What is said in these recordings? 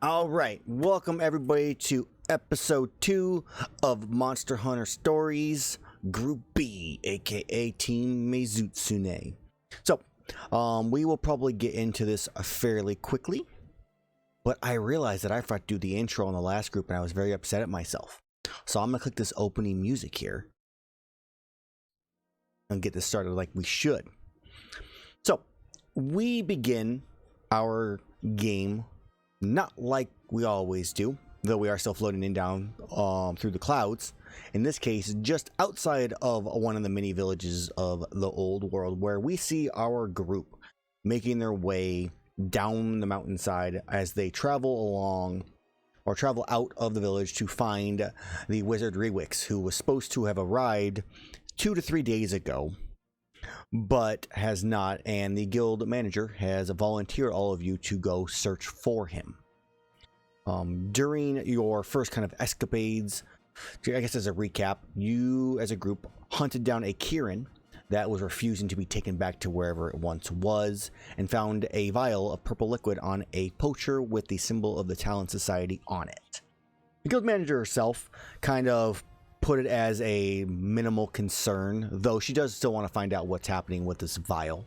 All right, welcome everybody to episode 2 of Monster Hunter Stories Group B, aka Team Maizutsune. So, we will probably get into this fairly quickly, but I realized that I forgot to do the intro on the last group and I was very upset at myself. So I'm gonna click this opening music here and get this started like we should. So, we begin our game not like we always do, though we are still floating in down through the clouds. In this case, just outside of one of the mini villages of the old world, where we see our group making their way down the mountainside as they travel along or travel out of the village to find the wizard Rewix, who was supposed to have arrived 2 to 3 days ago, but has not, and the guild manager has volunteered all of you to go search for him. During your first kind of escapades, I guess as a recap, you as a group hunted down a Kirin that was refusing to be taken back to wherever it once was, and found a vial of purple liquid on a poacher with the symbol of the Talon Society on it. The guild manager herself kind of put it as a minimal concern, though she does still want to find out what's happening with this vial.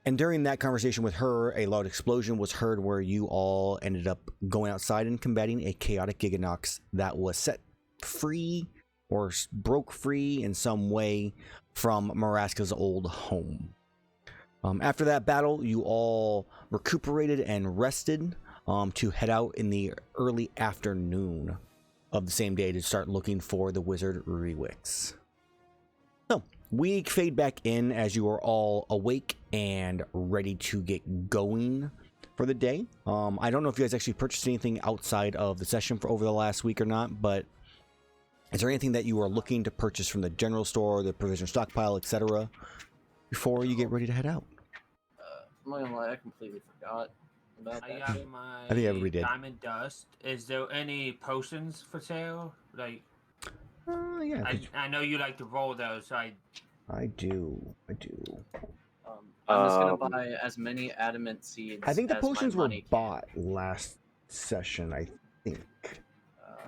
And during that conversation with her, a loud explosion was heard where you all ended up going outside and combating a chaotic Giganox that was set free or broke free in some way from Maraska's old home. After that battle, you all recuperated and rested to head out in the early afternoon of the same day to start looking for the wizard Rewix. So we fade back in as you are all awake and ready to get going for the day. I don't know if you guys actually purchased anything outside of the session for over the last week or not, but is there anything that you are looking to purchase from the general store, the provision stockpile, etc., before you get ready to head out? I'm not gonna lie, I completely forgot about that. I got my I think everybody did. diamond dust. Is there any potions for sale? Like, Yeah. I know you like to roll those, so I do. I'm just gonna buy as many adamant seeds. I think the as potions my were money can. bought last session, I think.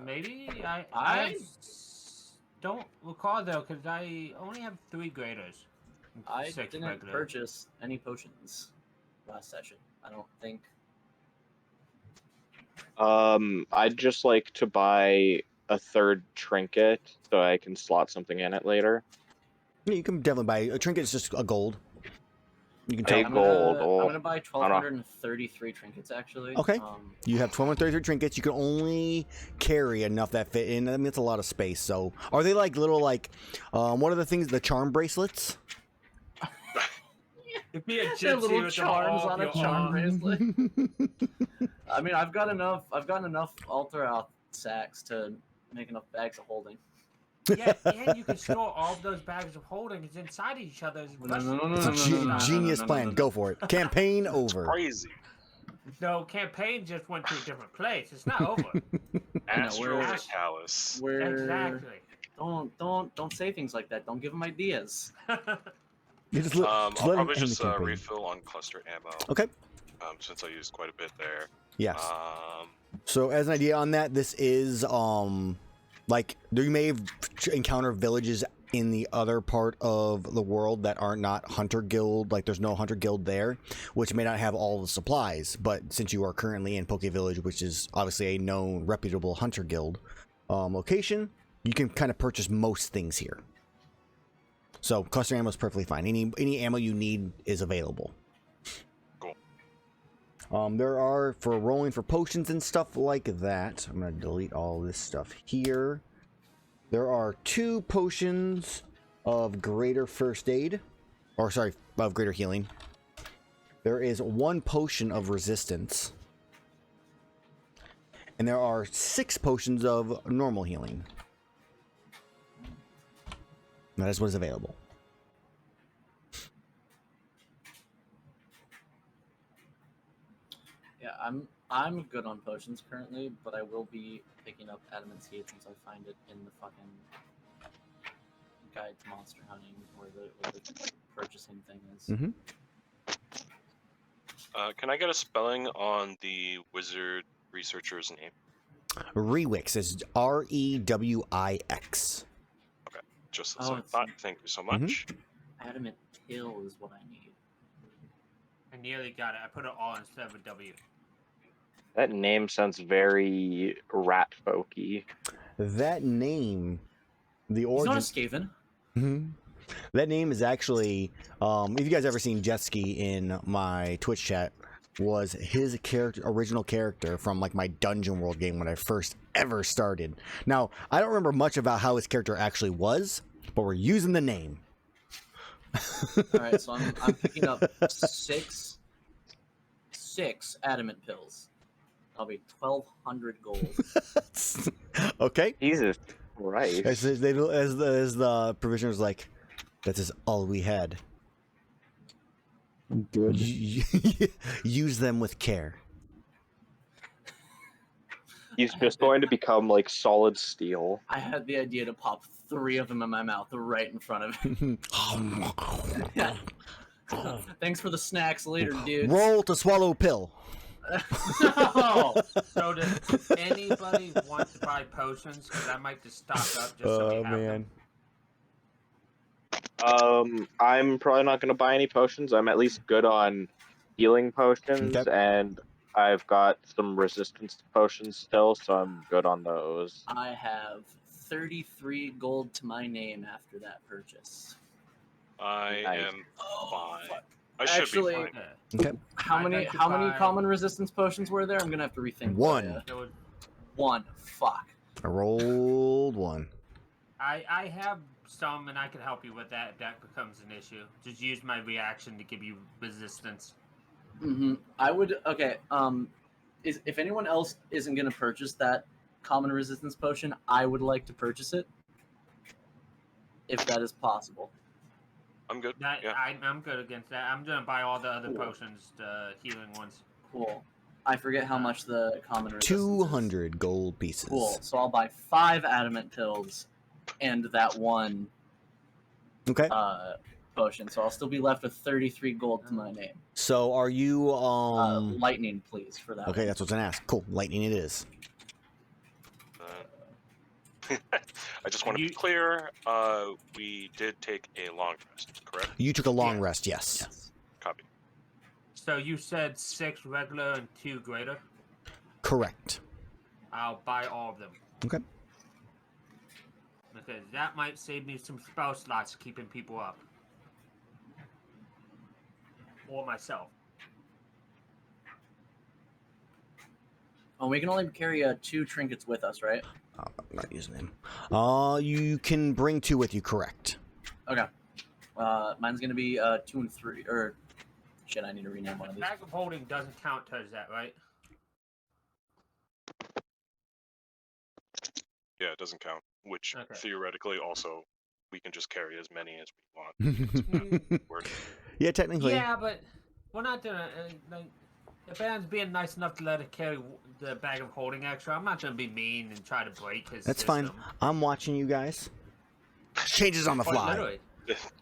maybe I don't recall though, because I only have 3 graders. I 6 didn't regular. purchase any potions last session. I don't think. I'd just like to buy a 3rd trinket so I can slot something in it later. Yeah, you can definitely buy a trinket. Is just a gold. You can Hey, tell. gold. I'm gonna buy 1,233 trinkets actually. Okay. You have 1,233 trinkets. You can only carry enough that fit in. I mean, it's a lot of space. So, are they like little what are the things? The charm bracelets? It'd be a They're gypsy little with charms them all on a up your charm arm. bracelet. I mean, I've gotten enough altar out sacks to make enough bags of holding. Yeah, and you can store all of those bags of holdings inside each other. It's a genius plan. Go for it. Campaign over. Crazy. No, campaign just went to a different place. It's not over. Astral we're- Callus. Exactly. Don't say things like that. Don't give them ideas. You just I'll let 'em probably end the just campaign. refill on cluster ammo. Okay. Since I used quite a bit there. Yes. So as an idea on that, this is like you may have encountered villages in the other part of the world that are not hunter guild, like there's no hunter guild there, which may not have all the supplies, but since you are currently in Poke Village, which is obviously a known reputable hunter guild location, you can kind of purchase most things here. So cluster ammo is perfectly fine. Any ammo you need is available. There are, for rolling for potions and stuff like that, I'm going to delete all this stuff here. There are 2 potions of greater first aid, or sorry, of greater healing. There is 1 potion of resistance. And there are 6 potions of normal healing. That is what is available. Yeah, I'm good on potions currently, but I will be picking up adamant seeds once I find it in the fucking guide to monster hunting where the purchasing thing is. Can I get a spelling on the wizard researcher's name? Rewix is Rewix. Just as Oh, I it's thought. Thank you so much. adamant pill is what I need. I nearly got it. I put it all instead of a W. That name sounds very rat folky. That name, the He's origin. not a Skaven. Mhm. That name is actually, if you guys ever seen Jetski in my Twitch chat, was his original character from like my Dungeon World game when I first ever started. Now, I don't remember much about how his character actually was, but we're using the name. All right, so I'm picking up six adamant pills. I'll be 1,200 gold. Okay. Jesus Christ. As the provisioner's like, that is all we had. Good. Use them with care. He's just going to become like solid steel. I had the idea to pop 3 of them in my mouth right in front of him. Thanks for the snacks later, dude. Roll to swallow pill. No! So does anybody want to buy potions? Because I might just stock up just so we have them. I'm probably not going to buy any potions. I'm at least good on healing potions, Okay. and I've got some resistance potions still, so I'm good on those. I have 33 gold to my name after that purchase. I Nice. am Oh, fine. fuck. I should Actually- be fine. Okay. Okay. How I'd many like to how many buy- common resistance potions were there? I'm gonna have to rethink. One. that. There was- 1. Fuck. I rolled 1. I have some, and I can help you with that if that becomes an issue. Just use my reaction to give you resistance. I would. Okay. If anyone else isn't gonna purchase that common resistance potion, I would like to purchase it. If that is possible. I'm good. That, Yeah. I'm good against that. I'm gonna buy all the other Cool. potions, the healing ones. Cool. I forget how much the common resistance is. 200 gold pieces. Cool. So I'll buy 5 adamant pills and that 1 Okay. potion. So I'll still be left with 33 gold to my name. So are you Lightning, please, for that. Okay, one. that's what's gonna ask. Cool. Lightning it is. I just want to be clear. We did take a long rest, correct? You took a long Yeah. rest, yes. Yes. Copy. So you said 6 regular and 2 greater? Correct. I'll buy all of them. Okay. Because that might save me some spell slots keeping people up. Or myself. Oh, we can only carry 2 trinkets with us, right? I'm not using them. You can bring 2 with you, correct. Okay. Mine's gonna be 2 and 3. Or shit, I need to rename one of these. Bag of holding doesn't count towards that, right? Yeah, it doesn't count. Which Okay. theoretically also we can just carry as many as we want. Word. Yeah, technically. Yeah, but we're not gonna like. If Anne's being nice enough to let it carry the bag of holding extra, I'm not gonna be mean and try to break his That's system. fine. I'm watching you guys. Changes on the Quite fly. literally.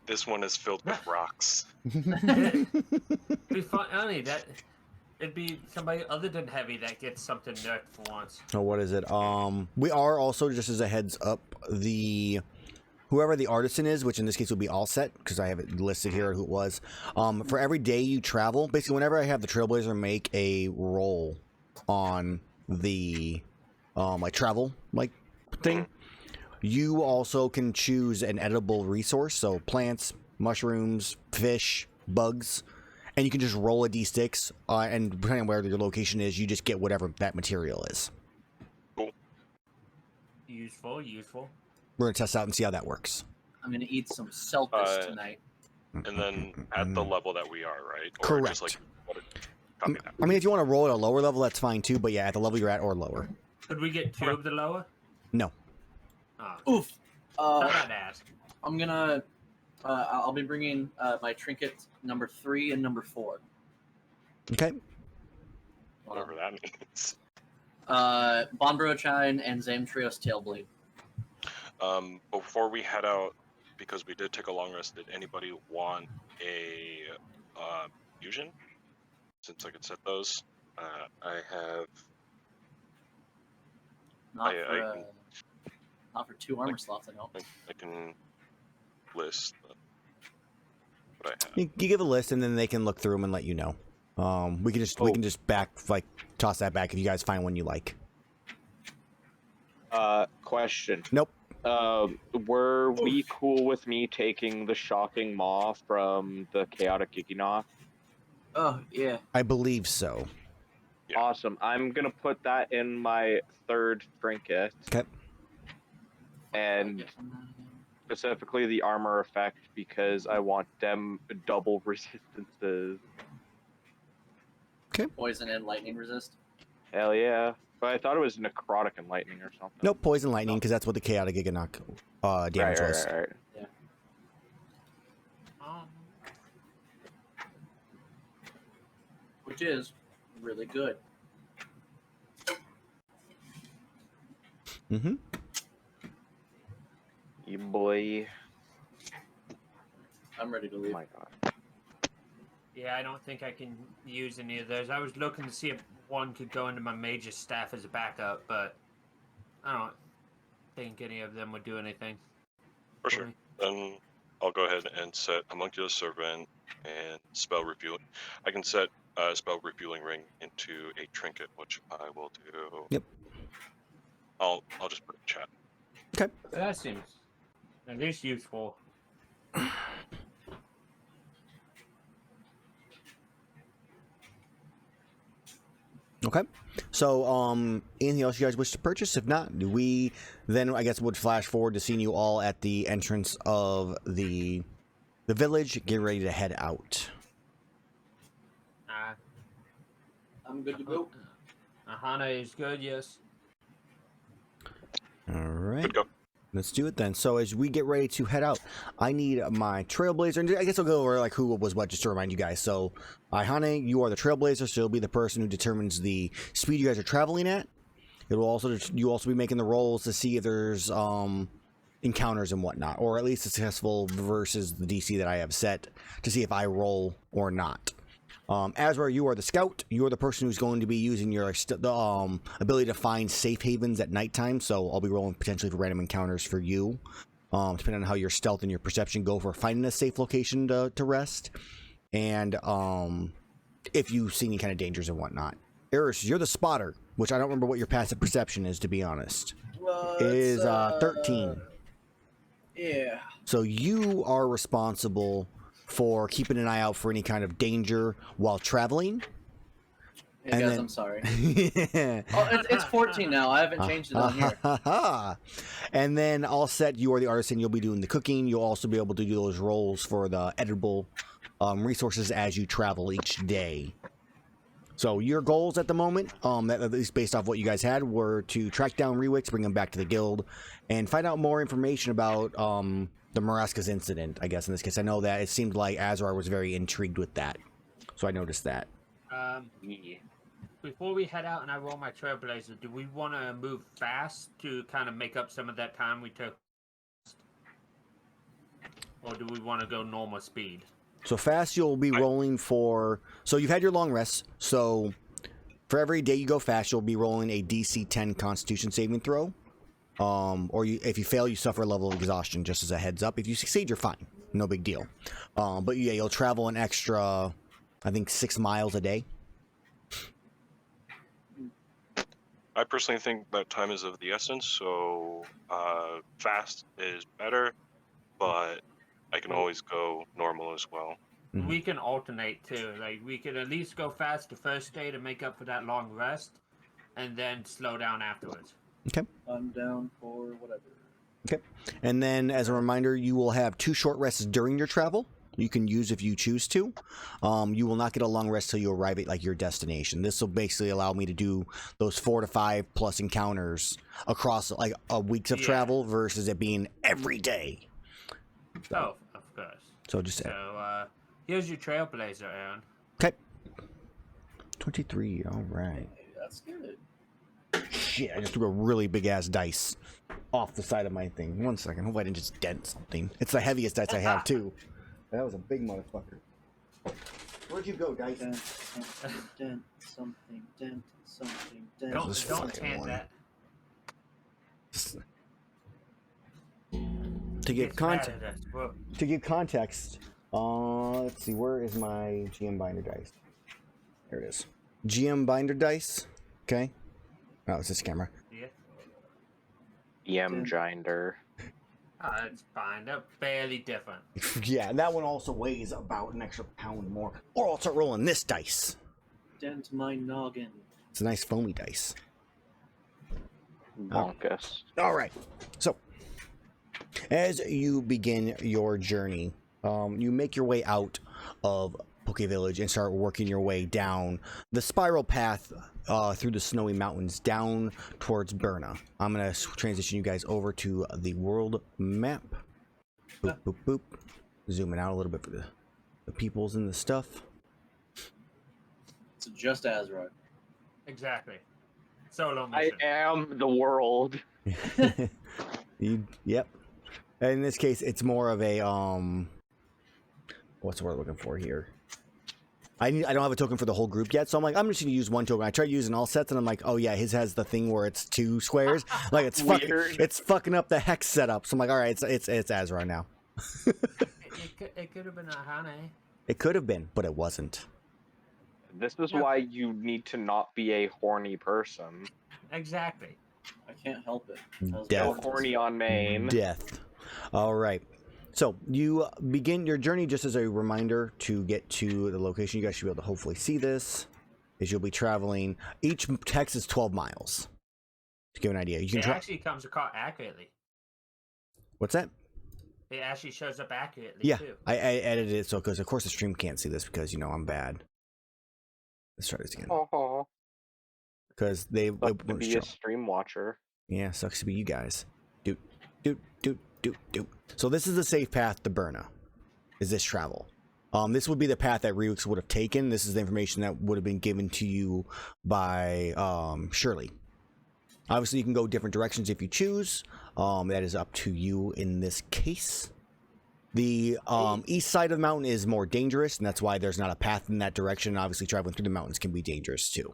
This one is filled with rocks. It'd be funny that it'd be somebody other than Heavy that gets something nerfed for once. So what is it? We are also, just as a heads up, whoever the artisan is, which in this case will be all set because I have it listed here who it was. For every day you travel, basically whenever I have the Trailblazer make a roll on the like travel like thing, you also can choose an edible resource, so plants, mushrooms, fish, bugs, and you can just roll a d6, and depending on where your location is, you just get whatever that material is. Useful, useful. We're gonna test out and see how that works. I'm gonna eat some Celtis tonight. And then at the level that we are, right? Or Correct. Just like, copy that. I mean, if you want to roll at a lower level, that's fine too. But yeah, at the level you're at or lower. Could we get 2 of the lower? No. Oh, Oof. thought I'd ask. I'm gonna. I'll be bringing my trinket number 3 and number 4. Okay. Whatever that means. Bonbrochine and Zamtrios Tailblade. Before we head out, because we did take a long rest, did anybody want a fusion? since I can set those. I have. Not I for can- not for 2 armor slots. I don't. I can list what I have. You give a list, and then they can look through them and let you know. We can just toss that back if you guys find one you like. Question. Nope. Were we cool with me taking the Shocking Maw from the Chaotic Giganok? Oh yeah. I believe so. Yeah. Awesome. I'm gonna put that in my 3rd trinket, Okay. and specifically the armor effect because I want them double resistances. Poison and lightning resist. Hell yeah. But I thought it was necrotic and lightning or something. Nope. Poison lightning, because that's what the chaotic giganok damage was. Right. Um, Which is really good. Mm-hmm. You boy. I'm ready to Oh leave. my god. yeah, I don't think I can use any of those. I was looking to see if one could go into my mage's staff as a backup, but I don't think any of them would do anything. For sure. Then I'll go ahead and set Homunculus Servant and Spell Refueling. I can set Spell Refueling Ring into a trinket, which I will do. Yep. I'll just put it in chat. Okay. That seems at least useful. Okay. So, anything else you guys wish to purchase? If not, we then I guess would flash forward to seeing you all at the entrance of the village, get ready to head out. I'm good to go. Iihane is good, yes. All right. Good go. Let's do it then. So as we get ready to head out, I need my Trailblazer, and I guess I'll go over like who was what just to remind you guys. So, Iihane, you are the Trailblazer, so you'll be the person who determines the speed you guys are traveling at. You'll also be making the rolls to see if there's encounters and whatnot, or at least successful versus the DC that I have set to see if I roll or not. Azrar, you are the scout. You are the person who's going to be using your ability to find safe havens at nighttime. So I'll be rolling potentially for random encounters for you, depending on how your stealth and your perception go for finding a safe location to rest, and if you see any kind of dangers and whatnot. Erus, you're the spotter, which I don't remember what your passive perception is, to be honest. Well, It is 13. Yeah. So you are responsible for keeping an eye out for any kind of danger while traveling. Hey And guys, then- I'm sorry. Yeah. Oh, it's 14 now. I haven't changed it on here. And then all set, you are the artisan. You'll be doing the cooking. You'll also be able to do those rolls for the edible resources as you travel each day. So your goals at the moment, at least based off what you guys had, were to track down Rewix, bring them back to the guild, and find out more information about the Marascas incident, I guess, in this case. I know that it seemed like Azrar was very intrigued with that. So I noticed that. Yeah. Before we head out and I roll my Trailblazer, do we want to move fast to kind of make up some of that time we took? Or do we want to go normal speed? So fast, you'll be rolling for... So you've had your long rest. So for every day you go fast, you'll be rolling a DC 10 Constitution saving throw. Or if you fail, you suffer a level of exhaustion, just as a heads up. If you succeed, you're fine. No big deal. But yeah, you'll travel an extra, I think, 6 miles a day. I personally think that time is of the essence, so fast is better, but I can always go normal as well. Mhm. We can alternate too. Like we could at least go fast the first day to make up for that long rest, and then slow down afterwards. Okay. I'm down for whatever. Okay. And then, as a reminder, you will have 2 short rests during your travel. You can use if you choose to. You will not get a long rest till you arrive at like your destination. This will basically allow me to do those 4 to 5 plus encounters across like a weeks of travel versus it being every day. Oh, of course. So just So here's your Trailblazer, Aaron. okay. 23. All right. Hey, that's good. Shit! I just threw a really big ass dice off the side of my thing. 1 second. Hope I didn't just dent something. It's the heaviest dice I have too. That was a big motherfucker. Where'd you go, dice? Dent, something, dent, something, dent. Don't Just don't fine chant one. that. To give Gets mad context, at us. Well, let's see, where is my GM binder dice? There it is. GM binder dice. Okay. Oh, it's this camera. yeah. Ginder. It's fine. They're barely different. Yeah, and that one also weighs about an extra pound more. Or I'll start rolling this dice. Dent my noggin. It's a nice foamy dice. Bonkus. All right. So, as you begin your journey, you make your way out of Poke Village and start working your way down the spiral path through the snowy mountains down towards Berna. I'm going to transition you guys over to the world map. Boop, boop, boop. Zooming out a little bit for the peoples and the stuff. It's just Azrar. Exactly. Solo I mission. am the world. Yep. In this case, it's more of a what's the word I'm looking for here? I don't have a token for the whole group yet, so I'm like, I'm just gonna use one token. I tried using all sets, and I'm like, oh yeah, his has the thing where it's 2 squares. Like it's fucking up the hex setup. So I'm like, all right, it's Azrar now. It could have been Iihane. It could have been, but it wasn't. This is why you need to not be a horny person. Exactly. I can't help it. I was Death. No born this horny way. on Maine. Death. All right. So you begin your journey. Just as a reminder to get to the location, you guys should be able to hopefully see this. Is you'll be traveling. Each text is 12 miles. To give an idea, you can It actually comes across accurately. What's that? It actually shows up accurately Yeah, too. I edited it so because of course the stream can't see this because I'm bad. Let's try this again. Oh, Because they but to won't be show. a stream watcher. Yeah, sucks to be you guys. Doot, doot, doot, doot, doot. So this is the safe path to Berna. Is this travel? This would be the path that Riux would have taken. This is the information that would have been given to you by Shirley. Obviously, you can go different directions if you choose. That is up to you in this case. The east side of the mountain is more dangerous, and that's why there's not a path in that direction. Obviously, traveling through the mountains can be dangerous too.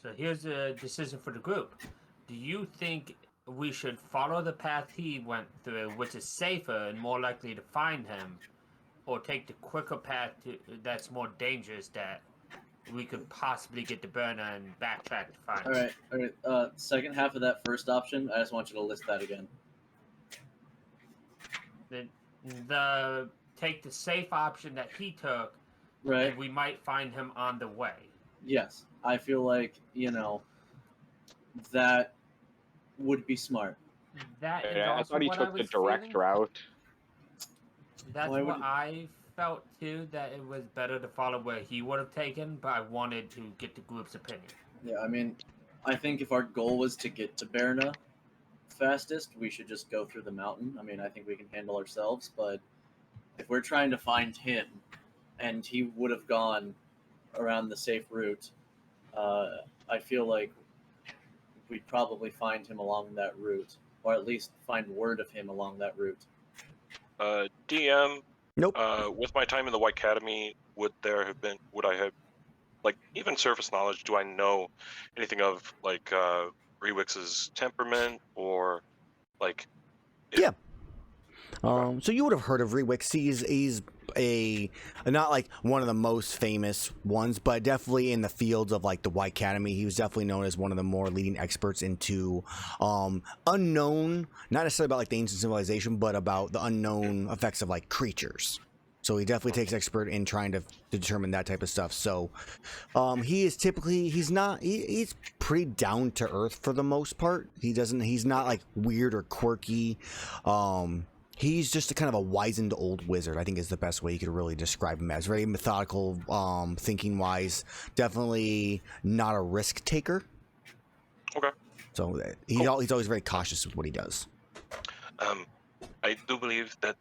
So here's a decision for the group. Do you think we should follow the path he went through, which is safer and more likely to find him, or take the quicker path that's more dangerous that we could possibly get to Berna and backtrack to find him? All right. Second half of that first option, I just want you to list that again. The take the safe option that he took, Right. and we might find him on the way. Yes. I feel like, that would be smart. That is Yeah, I also thought he what took the was direct feeling. route. That's Why what would- I felt too, that it was better to follow where he would have taken, but I wanted to get the group's opinion. Yeah, I mean, I think if our goal was to get to Berna fastest, we should just go through the mountain. I mean, I think we can handle ourselves, but if we're trying to find him and he would have gone around the safe route, I feel like we'd probably find him along that route, or at least find word of him along that route. DM. Nope. With my time in the White Academy, would I have, like, even surface knowledge? Do I know anything of like Rewix's temperament or like? Yeah. So you would have heard of Rewix. He's a not like one of the most famous ones, but definitely in the fields of like the White Academy, he was definitely known as one of the more leading experts into unknown, not necessarily about like the ancient civilization, but about the unknown effects of like creatures. So he definitely takes expert in trying to determine that type of stuff. So he is typically he's pretty down to earth for the most part. He's not like weird or quirky. He's just a kind of a wizened old wizard, I think is the best way you could really describe him as. Very methodical, thinking wise. Definitely not a risk taker. Okay. So he's always very cautious with what he does. I do believe that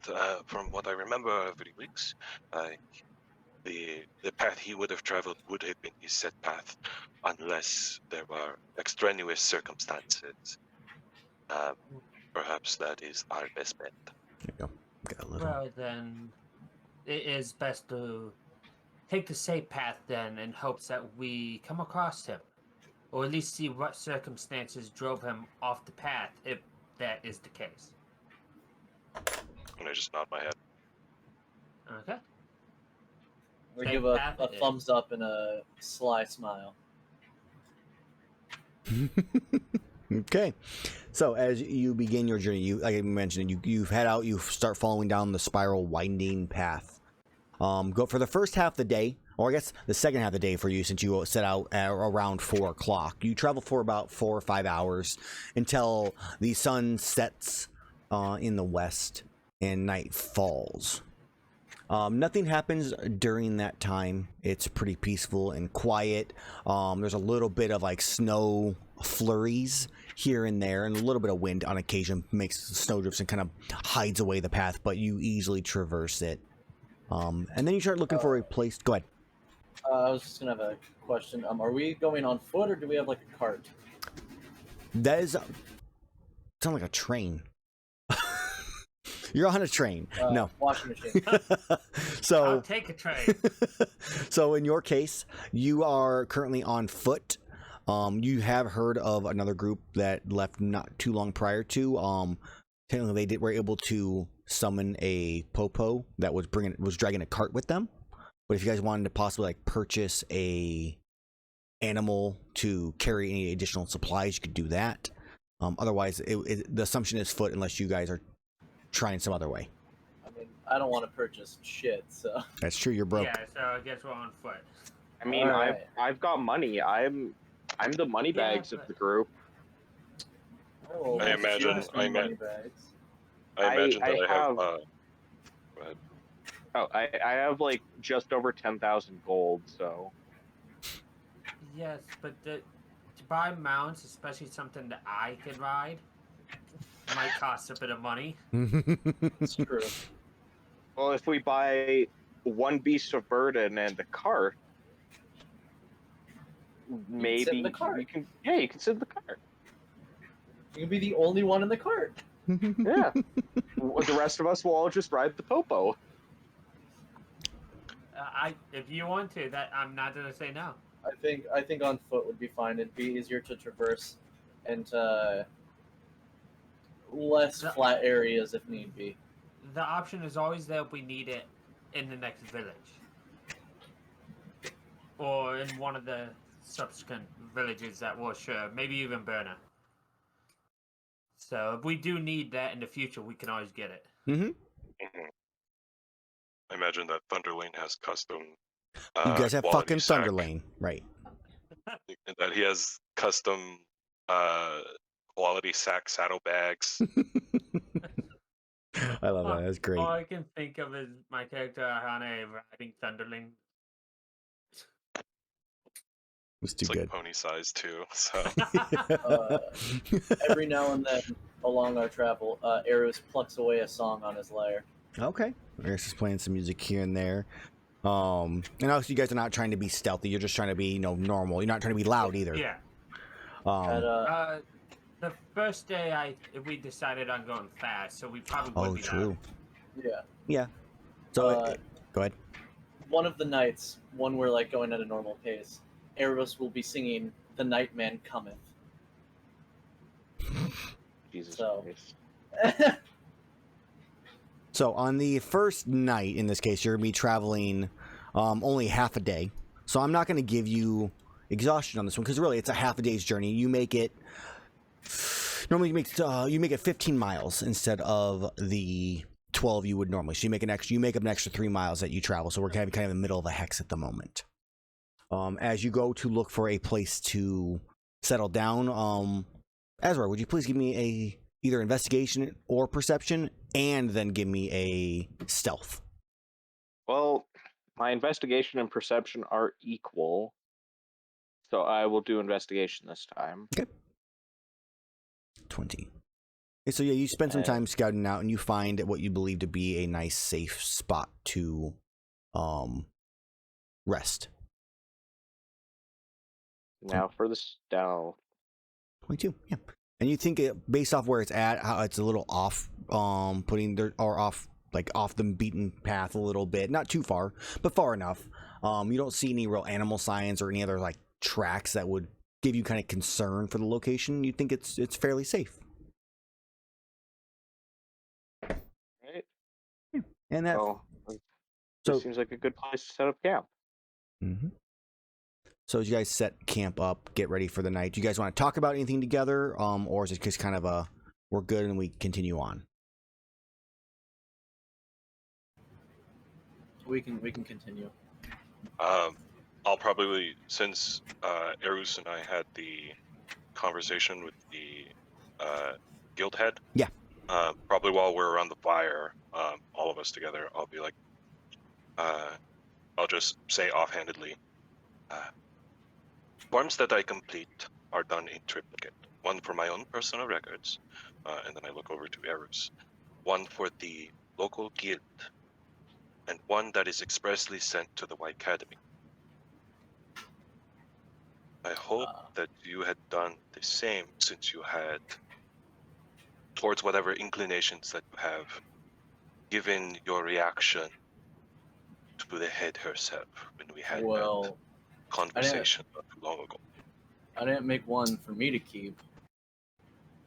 from what I remember of Rewix, the path he would have traveled would have been his set path, unless there were extraneous circumstances. Perhaps that is our best bet. There you go. Got a little. Well, then it is best to take the safe path then in hopes that we come across him. Or at least see what circumstances drove him off the path, if that is the case. And I just nod my head. Okay. We Same give a path it is. thumbs up and a sly smile. Okay, so as you begin your journey, like I mentioned, you head out. You start following down the spiral winding path. Go for the first half of the day, or I guess the second half of the day for you, since you set out at around 4 o'clock. You travel for about 4 or 5 hours until the sun sets in the west and night falls. Nothing happens during that time. It's pretty peaceful and quiet. There's a little bit of like snow flurries here and there, and a little bit of wind on occasion makes snowdrifts and kind of hides away the path, but you easily traverse it. And then you start looking for a place. Go ahead. I was just gonna have a question. Are we going on foot or do we have like a cart? That is sound like a train. You're on a train. No. Washing machine. So I'll take a train. So in your case, you are currently on foot. You have heard of another group that left not too long prior to. Technically, they were able to summon a popo that was dragging a cart with them. But if you guys wanted to possibly like purchase a animal to carry any additional supplies, you could do that. Otherwise, the assumption is foot unless you guys are trying some other way. I mean, I don't want to purchase shit, so. That's true. You're broke. Yeah, so I guess we're on foot. I mean, Alright. I've got money. I'm the money bags but- of the group. Oh, I let's imagine- shoot us some I ima- money bags. I imagine I that I have. have- Go ahead. Oh, I have like just over 10,000 gold. So Yes, but to buy mounts, especially something that I could ride, might cost a bit of money. It's true. well, if we buy one beast of burden and a cart, maybe sit in the cart. you can. Yeah, you can sit in the cart. You can be the only one in the cart. Yeah. The rest of us will all just ride the popo. If you want to, that I'm not gonna say no. I think on foot would be fine. It'd be easier to traverse and less No. flat areas if need be. The option is always there if we need it in the next village. Or in one of the subsequent villages that will share, maybe even Burner. So if we do need that in the future, we can always get it. Mm-hmm. Mhm. I imagine that Thunderlane has custom. You guys have quality fucking sack, Thunder Lane, right? That he has custom quality sack saddlebags. I love that. That's great. All I can think of is my character Iihane riding Thunderling. It's too It's good. like pony size too. So Every now and then, along our travel, Erus plucks away a song on his lyre. Okay. Erus is playing some music here and there. And also, you guys are not trying to be stealthy. You're just trying to be, normal. You're not trying to be loud either. Yeah. At, The first day we decided on going fast, so we probably would Oh, be true. yeah. Yeah. So, Uh, go ahead. One of the nights, when we're like going at a normal pace, Erus will be singing "The Nightman Cometh." Jesus So- Christ. So, on the first night, in this case, you're going to be traveling only half a day. So, I'm not going to give you exhaustion on this one because really, it's a half a day's journey. You make it. Normally, you make it 15 miles instead of the 12 you would normally. So you make up an extra 3 miles that you travel. So we're kind of in the middle of a hex at the moment. As you go to look for a place to settle down, Azrar, would you please give me either investigation or perception, and then give me a stealth? Well, my investigation and perception are equal, so I will do investigation this time. 20. Okay, so yeah, you spend some time scouting out, and you find what you believe to be a nice, safe spot to rest. Now for the stealth. 22, yeah. And you think based off where it's at, how it's a little off, off the beaten path a little bit, not too far, but far enough. You don't see any real animal signs or any other like tracks that would give you kind of concern for the location. You think it's fairly safe. Right. And that Well, so this seems like a good place to set up camp. Mhm. So as you guys set camp up, get ready for the night. Do you guys want to talk about anything together, or is it just kind of a we're good and we continue on? We can continue. I'll probably, since Erus and I had the conversation with the guild head. Yeah. Probably while we're around the fire, all of us together, I'll be like, I'll just say offhandedly, forms that I complete are done in triplicate. One for my own personal records, and then I look over to Erus. One for the local guild, and one that is expressly sent to the White Academy. I hope that you had done the same since you had, towards whatever inclinations that you have, given your reaction to the head herself when we had that conversation not too long ago. I didn't make one for me to keep,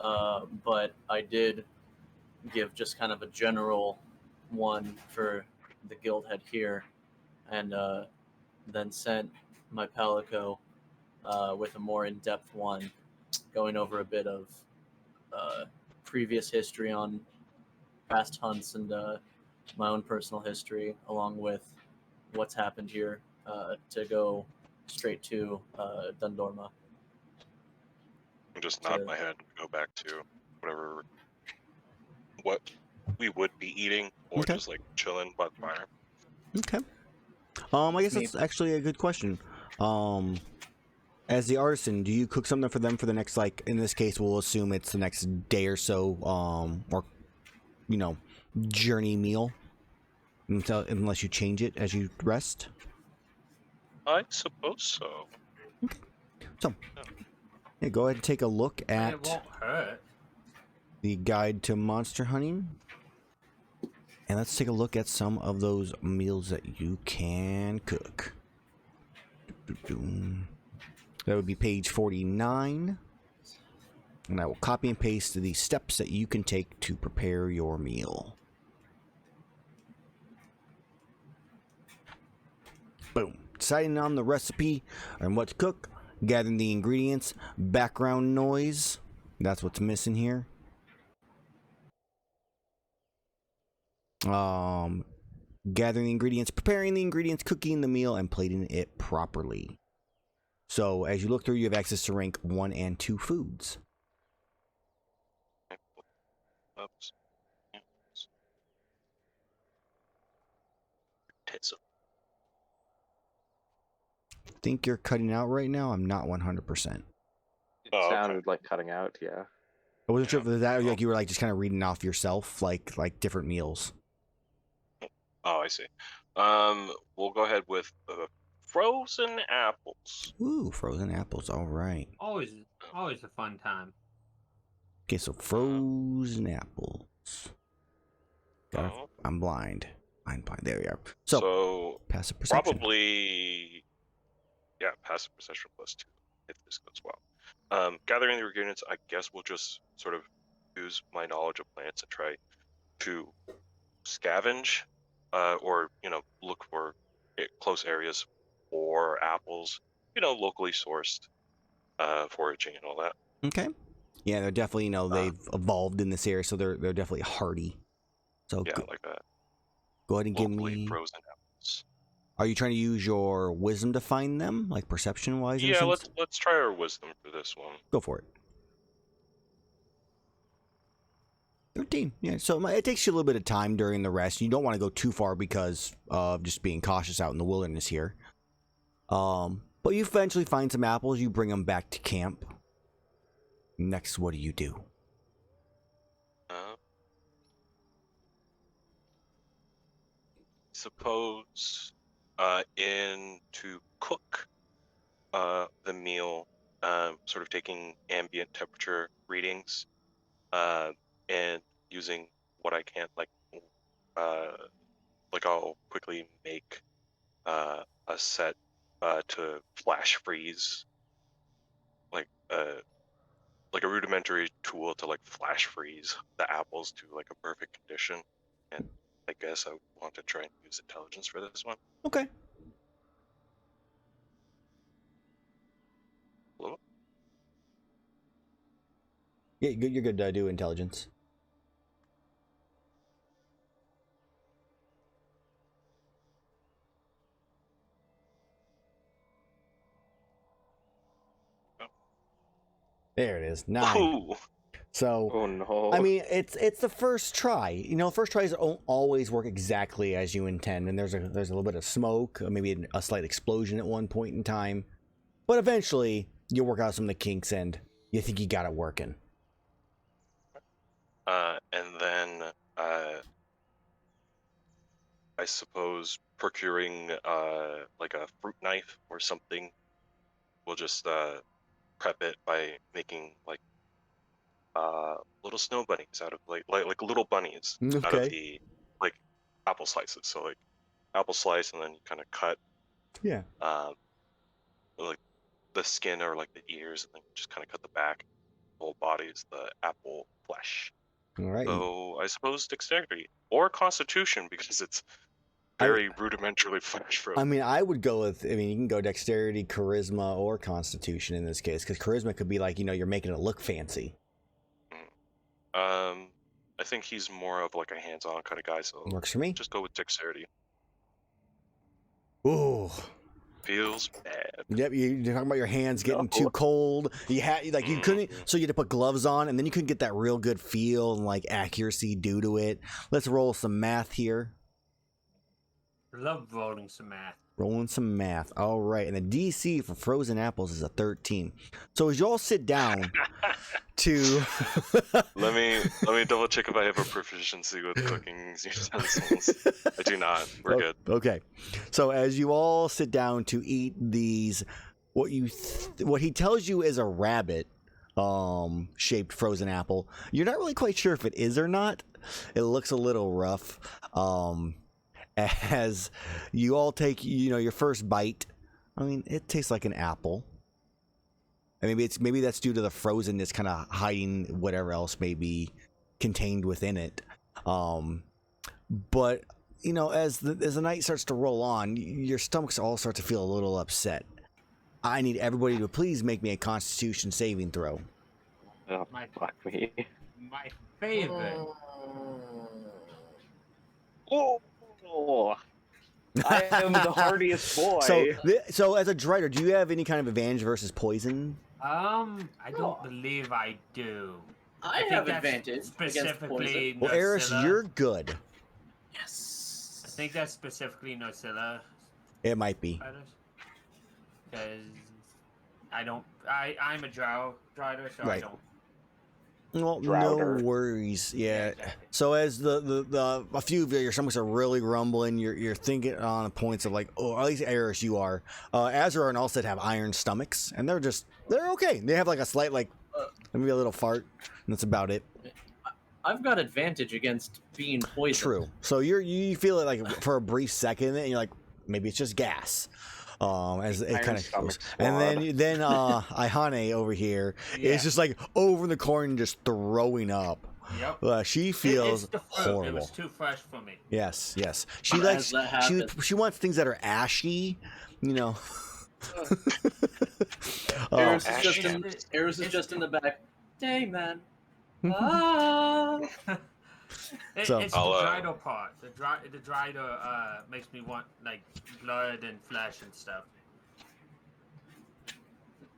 but I did give just kind of a general one for the guild head here, and then sent my Palico with a more in-depth one, going over a bit of previous history on past hunts and my own personal history, along with what's happened here, to go straight to Dundorma. And just nod my head and go back to what we would be eating, or Okay. just like chilling by the fire. Okay. I guess that's actually a good question. As the artisan, do you cook something for them for the next, like, in this case, we'll assume it's the next day or so, or, journey meal, unless you change it as you rest? I suppose so. So, yeah, go ahead and take a look It at won't hurt. the guide to monster hunting. And let's take a look at some of those meals that you can cook. That would be page 49. And I will copy and paste the steps that you can take to prepare your meal. Boom. Deciding on the recipe and what to cook. Gathering the ingredients. Background noise. That's what's missing here. Gathering the ingredients, preparing the ingredients, cooking the meal, and plating it properly. So as you look through, you have access to rank 1 and 2 foods. Oops. I think you're cutting out right now. I'm not 100%. It sounded like cutting out, yeah. I wasn't sure if it was that, like you were like just kind of reading off yourself, like different meals. Oh, I see. We'll go ahead with frozen apples. Ooh, frozen apples. All right. Always a fun time. Okay, so frozen apples. I'm blind. I'm blind. There we are. So passive perception. Probably, yeah, passive perception +2 if this goes well. Gathering the ingredients, I guess we'll just sort of use my knowledge of plants and try to scavenge, or look for close areas for apples, locally sourced, foraging and all that. Okay. Yeah, they're definitely, they've evolved in this area, so they're definitely hardy. So yeah, like that. Go ahead and Locally give me frozen apples. Are you trying to use your wisdom to find them, like perception wise? Yeah, let's try our wisdom for this one. Go for it. 13. Yeah, so it takes you a little bit of time during the rest. You don't want to go too far because of just being cautious out in the wilderness here. But you eventually find some apples. You bring them back to camp. Next, what do you do? Suppose in to cook the meal, sort of taking ambient temperature readings, and using what I can, like I'll quickly make a set to flash freeze, like a rudimentary tool to like flash freeze the apples to like a perfect condition. And I guess I want to try and use intelligence for this one. Okay. Hello? Yeah, you're good to do intelligence. There it is. 9. Ooh. So, Oh no. I mean, it's the first try. You know, first tries don't always work exactly as you intend, and there's a little bit of smoke, maybe a slight explosion at one point in time, but eventually you work out some of the kinks, and you think you got it working. And then I suppose procuring like a fruit knife or something. We'll just prep it by making like little snow bunnies out of like little bunnies out of Okay. the like apple slices. So like apple slice, and then you kind of cut Yeah. like the skin or like the ears, and then just kind of cut the back. The whole body is the apple flesh. All right. So I suppose dexterity or constitution, because it's very rudimentarily flesh frozen. I mean, I would go with. I mean, you can go dexterity, charisma, or constitution in this case, because charisma could be like, you know, you're making it look fancy. I think he's more of like a hands-on kind of guy, so Works for me. just go with dexterity. Ooh. Feels bad. Yep, you're talking about your hands getting too cold. You had like you couldn't, so you had to put gloves on, and then you couldn't get that real good feel and like accuracy due to it. Let's roll some math here. Love rolling some math. Rolling some math. All right, and the DC for frozen apples is a 13. So as you all sit down to Let me double check if I have a proficiency with cooking utensils. I do not. We're good. Okay, so as you all sit down to eat these, what he tells you is a rabbit shaped frozen apple. You're not really quite sure if it is or not. It looks a little rough. As you all take, you know, your first bite, I mean, it tastes like an apple. And maybe that's due to the frozenness kind of hiding whatever else may be contained within it. But you know, as the night starts to roll on, your stomachs all start to feel a little upset. I need everybody to please make me a Constitution saving throw. Oh, fuck me. My favorite. Oh, I am the hardiest boy. So as a drider, do you have any kind of advantage versus poison? I don't believe I do. I think have that's advantage against specifically poison. Well, Erus, Nocilla. you're good. Yes. I think that's specifically Nocilla. It might be. Because I'm a drider, so I Right. don't. Well, Droughter. no worries. Yeah. Exactly. So as the a few of your stomachs are really rumbling, you're thinking on the points of like, oh, at least Erus, you are. Azrar and Alcid have iron stomachs, and they're okay. They have like a slight like maybe a little fart, and that's about it. I've got advantage against being poisoned. True. So you feel it like for a brief second, and you're like, maybe it's just gas. As it Iron kind of stomach goes, and squad. then Iihane over here is just like over in the corner and just throwing up. Yep. She feels It's the fruit. horrible. It was too fresh for me. Yes. She As likes that happens. she wants things that are ashy, you know. Erus is Ash. just in the back. Dang, man. Mm-hmm. Ah. So- It's I'll, the Drido part. The Drido makes me want like blood and flesh and stuff.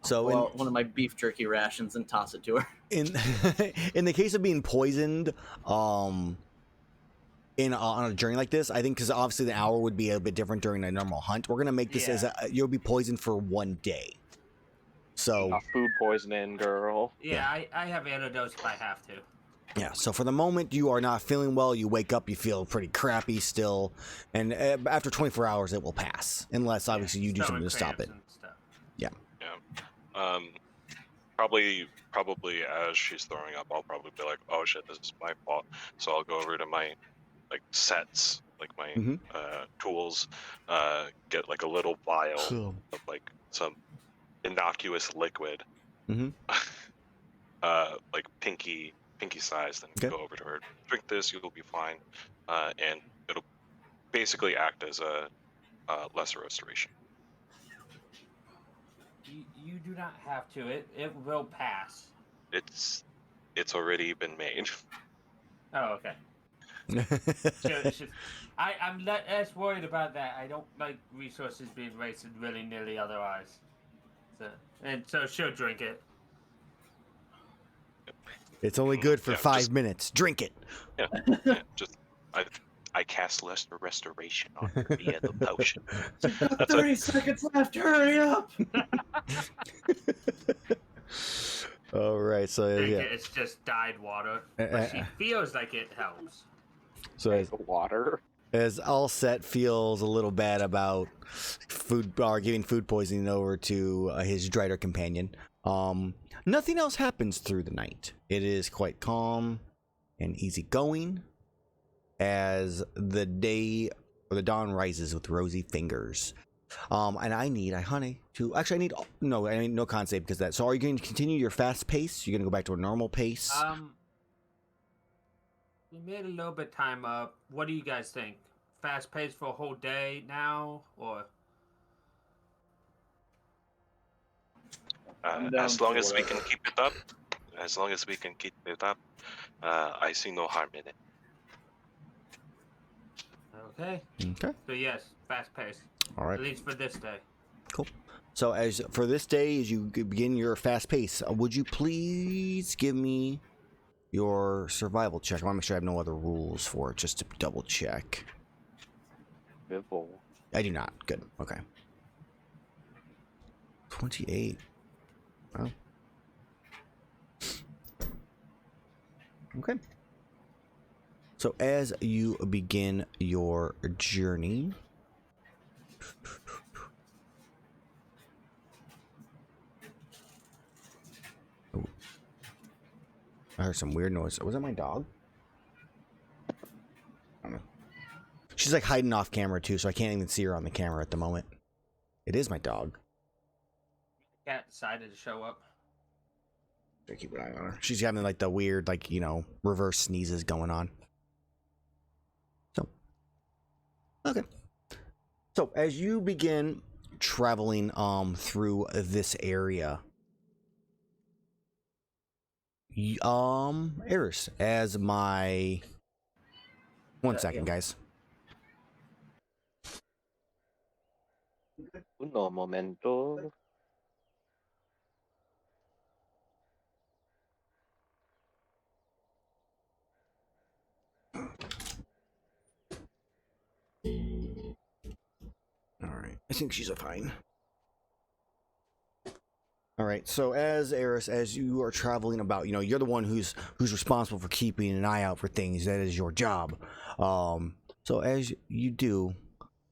So Well, one of my beef jerky rations and toss it to her. in in the case of being poisoned, on a journey like this, I think because obviously the hour would be a bit different during a normal hunt. We're gonna make this as you'll be poisoned for 1 day. So A food poisoning girl. Yeah, I have antidotes if I have to. yeah, so for the moment you are not feeling well, you wake up, you feel pretty crappy still, and after 24 hours it will pass, unless obviously you do something to stop it. Stomach cramps and stuff. Probably as she's throwing up, I'll probably be like, oh shit, this is my fault. So I'll go over to my like sets like my Mhm. tools, get like a little vial of like some innocuous liquid, Mhm. like pinky sized, and Okay. go over to her. Drink this, you'll be fine, and it'll basically act as a lesser restoration. You do not have to. It will pass. It's already been made. Oh, okay. I'm less worried about that. I don't like resources being wasted willy-nilly otherwise. So she'll drink it. It's only good for Yeah, 5 minutes. Drink it. Yeah, just I cast lesser restoration on her via the potion. You've got That's 30 seconds left. Hurry up. All right, so Drink yeah. it. It's just dyed water, but she feels like it helps. So as, Water. as Allset feels a little bad about giving food poisoning over to his Drider companion, nothing else happens through the night. It is quite calm and easygoing as the day or the dawn rises with rosy fingers. And I need Iihane to actually I need no con save because that. So are you going to continue your fast pace? You're going to go back to a normal pace? We made a little bit time up. What do you guys think? Fast pace for a whole day now, or? As long as we can keep it up, I see no harm in it. Okay. Okay. So yes, fast pace. All right. At least for this day. Cool. So as for this day, as you begin your fast pace, would you please give me your survival check? I want to make sure I have no other rules for it, just to double check. I do not. Good. Okay. 28. Wow. Okay. So as you begin your journey, oh, I heard some weird noise. Was that my dog? I don't know. She's like hiding off camera too, so I can't even see her on the camera at the moment. It is my dog. Cat decided to show up. I keep an eye on her. She's having like the weird, like, reverse sneezes going on. So, okay. So as you begin traveling through this area, Erus, as my 1 second, guys. Uno momento. All right, I think she's fine. All right, so as Erus, as you are traveling about, you're the one who's responsible for keeping an eye out for things. That is your job. So as you do,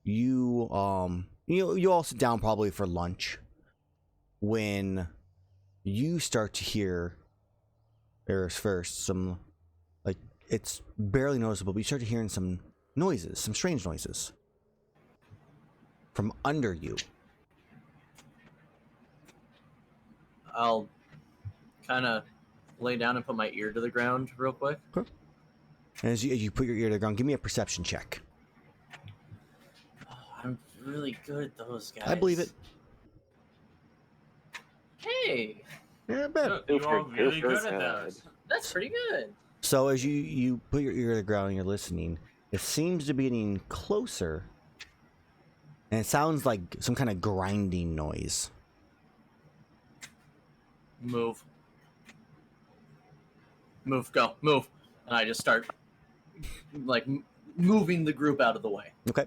you all sit down probably for lunch when you start to hear, Erus first, some, like, it's barely noticeable, but you start to hearing some noises, some strange noises from under you. I'll kind of lay down and put my ear to the ground real quick. And as you put your ear to the ground, give me a perception check. Oh, I'm really good at those, guys. I believe it. Hey, Yeah, I bet. Look, you are really good at those. that's pretty good. So as you put your ear to the ground and you're listening, it seems to be getting closer. And it sounds like some kind of grinding noise. Move. Go, move. And I just start, like, moving the group out of the way. Okay.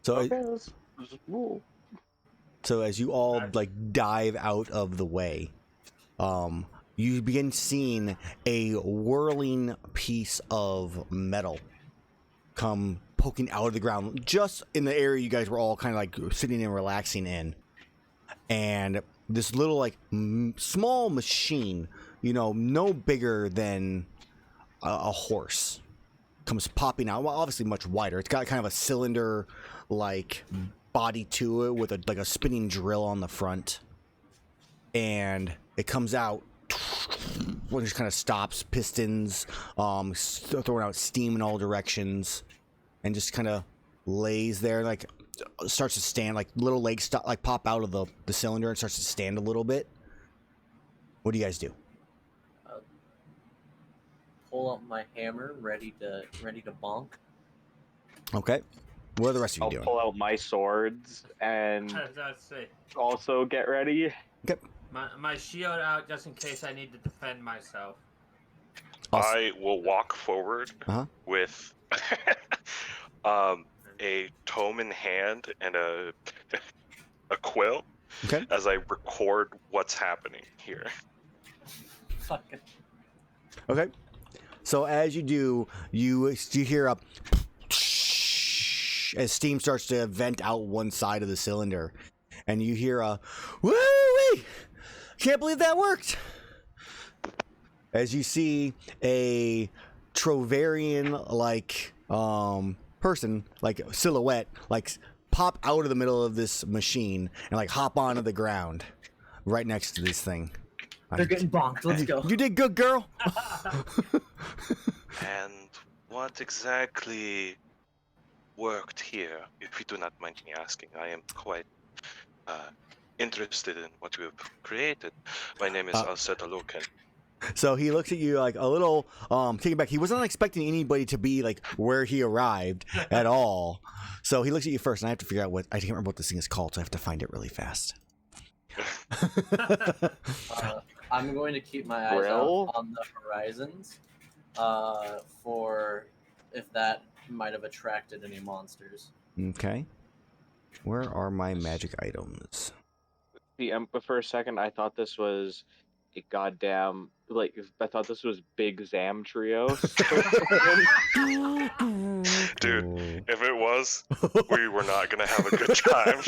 So, Let's move. so as you all, like, dive out of the way, you begin seeing a whirling piece of metal come poking out of the ground, just in the area you guys were all kind of like sitting and relaxing in. And this little, like, small machine, no bigger than a horse, comes popping out. Well, obviously much wider. It's got kind of a cylinder like body to it with a spinning drill on the front, and it comes out. When it just kind of stops, pistons, throwing out steam in all directions, and just kind of lays there, like starts to stand, like little legs pop out of the cylinder and starts to stand a little bit. What do you guys do? Pull up my hammer, ready to bonk. Okay. What are the rest of you I'll doing? pull out my swords and Let's see. also get ready. Okay. My shield out just in case I need to defend myself. Awesome. I will walk forward Uh-huh. with a tome in hand and a quill Okay. as I record what's happening here. Fucking. Okay. So as you do, you hear a as steam starts to vent out one side of the cylinder, and you hear a woo-wee! Can't believe that worked. As you see a Trovarian like person, like silhouette, like pop out of the middle of this machine and like hop onto the ground right next to this thing. They're getting bonked. Let's go. You did good, girl. And what exactly worked here, if you do not mind me asking? I am quite interested in what you have created. My name is Alsetaluken. So he looks at you like a little taken back. He wasn't expecting anybody to be like where he arrived at all. So he looks at you first, and I have to figure out I can't remember what this thing is called, so I have to find it really fast. I'm going to keep my eyes out on the horizons for if that might have attracted any monsters. Okay. Where are my magic items? But for a second, I thought this was a goddamn I thought this was Big Zam Trio. Dude, if it was, we were not gonna have a good time.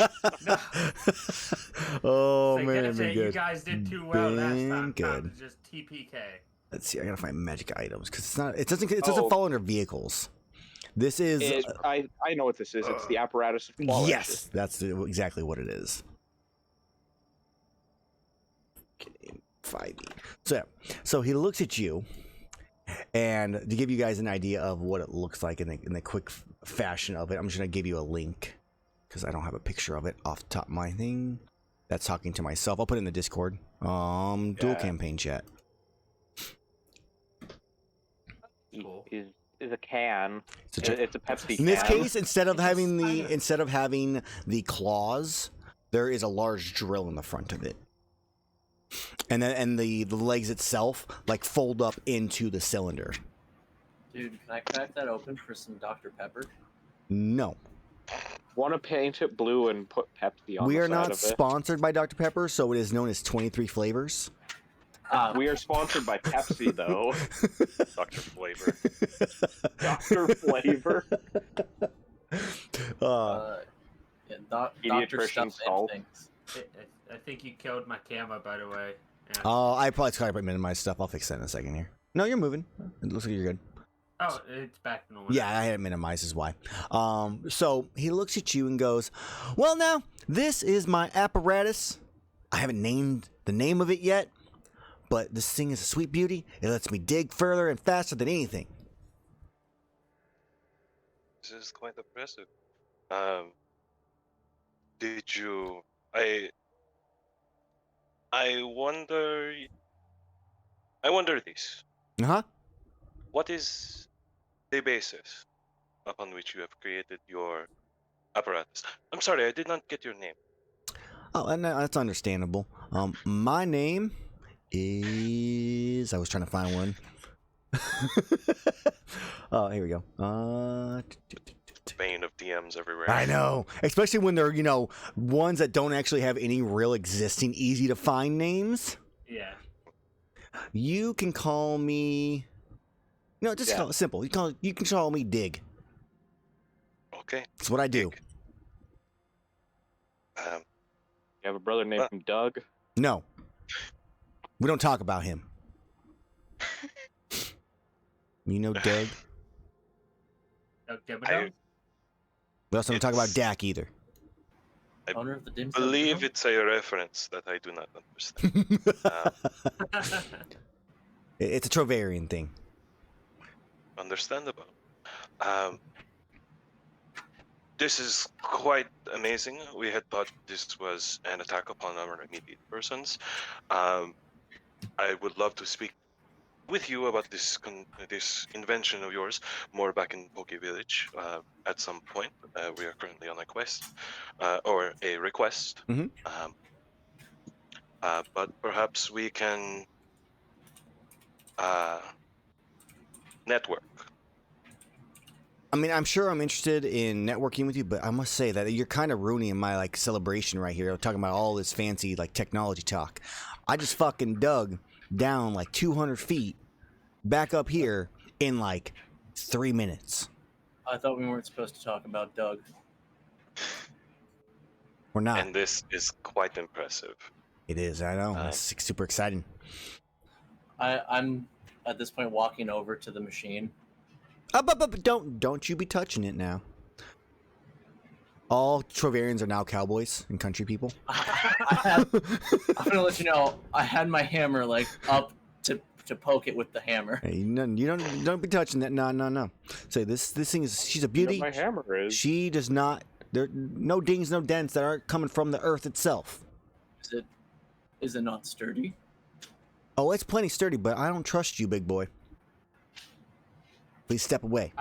Oh Like, man, gotta say, been you good. guys did too well last Been time. good. Good. Just TPK. Let's see. I gotta find magic items because it doesn't fall under vehicles. This is I know what this is. It's the apparatus of quality. yes, that's exactly what it is. Okay, 5e. So he looks at you, and to give you guys an idea of what it looks like in the quick fashion of it, I'm just gonna give you a link because I don't have a picture of it off the top of my thing. That's talking to myself. I'll put it in the Discord. Dual campaign chat. Cool. Is a can. It's a Pepsi In this can. case, instead of having the claws, there is a large drill in the front of it, and the legs itself like fold up into the cylinder. Dude, can I crack that open for some Dr. Pepper? No, Want to paint it blue and put Pepsi on we the are side not of it? sponsored by Dr. Pepper, so it is known as 23 flavors. We are sponsored by Pepsi, though. Dr. Flavor. Dr. Flavor. Yeah, Dr. Pediatrician Stuff salt. and things. I think you killed my camera, by the way. Yeah. I probably tried to minimize stuff. I'll fix that in a second here. No, you're moving. It looks like you're good. Oh, it's back to normal. Yeah, I had it minimized is why. So he looks at you and goes, well, now, this is my apparatus. I haven't named the name of it yet, but this thing is a sweet beauty. It lets me dig further and faster than anything. This is quite impressive. Did you... I wonder this. Uh-huh. What is the basis upon which you have created your apparatus? I'm sorry, I did not get your name. Oh, and that's understandable. My name is... I was trying to find one. Oh, here we go. Bane of DMs everywhere. I know. Especially when they're, ones that don't actually have any real existing easy to find names. Yeah. You can call me... No, just call it simple. You can call me Dig. Okay. That's what I do. Um, You have a brother named Doug? No. We don't talk about him. You know Doug? Dimmadome? We also don't talk about It's- Dak either. Owner of the dim I sum believe journal? it's a reference that I do not understand. It's a Trovarian thing. Understandable. Um, this is quite amazing. We had thought this was an attack upon our immediate persons. I would love to speak with you about this invention of yours more back in Poke Village at some point. We are currently on a quest or a request. Mhm. But perhaps we can network. I mean, I'm sure I'm interested in networking with you, but I must say that you're kind of ruining my like celebration right here. Talking about all this fancy like technology talk. I just fucking dug down like 200 feet back up here in like 3 minutes. I thought we weren't supposed to talk about Doug. We're not. And this is quite impressive. It is. I know. It's super exciting. I'm at this point walking over to the machine. But don't you be touching it now. All Trovarians are now cowboys and country people. I'm gonna let you know. I had my hammer like up to poke it with the hammer. Hey, you don't be touching that. No. Say this thing is. She's a You know beauty. my hammer is. She does not. There no dings, no dents that aren't coming from the earth itself. Is it not sturdy? Oh, it's plenty sturdy, but I don't trust you, big boy. Please step away.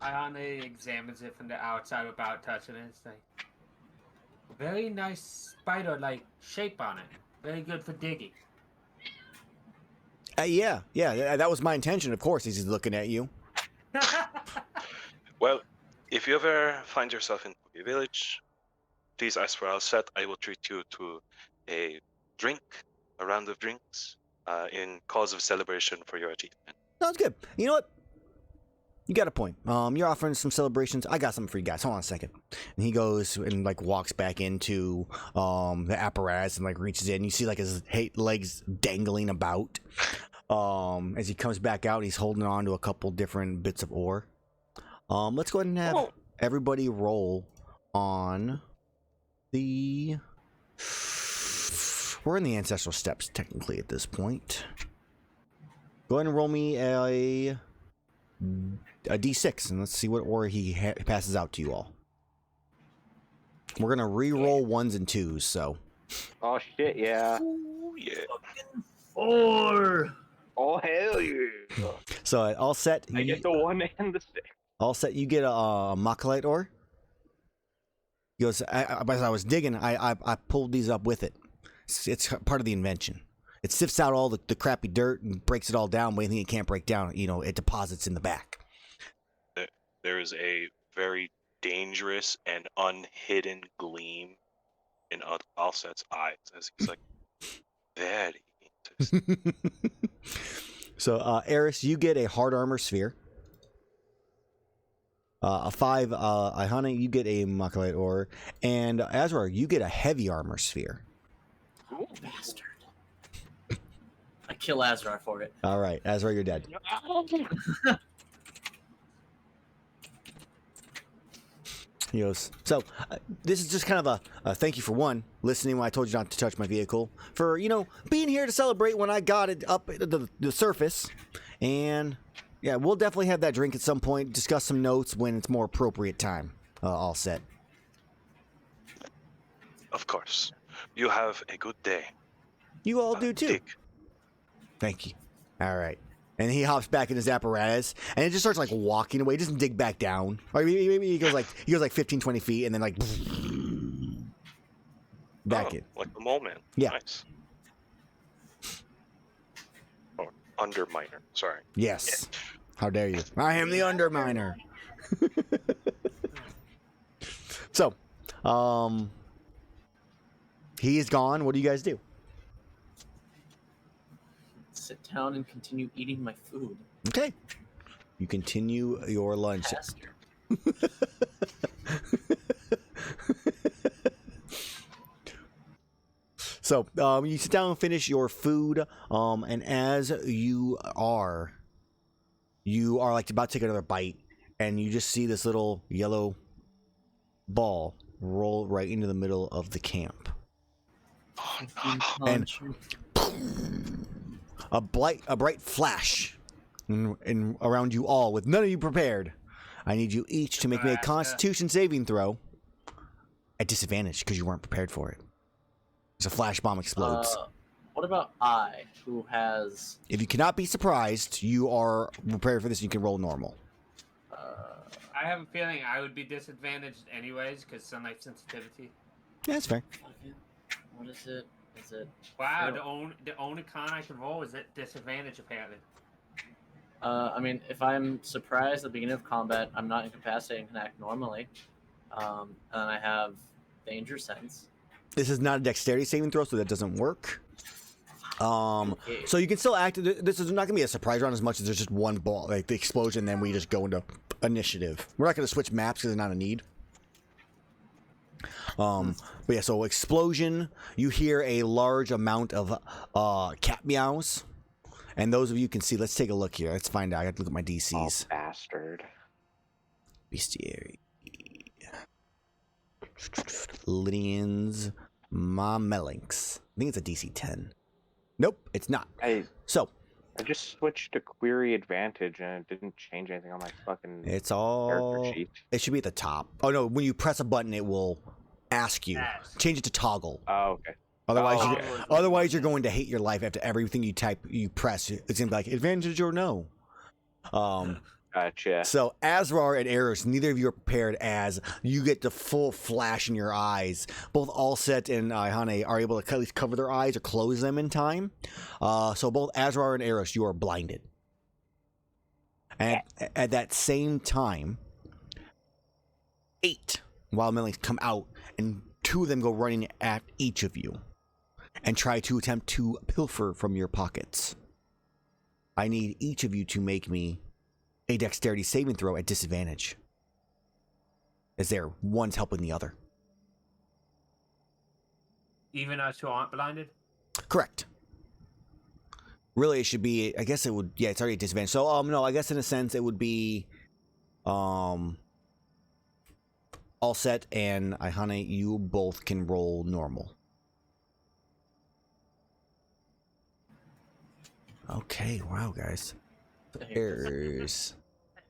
Iihane examines it from the outside without touching it. It's like very nice spider-like shape on it. Very good for digging. Yeah, that was my intention. Of course, he's looking at you. Well, if you ever find yourself in Poke Village, please ask for Alset. I will treat you to a drink, a round of drinks, in cause of celebration for your achievement. Sounds good. You know what? You got a point. You're offering some celebrations. I got something for you guys. Hold on a second. And he goes and like walks back into the apparatus and like reaches in. You see like his legs dangling about. As he comes back out, he's holding on to a couple different bits of ore. Let's go ahead and have everybody roll on the. We're in the ancestral steps technically at this point. Go ahead and roll me a d6 and let's see what ore he passes out to you all. We're gonna re-roll 1s and 2s, so. Oh shit, yeah. Ooh, yeah. 4. Oh hell yeah. So all set. I get the 1 and the 6. All set. You get a Macalite ore. He goes. As I was digging, I pulled these up with it. It's part of the invention. It sifts out all the crappy dirt and breaks it all down. But anything it can't break down, it deposits in the back. There is a very dangerous and unhidden gleam in Alset's eyes as he's like, very interesting. So, Erus, you get a hard armor sphere. A 5, Iihane, you get a Macalite ore. And Azrar, you get a heavy armor sphere. Oh, bastard. I kill Azrar for it. All right, Azrar, you're dead. He goes, so this is just kind of a thank you for one, listening when I told you not to touch my vehicle, for, being here to celebrate when I got it up to the surface. And yeah, we'll definitely have that drink at some point, discuss some notes when it's more appropriate time. All set. Of course. You have a good day. You all do too. Dick. Thank you. All right. And he hops back in his apparatus, and it just starts like walking away. He doesn't dig back down. Or maybe he goes like 15, 20 feet, and then like back in. Like the mole man. Yeah. Nice. Oh, underminer. Sorry. Yes. How dare you? I am the underminer. So, he is gone. What do you guys do? Sit down and continue eating my food. Okay. You continue your lunch. Bastard. So, you sit down and finish your food, and as you are like about to take another bite, and you just see this little yellow ball roll right into the middle of the camp. And a bright flash in around you all, with none of you prepared. I need you each to make me a Constitution saving throw at disadvantage because you weren't prepared for it. As a flash bomb explodes. What about I, who has... If you cannot be surprised, you are prepared for this, you can roll normal. I have a feeling I would be disadvantaged anyways because sunlight sensitivity. Yeah, that's fair. Okay. What is it? Is it... Wow, the only con I can roll is at disadvantage apparently. I mean, if I'm surprised at the beginning of combat, I'm not incapacitated and can act normally. And I have danger sense. This is not a dexterity saving throw, so that doesn't work. Okay. So you can still act. This is not going to be a surprise round as much as there's just one ball, like the explosion, then we just go into initiative. We're not going to switch maps because there's not a need. But yeah, so explosion, you hear a large amount of cat meows. And those of you can see, let's take a look here. Let's find out. I have to look at my DCs. Oh, bastard. Bestiary. Lydians Mamelinx. I think it's a DC 10. Nope, it's not. So I just switched to query advantage and it didn't change anything on my fucking it's all. character sheet. It should be at the top. Oh no, when you press a button, it will ask you. Change it to toggle. Oh, okay. Otherwise, Oh, otherwise you're going to hate your life after everything you type, you press. It's gonna be like advantage or no. Gotcha. So Azrar and Erus, neither of you are prepared as you get the full flash in your eyes. Both Allset and Iihane are able to at least cover their eyes or close them in time. So both Azrar and Erus, you are blinded. And at that same time, 8 wild melons come out, and 2 of them go running at each of you and try to attempt to pilfer from your pockets. I need each of you to make me a dexterity saving throw at disadvantage, as there one's helping the other. Even us who aren't blinded? Correct. Really, it should be, I guess it would, yeah, it's already a disadvantage. So, no, I guess in a sense it would be, Allset and Iihane, you both can roll normal. Okay, wow, guys. Errors.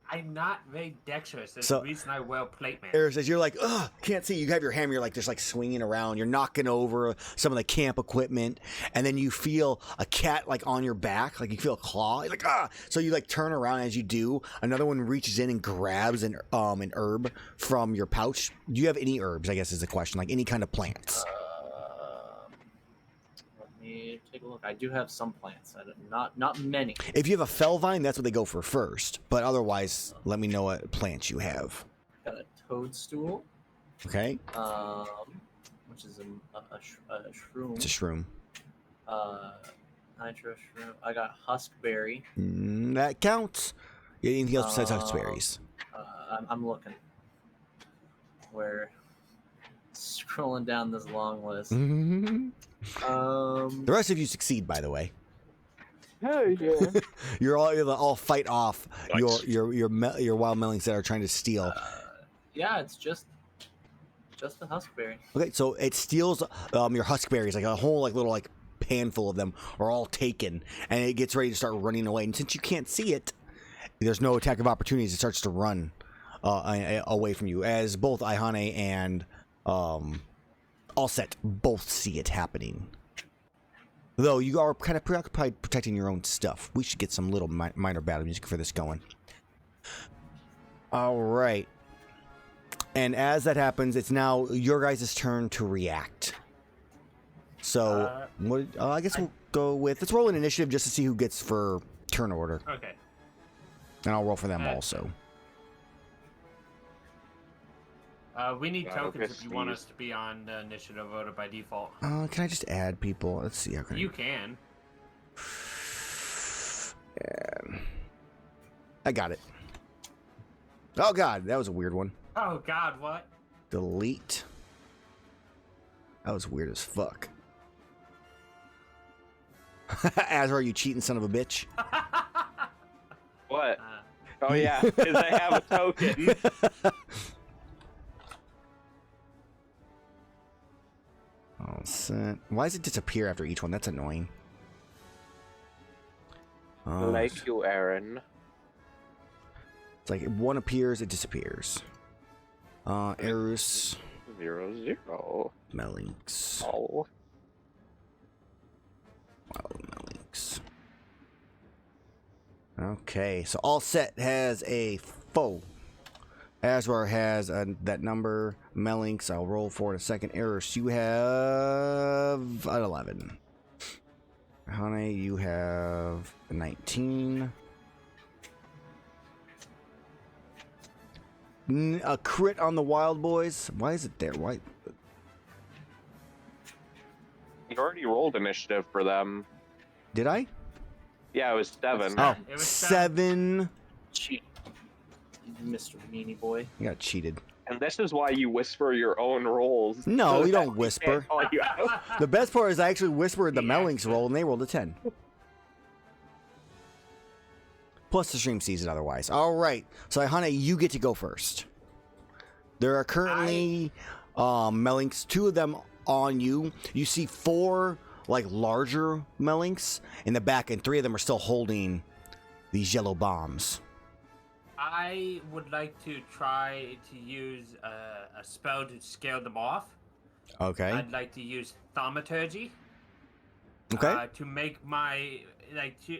I'm not very dexterous. That's So- the reason I wear plate man. Errors, as you're like, ugh, can't see. You have your hammer, you're like just like swinging around. You're knocking over some of the camp equipment, and then you feel a cat like on your back, like you feel a claw. You're like, ah! So you like turn around. As you do, another one reaches in and grabs an herb from your pouch. Do you have any herbs? I guess is the question. Like any kind of plants. Let me take a look. I do have some plants. Not many. If you have a fell vine, that's what they go for first. But otherwise, let me know what plants you have. Got a toadstool. Okay, Which is a shroom. it's a shroom. Nitro shroom. I got huskberry. That counts. Yeah, anything else besides huckberries? I'm looking. We're scrolling down this long list. The rest of you succeed, by the way. Hell yeah. You're all fight off Nice. your wild melons that are trying to steal. Yeah, it's just a huskberry. Okay, so it steals your huskberries, like a whole little handful of them are all taken, and it gets ready to start running away. And since you can't see it, there's no attack of opportunities. It starts to run away from you, as both Iihane and Allset both see it happening. Though you are kind of preoccupied protecting your own stuff. We should get some little minor battle music for this going. All right. And as that happens, it's now your guys' turn to react. So, I guess we'll go with... Let's roll an initiative just to see who gets for turn order. Okay. And I'll roll for them also. We need Gotta tokens get if you want Steve. us to be on the initiative order by default. Can I just add people? Let's see. How can You can. I got it. Oh, God. That was a weird one. Oh, God, what? Delete. That was weird as fuck. Azrar, you cheating son of a bitch. What? Oh yeah, because I have a token. All set. Why does it disappear after each one? That's annoying. Like you, Aaron. It's like if one appears, it disappears. Erus. 0-0. Melinks. Oh. Wild Melinks. Okay, so all set has a foe. Azrar has that number. Melinks, I'll roll for in a second. Erus, you have an 11. Iihane, you have a 19. A crit on the wild boys. Why is it there? Why? You already rolled initiative for them. Did I? Yeah, it was 7. Oh, It was 7. Cheat, Mr. Meanie Boy. You got cheated. And this is why you whisper your own rolls. No, so you that don't we whisper. can't call you out. The best part is I actually whispered the Yeah. Melinks roll and they rolled a 10. Plus the stream sees it otherwise. All right. So Iihane, you get to go first. There are currently Melinks, 2 of them on you. You see 4 like larger Melinks in the back, and 3 of them are still holding these yellow bombs. I would like to try to use a spell to scale them off. Okay. I'd like to use Thaumaturgy. Okay. To make my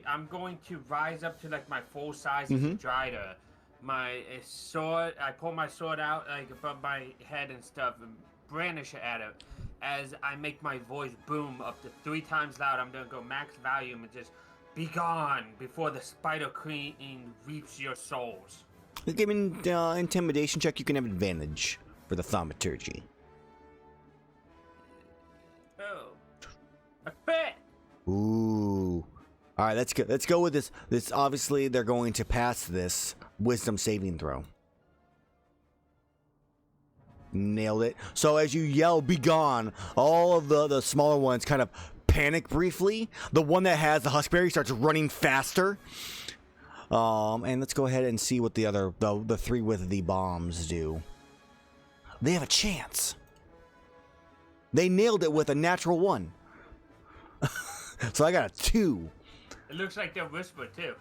I'm going to rise up to like my full size as a Drider. My sword, I pull my sword out like above my head and stuff, and brandish it at it. As I make my voice boom up to 3 times loud, I'm gonna go max volume and just be gone before the Spider Queen reaps your souls. Give me an intimidation check. You can have advantage for the thaumaturgy. Oh, a bit. Ooh. All right, let's go. Let's go with this. This obviously they're going to pass this wisdom saving throw. Nailed it. So as you yell, "Be gone!" all of the smaller ones kind of panic briefly. The one that has the huskberry starts running faster. And let's go ahead and see what the other the 3 with the bombs do. They have a chance. They nailed it with a natural 1. So I got a 2. It looks like they'll whisper too.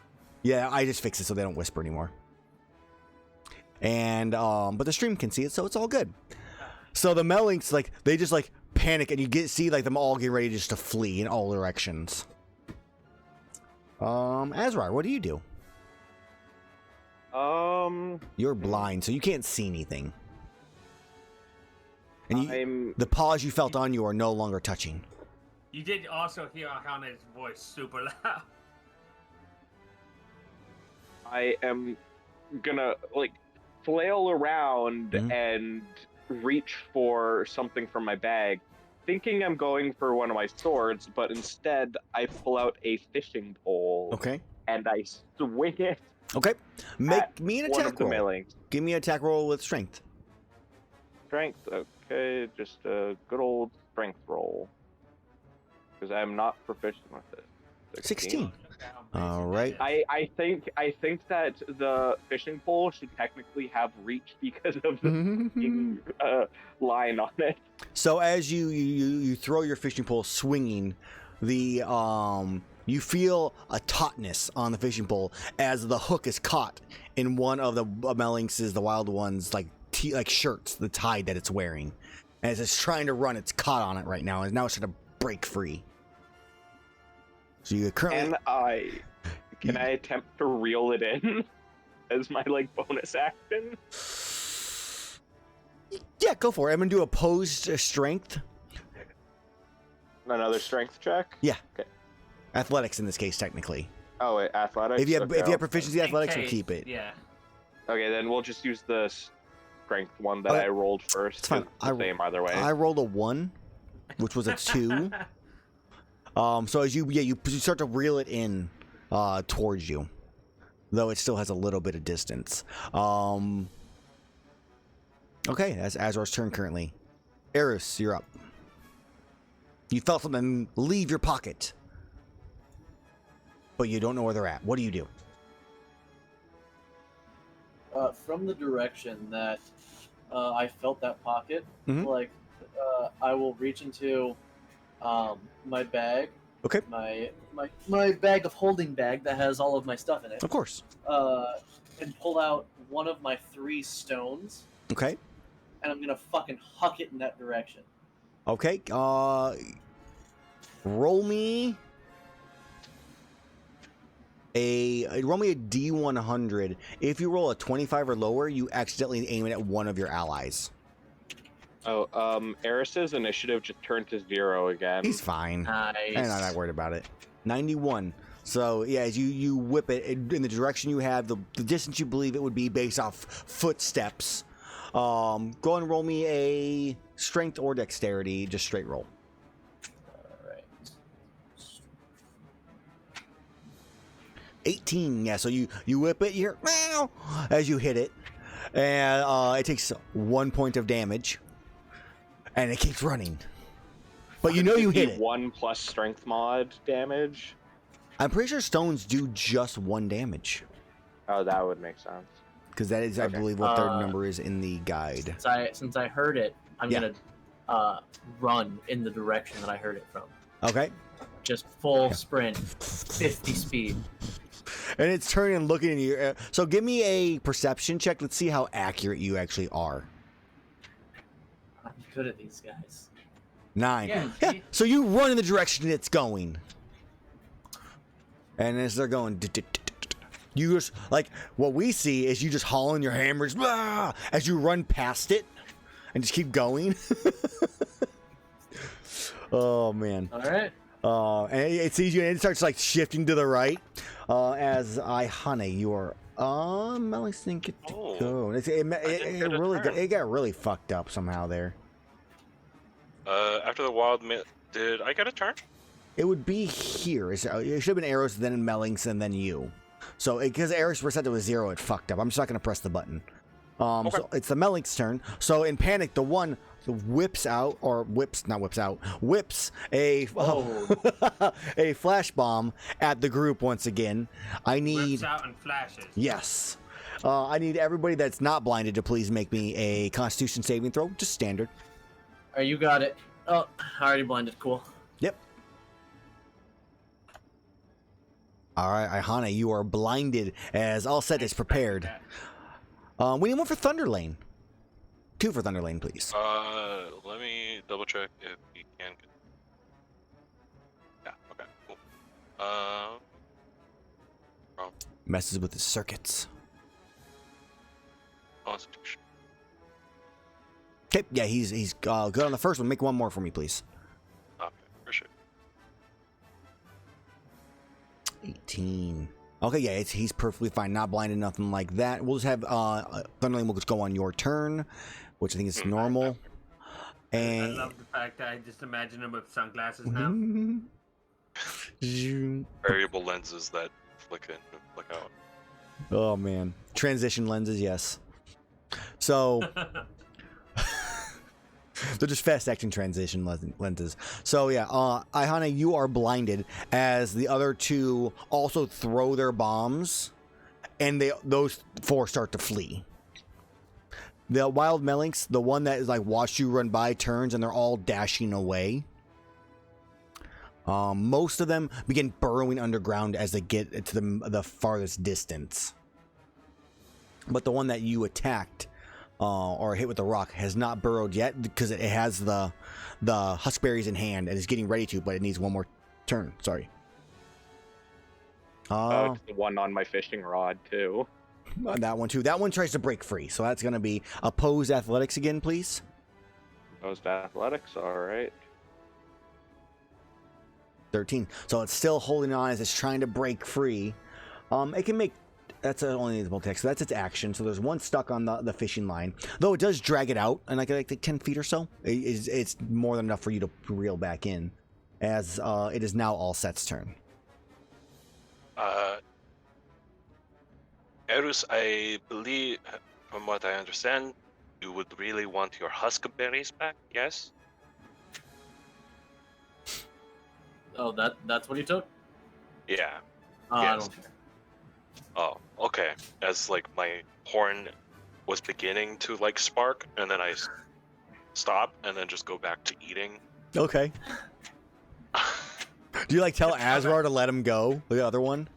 Yeah, I just fixed it so they don't whisper anymore. And but the stream can see it, so it's all good. So the Melinks, like, they just like panic, and you see like them all get ready just to flee in all directions. Azrar, what do you do? You're blind, so you can't see anything. And the paws you felt on you are no longer touching. You did also hear Iihane's voice super loud. I am gonna like flail around and reach for something from my bag, thinking I'm going for one of my swords, but instead I pull out a fishing pole. Okay. And I swing it. Okay. Make me an one of attack the roll. Melinks. Give me an attack roll with strength. Strength, okay, just a good old strength roll. Because I'm not proficient with it. 16. All right. I think that the fishing pole should technically have reach because of the fucking, line on it. So as you throw your fishing pole swinging, the you feel a tautness on the fishing pole as the hook is caught in one of the Melinks', the wild ones, like shirts, the tide that it's wearing. And as it's trying to run, it's caught on it right now, and now it's trying to break free. So you currently Can I attempt to reel it in as my bonus action? Yeah, go for it. I'm gonna do opposed strength. Another strength check? Yeah. Okay. Athletics in this case, technically. Oh wait, athletics. If you have okay, proficiency in athletics, we'll keep it. Yeah. Okay, then we'll just use the strength one that I rolled first. It's fine. It's the same either way. I rolled a 1, which was a 2. So as you start to reel it in towards you, though it still has a little bit of distance. Okay, that's Azrar's turn currently. Erus, you're up. You felt something leave your pocket, but you don't know where they're at. What do you do? from the direction that I felt that pocket, Mhm. like I will reach into my bag, Okay. my bag of holding bag that has all of my stuff in it, Of course. and pull out one of my 3 stones, Okay. and I'm gonna fucking huck it in that direction. Okay. Roll me a D100. If you roll a 25 or lower, you accidentally aim it at one of your allies. Oh, Erus's initiative just turned to 0 again. He's fine. Nice. I'm not that worried about it. 91. So yeah, as you whip it in the direction you have, the distance you believe it would be based off footsteps. Go and roll me a strength or dexterity, just straight roll. Alright. 18. Yeah, so you whip it, you hear meow as you hit it, and it takes 1 point of damage, and it keeps running. But you know you hit it. 1 plus strength mod damage. I'm pretty sure stones do just 1 damage, Oh, that would make sense. because that is, I Okay. believe, what their number is in the guide. Since I heard it, I'm Yeah. gonna run in the direction that I heard it from. Okay. Just full sprint, 50 speed. And it's turning and looking at you. So give me a perception check. Let's see how accurate you actually are. I'm good at these guys. 9. Yeah, Yeah. see? So you run in the direction it's going. And as they're going, you just, like, what we see is you just hauling your hammers as you run past it and just keep going. Oh, man. All right. And it sees you and it starts, like, shifting to the right. As Iihane, you are Melling's didn't get to Oh, go. It get a really turn. it got really fucked up somehow there. After the wild did I get a turn? It would be here. It should have been Erus, then Mellings, and then you. So because Erus was set to a 0, it fucked up. I'm just not going to press the button. Okay. So it's the Mellings' turn. So in panic, the one whips a a flash bomb at the group once again. I need Whips out and flashes. yes. I need everybody that's not blinded to please make me a Constitution saving throw, just standard. All right, you got it. Oh, I already blinded. Cool. Yep. All right, Iihane, you are blinded as all set is prepared. We need one for Thunder Lane. 2 for Thunder Lane, please. Let me double check if we can get. Yeah. Okay. Cool. Messes with his circuits. Constitution. Okay, yeah, he's good on the first one. Make one more for me, please. Okay. Appreciate it. 18. Okay, yeah, he's perfectly fine. Not blinded, nothing like that. We'll just have Thunder Lane will just go on your turn, which I think is normal. I And love the fact that I just imagine him with sunglasses now. Variable lenses that flick in and flick out. Oh man, transition lenses, yes. So they're just fast-acting transition lenses. So yeah, Iihane, you are blinded as the other 2 also throw their bombs, and those 4 start to flee. The wild Mellings, the one that is like watched you run by, turns and they're all dashing away. Most of them begin burrowing underground as they get to the farthest distance. But the one that you attacked or hit with the rock has not burrowed yet because it has the huskberries in hand and is getting ready to, but it needs one more turn. Sorry. It's the one on my fishing rod too. That one too. That one tries to break free, so that's going to be opposed athletics again, please. Opposed athletics, all right. 13. So it's still holding on as it's trying to break free. It can make. That's only the text. So that's its action. So there's one stuck on the fishing line, though it does drag it out, and like 10 feet or so. It's more than enough for you to reel back in, as it is now all set's turn. Erus, I believe, from what I understand, you would really want your huskberries back. Yes. Oh, that's what he took? Yeah. I Yes. don't care. Oh, okay. As like my horn was beginning to like spark, and then I stop, and then just go back to eating. Okay. Do you like tell Azrar to let him go? The other one?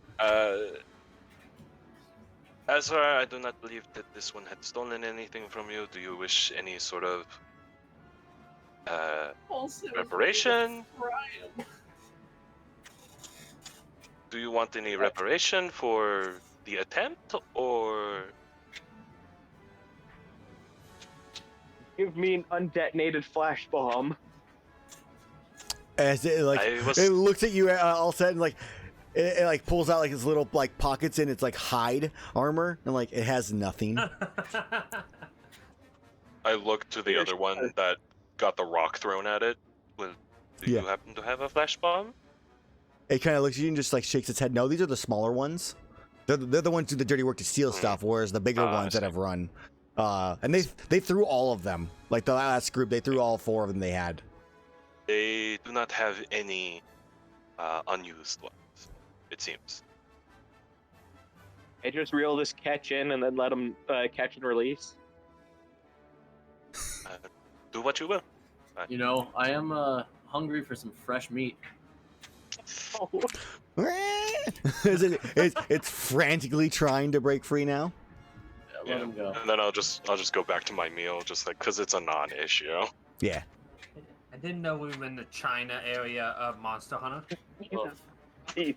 Azrar, I do not believe that this one had stolen anything from you. Do you wish any sort of reparation? Do you want any reparation for the attempt, or Give me an undetonated flash bomb. As it like it looks at you all set and like it like pulls out like its little like pockets in its like hide armor and like it has nothing. I look to the other one that got the rock thrown at it. Do you happen to have a flash bomb? It kind of looks at you and just like shakes its head. No, these are the smaller ones. They're the ones who do the dirty work to steal stuff, whereas the bigger ones that have run. And they threw all of them. Like the last group, they threw all 4 of them they had. They do not have any unused ones, it seems. I just reel this catch in and then let them catch and release. Do what you will. You know, I am hungry for some fresh meat. Oh. It's frantically trying to break free now. Yeah, let him go. And then I'll just go back to my meal, just like because it's a non-issue. Yeah. I didn't know we were in the China area of Monster Hunter. Well, Jeez.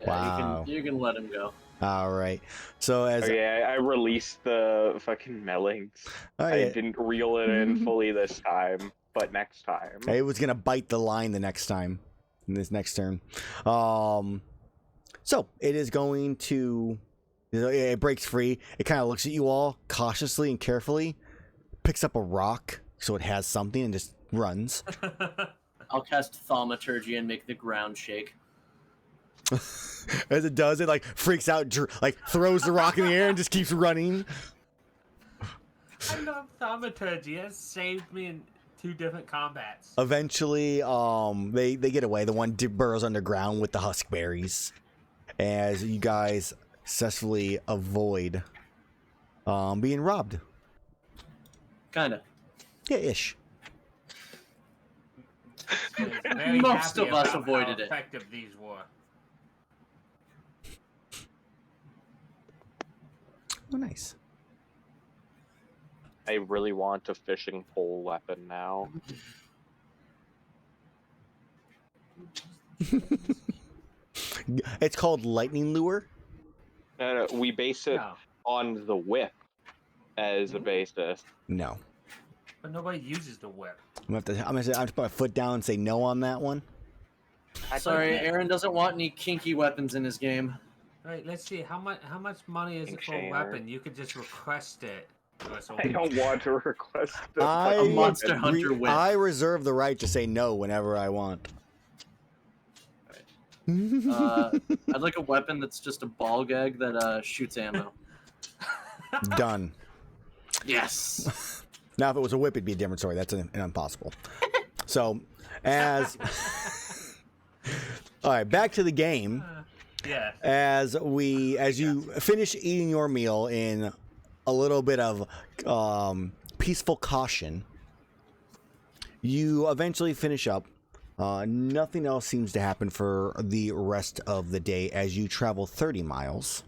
yeah, Wow. You can let him go. All right. So as Okay, I released the fucking melons. I didn't reel it in fully this time, but next time. it was gonna bite the line the next time, in this next turn. So it is going to. It breaks free. It kind of looks at you all cautiously and carefully, picks up a rock so it has something and just runs. I'll cast Thaumaturgy and make the ground shake. As it does, it like freaks out, like throws the rock in the air and just keeps running. I love Thaumaturgy. It saved me in 2 different combats. Eventually, they get away. The one burrows underground with the huskberries, as you guys successfully avoid being robbed. Kinda. Yeah, ish. Very Most happy of us about avoided how it. effective these were. Oh, nice. I really want a fishing pole weapon now. It's called lightning lure. No, we base it No, on the whip as a basis. No, but nobody uses the whip. I'm gonna put my foot down and say no on that one. Sorry, Aaron doesn't want any kinky weapons in his game. All right, let's see. How much money is it for a Share. weapon? You could just request it. I don't want to request a I- fucking Monster weapon. Hunter whip. I reserve the right to say no whenever I want. I'd like a weapon that's just a ball gag that shoots ammo. Done. Yes. Now, if it was a whip, it'd be a different story. That's an impossible. So, as all right, back to the game. Yeah. As you finish eating your meal in a little bit of peaceful caution, you eventually finish up. Nothing else seems to happen for the rest of the day as you travel 30 miles,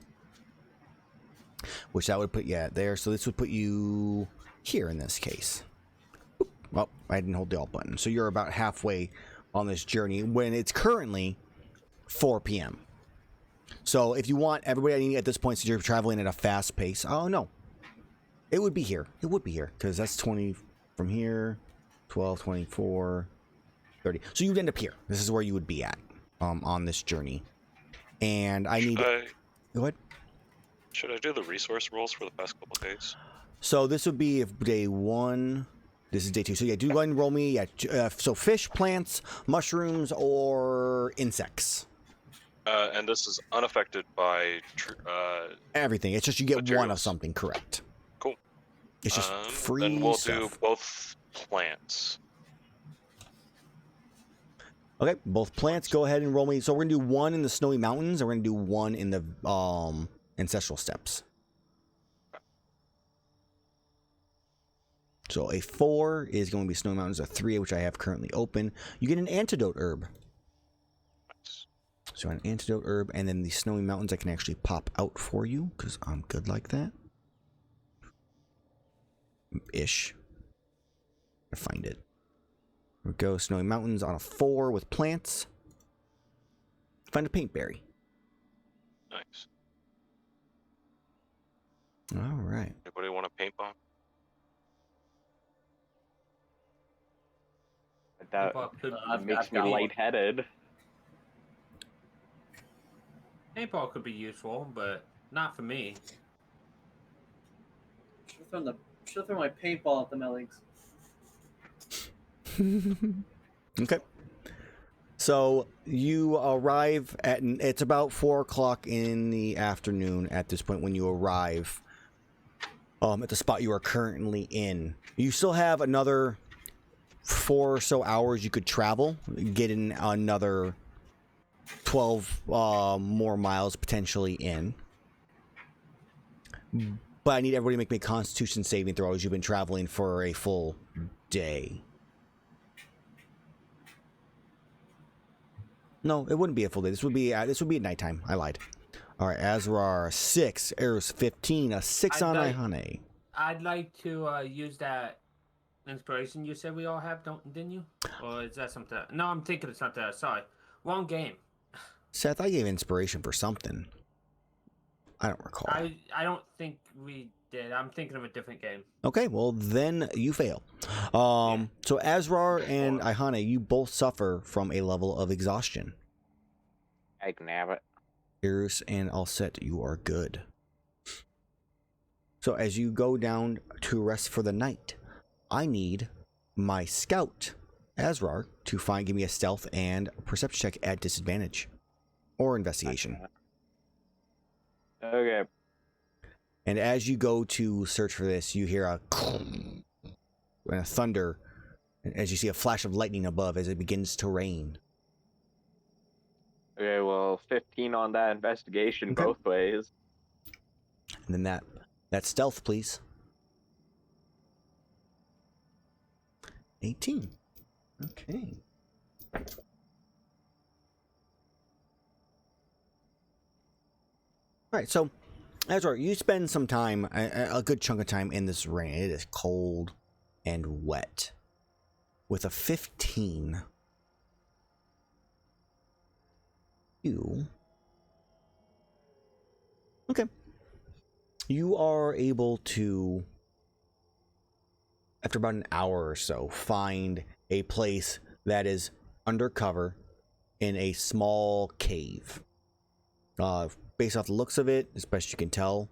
which that would put you at there. So this would put you here in this case. Well, I didn't hold the alt button. So you're about halfway on this journey when it's currently 4 p.m. So if you want everybody at this point, since you're traveling at a fast pace, oh no, it would be here. It would be here because that's 20 from here, 12, 24, 30. So you'd end up here. This is where you would be at on this journey. And I need. Go ahead. Should I do the resource rolls for the past couple of days? So this would be if day 1. This is day 2. So yeah, do go ahead and roll me. Yeah. So fish, plants, mushrooms, or insects. And this is unaffected by Everything. It's just you get one of materials. something correct. Cool. It's just free Then we'll stuff. do both plants. Okay, both plants. Go ahead and roll me. So we're gonna do 1 in the snowy mountains, and we're gonna do 1 in the ancestral steppes. So a 4 is going to be Snowy Mountains. A 3, which I have currently open. You get an antidote herb. Nice. So an antidote herb, and then the Snowy Mountains I can actually pop out for you because I'm good like that. Ish. I find it. Here we go. Snowy Mountains on a 4 with plants. Find a paintberry. Nice. All right. Anybody want a paint bomb? That I've makes me got one. lightheaded. Paintball could be useful, but not for me. Should throw my paintball at the Melligs. Okay. So you arrive at, it's about 4 o'clock in the afternoon at this point when you arrive at the spot you are currently in. You still have another 4 or so hours you could travel, get in another 12 more miles potentially in. But I need everybody to make me a Constitution saving throw as you've been traveling for a full day. No, it wouldn't be a full day. This would be at nighttime. I lied. All right, Azrar 6, Erus 15, a 6 on Iihane. I'd like to use that inspiration you said we all have, didn't you? Or is that something? No, I'm thinking of something else. Sorry. Wrong game. Seth, I gave inspiration for something. I don't recall. I don't think we did. I'm thinking of a different game. Okay, well then you fail. So Azrar and Iihane, you both suffer from a level of exhaustion. I can have it. Erus and Alset, you are good. So as you go down to rest for the night, I need my scout, Azrar, to give me a stealth and perception check at disadvantage. Or investigation. Okay. And as you go to search for this, you hear a thunder, as you see a flash of lightning above as it begins to rain. Okay, well, 15 on that investigation Okay. both ways. And then that stealth, please. 18. Okay. All right, so Azrar, you spend some time, a good chunk of time in this rain. It is cold and wet. With a 15, you are able to, after about an hour or so, find a place that is undercover in a small cave. Based off the looks of it, as best you can tell,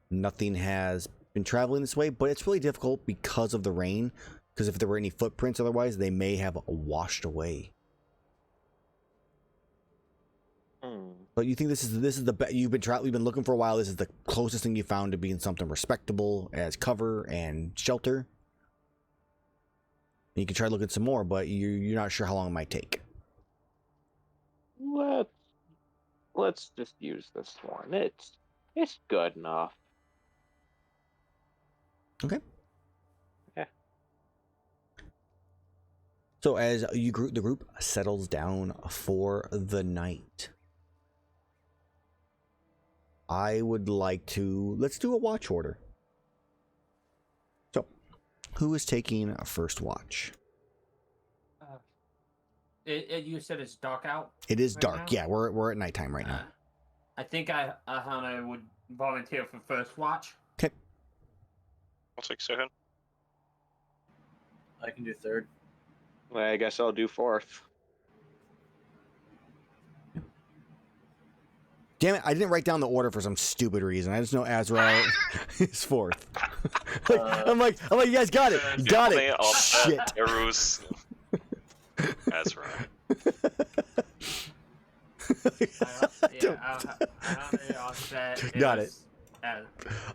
nothing has been traveling this way, but it's really difficult because of the rain, because if there were any footprints otherwise, they may have washed away. But you think this is the best you've been looking for a while. This is the closest thing you found to being something respectable as cover and shelter. And you can try looking some more, but you're not sure how long it might take. Let's just use this one. It's good enough. Okay. Yeah. So as the group settles down for the night, I would like to, let's do a watch order. So, who is taking a first watch? You said it's dark out? It is right dark. now? Yeah, we're at nighttime right now. I think Iihane would volunteer for first watch. Okay. I'll take second. I can do third. Well, I guess I'll do fourth. Damn it, I didn't write down the order for some stupid reason. I just know Azrar is fourth. I'm like, you guys got it. You got it. Shit. Erus. Azrar. Got it.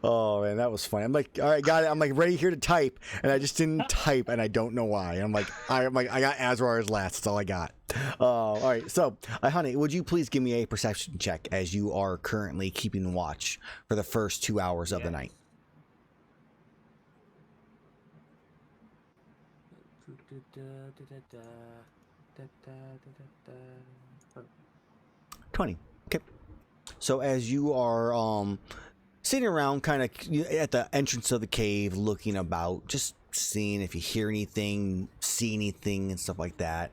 Oh man, that was funny. I'm like, all right, got it. I'm like ready here to type, and I just didn't type, and I don't know why. I'm like, I got Azrar as last. That's all I got. All right, so Iihane, would you please give me a perception check as you are currently keeping watch for the first 2 hours of the night? What? 20. Okay. So as you are sitting around kind of at the entrance of the cave looking about, just seeing if you hear anything, see anything and stuff like that,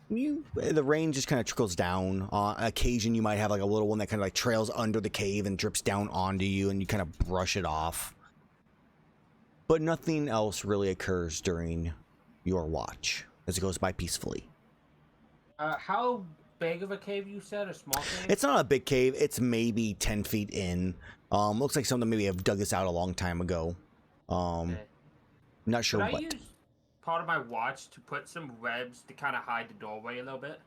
the rain just kind of trickles down. On occasion you might have like a little one that kind of like trails under the cave and drips down onto you, and you kind of brush it off. But nothing else really occurs during your watch as it goes by peacefully. How big of a cave you said? A small cave? It's not a big cave. It's maybe 10 feet in. Looks like something maybe have dug this out a long time ago. Okay. Not sure Could I what. use part of my watch to put some webs to kind of hide the doorway a little bit?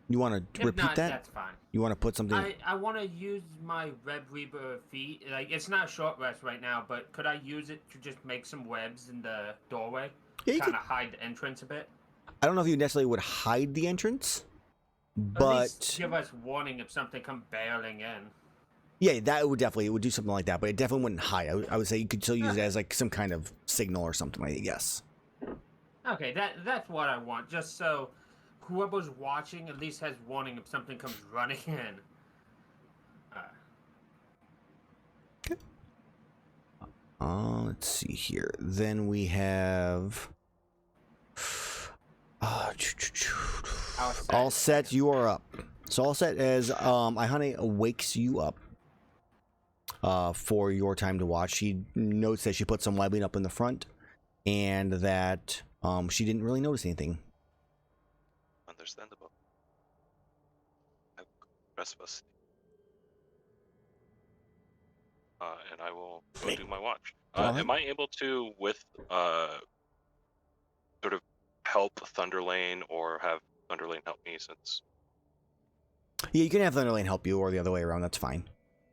You want to If repeat not, that? that's fine. You want to put something? I want to use my web weaver feet. Like, it's not short rest right now, but could I use it to just make some webs in the doorway? Yeah, you kind of hide the entrance a bit? I don't know if you necessarily would hide the entrance, Or at but least give us warning if something comes barreling in. yeah, that would definitely, it would do something like that, but it definitely wouldn't hide. I would say you could still use it as like some kind of signal or something like that, yes. Okay, that's what I want. Just so whoever's watching at least has warning if something comes running in. Let's see here. Then we have all set. You are up. So all set as Iihane wakes you up for your time to watch. She notes that she put some webbing up in the front, and that she didn't really notice anything. Understandable. I have restless. And I will go do my watch. Am I able to, with sort of help Thunderlane, or have Thunderlane help me, since... Yeah, you can have Thunderlane help you, or the other way around. That's fine.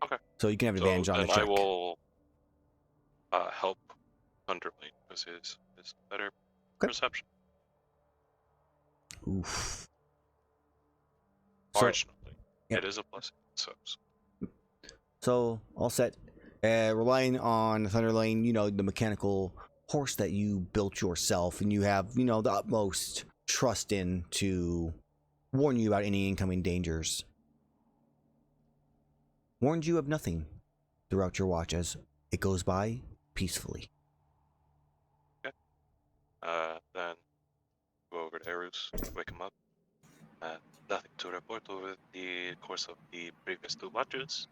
Okay. So you can have advantage on the check. I will help Thunderlane, because his better perception. Oof. Marginally. Yeah. It is a blessing. So all set. Relying on Thunderlane, you know, the mechanical horse that you built yourself, and you have, you know, the utmost trust in to warn you about any incoming dangers. Warned you of nothing throughout your watch as it goes by peacefully. Okay. Then go over to Erus, wake him up. Nothing to report over the course of the previous 2 watches.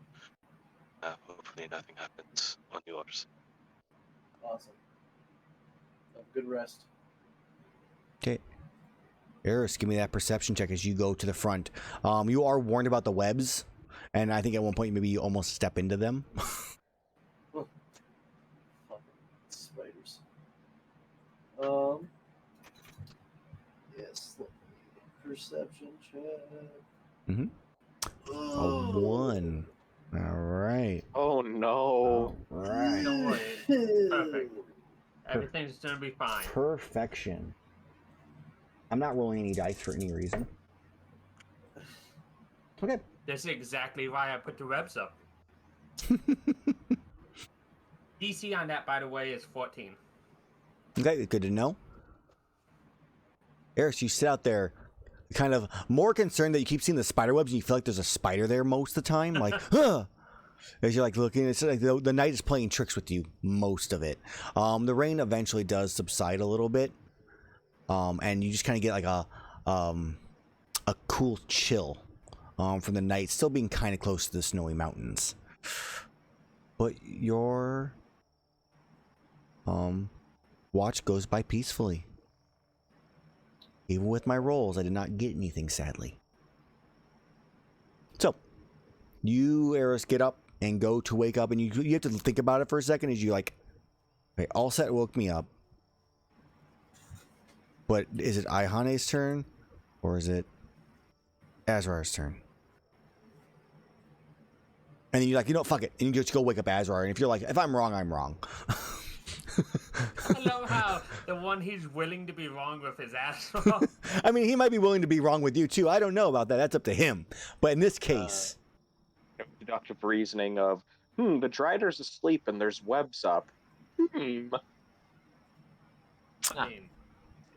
Hopefully nothing happens on yours. Awesome. Good rest. Okay. Erus, give me that perception check as you go to the front. You are warned about the webs, and I think at one point maybe you almost step into them. Fucking spiders. Yes. Perception check. Mm-hmm. A 1. All right. Oh no. All right. Don't worry. Perfect. Everything's gonna be fine. Perfection. I'm not rolling any dice for any reason. Okay. That's exactly why I put the webs up. DC on that, by the way, is 14. Okay, good to know. Erus, you sit out there kind of more concerned that you keep seeing the spider webs and you feel like there's a spider there most of the time. Like, huh. As you're like looking, it's like the night is playing tricks with you most of it. The rain eventually does subside a little bit. And you just kind of get like a cool chill from the night, still being kind of close to the snowy mountains. But your watch goes by peacefully. Even with my rolls, I did not get anything, sadly. So, you, Erus, get up and go to wake up, and you have to think about it for a second as you like, okay, all set woke me up. But is it Iihane's turn, or is it Azrar's turn? And then you're like, you know, fuck it, and you just go wake up Azrar. And if you're like, if I'm wrong, I'm wrong. I love how the one he's willing to be wrong with is Azrar. I mean, he might be willing to be wrong with you too. I don't know about that. That's up to him. But in this case, Deductive reasoning of, the Drider's asleep and there's webs up. I mean,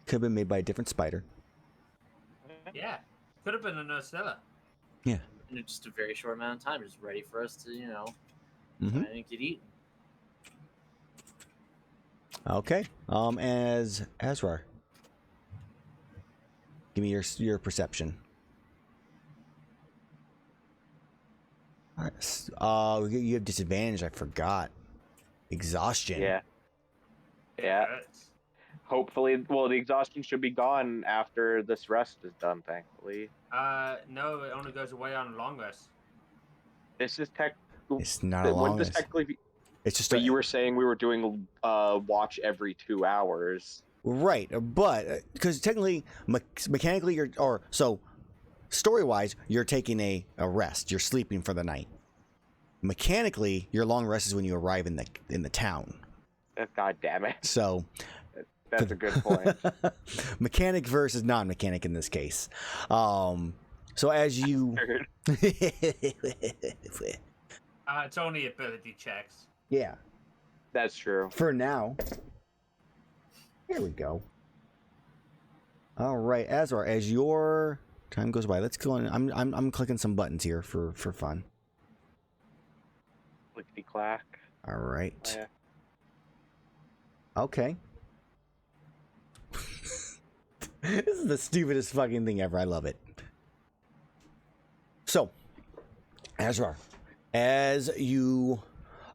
Could have been made by a different spider. yeah, could have been a Nocilla. Yeah. In just a very short amount of time, just ready for us to, Mm-hmm. try and get eaten. Okay. As Azrar, give me your perception. You have disadvantage. I forgot. Exhaustion. Yeah. Yeah. Hopefully, well, the exhaustion should be gone after this rest is done, thankfully. No, it only goes away on a long rest. This is It's not a long Wouldn't this rest. technically be... It's just But you were saying we were doing watch every 2 hours. right, but because technically, mechanically, story-wise, you're taking a rest. You're sleeping for the night. Mechanically, your long rest is when you arrive in the town. God damn it. So That's a good point. mechanic versus non-mechanic in this case. So as you It's only ability checks. yeah, That's true. for now. Here we go. All right, Azrar, as your time goes by, let's go on. I'm clicking some buttons here for fun. Clickety clack. All right. Oh, yeah. Okay. This is the stupidest fucking thing ever. I love it. So, Azrar, as you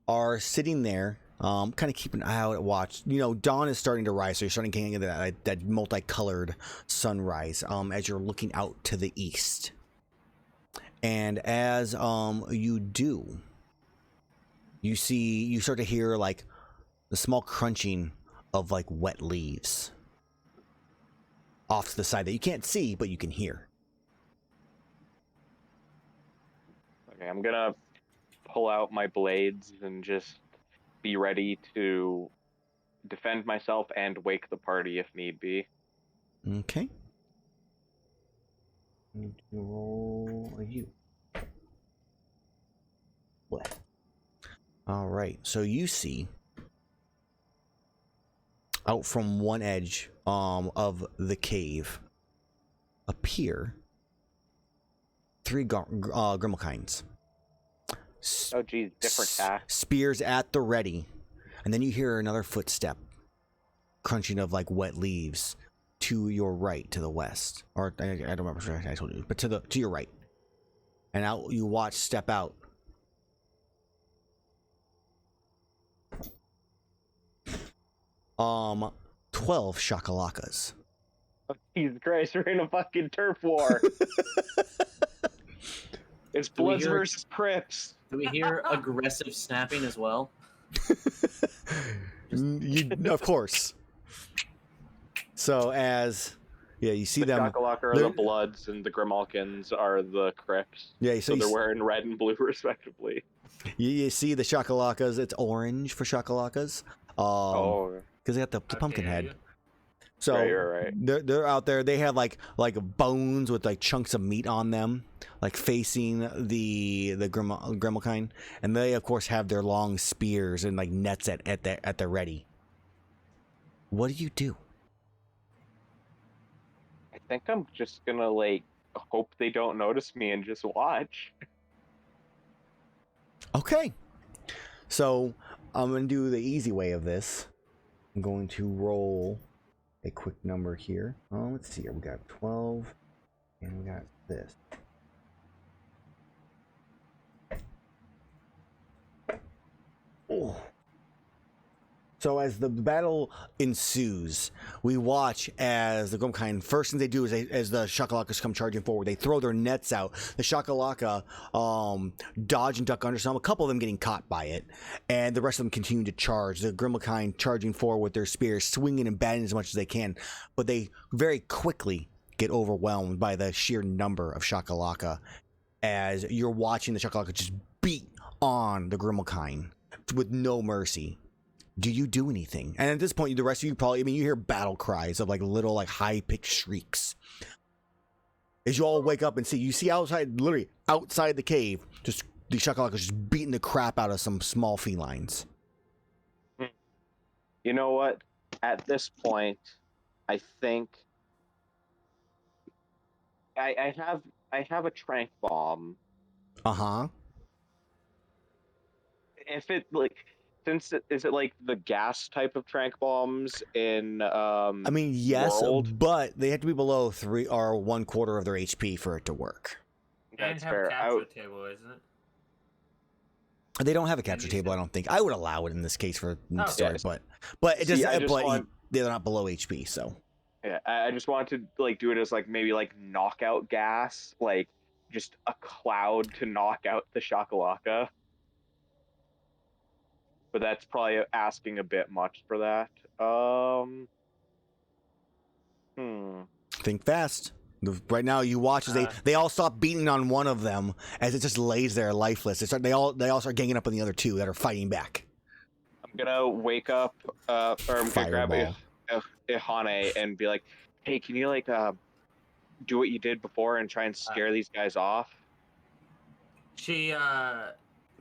are sitting there, kind of keeping an eye out at watch, dawn is starting to rise, so you're starting to get that multicolored sunrise as you're looking out to the east. And as you do, you start to hear like the small crunching of like wet leaves off to the side that you can't see, but you can hear. Okay, I'm gonna pull out my blades and just be ready to defend myself and wake the party if need be. Okay. Need to roll you. What? All right. So you see out from one edge of the cave appear 3 Grimmelkinds. Oh geez, different task. Spears at the ready. And then you hear another footstep crunching of like wet leaves to your right, to the west. Or I don't remember if I told you, but to your right. And out you watch step out 12 shakalakas. Oh, Jesus Christ, we're in a fucking turf war. It's Bloods versus Crips. Do we hear aggressive snapping as well? Of course. So you see the them. Shakalaka are the Bloods and the Grimalkins are the Crips. Yeah, so they're wearing red and blue respectively. You see the shakalakas. It's orange for shakalakas. Because they got the pumpkin head. So right, you're right. They're out there. They have like bones with like chunks of meat on them, like facing the Grimmelkind, and they of course have their long spears and like nets at the ready. What do you do? I think I'm just gonna like hope they don't notice me and just watch. Okay. So I'm gonna do the easy way of this. I'm going to roll a quick number here. Let's see here. We got 12, and we got this. Oh. So as the battle ensues, we watch as the Grimmelkind, first thing they do is as the Shakalakas come charging forward, they throw their nets out. The Shakalaka dodge and duck under some, a couple of them getting caught by it, and the rest of them continue to charge. The Grimmelkind charging forward with their spears, swinging and batting as much as they can, but they very quickly get overwhelmed by the sheer number of Shakalaka as you're watching the Shakalaka just beat on the Grimmelkind with no mercy. Do you do anything? And at this point, the rest of you probably, you hear battle cries of like little, like high-pitched shrieks. As you all wake up and you see outside, literally outside the cave, just the Shakalakas just beating the crap out of some small felines. You know what? At this point, I think I have a trank bomb. Uh-huh. If it like is it like the gas type of trank bombs in I mean, yes, World? but they have to be below 3 or 1/4 of their HP for it to work. And That's have a fair. capture table, isn't it? They don't have a And capture you table, said- I don't think. I would allow it in this case for Oh, story, yes. but it See, doesn't. I just But want- they're not below HP, so. Yeah, I just want to like do it as like maybe like knockout gas, like just a cloud to knock out the shakalaka. But that's probably asking a bit much for that. Think fast. Right now, you watch as they all stop beating on one of them as it just lays there lifeless. They all start ganging up on the other two that are fighting back. I'm gonna wake up, or I'm gonna grab Fireball. Iihane and be like, "Hey, can you like do what you did before and try and scare these guys off?" She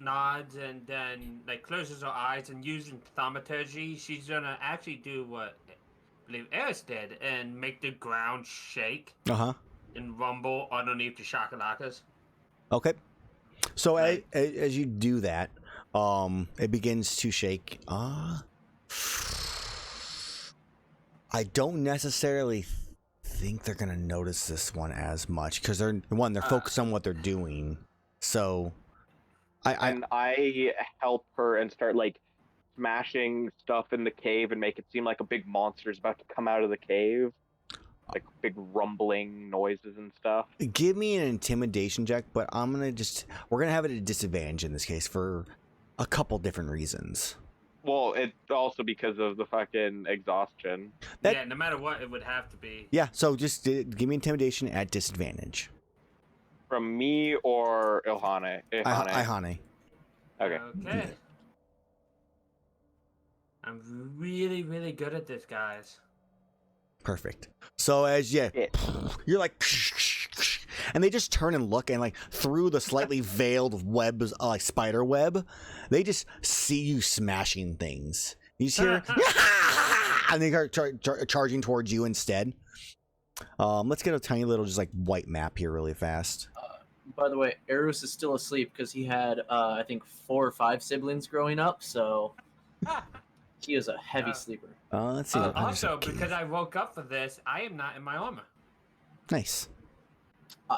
nods and then like closes her eyes, and using thaumaturgy, she's gonna actually do what I believe Erus did and make the ground shake Uh-huh. and rumble underneath the shakalakas. Okay. So Right. as you do that, it begins to shake. I don't necessarily think they're gonna notice this one as much because they're focused on what they're doing. So, I help her and start like smashing stuff in the cave and make it seem like a big monster is about to come out of the cave, like big rumbling noises and stuff. give me an intimidation check, but we're gonna have it at a disadvantage in this case for a couple different reasons. Well, it's also because of the fucking exhaustion. Yeah, no matter what, it would have to be. Yeah, so just give me intimidation at disadvantage. From me or Iihane? Iihane. Okay. Okay. I'm really, really good at this, guys. Perfect. So as Yeah. you're like, and they just turn and look, and like through the slightly veiled webs, like spider web, they just see you smashing things. You just hear, and they are charging towards you instead. Let's get a tiny little just like white map here really fast. By the way, Erus is still asleep because he had, I think, 4 or 5 siblings growing up, so he is a heavy sleeper. Let's see. Also, because I woke up for this, I am not in my armor. Nice.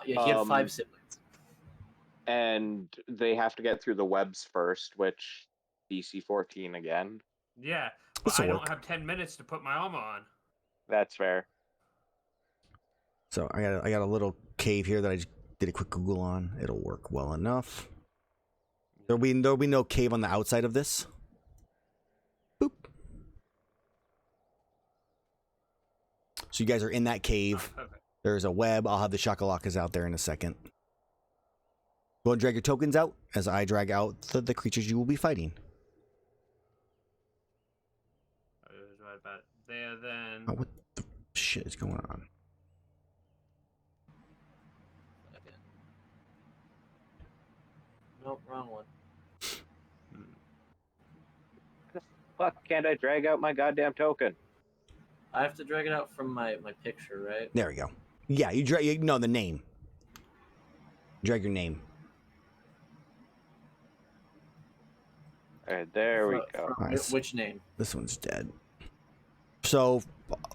Yeah, he had 5 siblings. And they have to get through the webs first, which DC 14 again. Yeah, but This'll I don't work. have 10 minutes to put my armor on. That's fair. So I got a little cave here that I just did a quick Google on. It'll work well enough. There'll be no cave on the outside of this. Boop. So you guys are in that cave. Oh, perfect. There's a web. I'll have the shakalakas out there in a second. Go and drag your tokens out as I drag out the creatures you will be fighting. I was right about it. There, then. Oh, what the shit is going on? Okay. Nope, wrong one. Fuck, can't I drag out my goddamn token? I have to drag it out from my picture, right? There we go. Yeah, you drag. No, the name. Drag your name. Alright, there we go. Nice. Which name? This one's dead. So,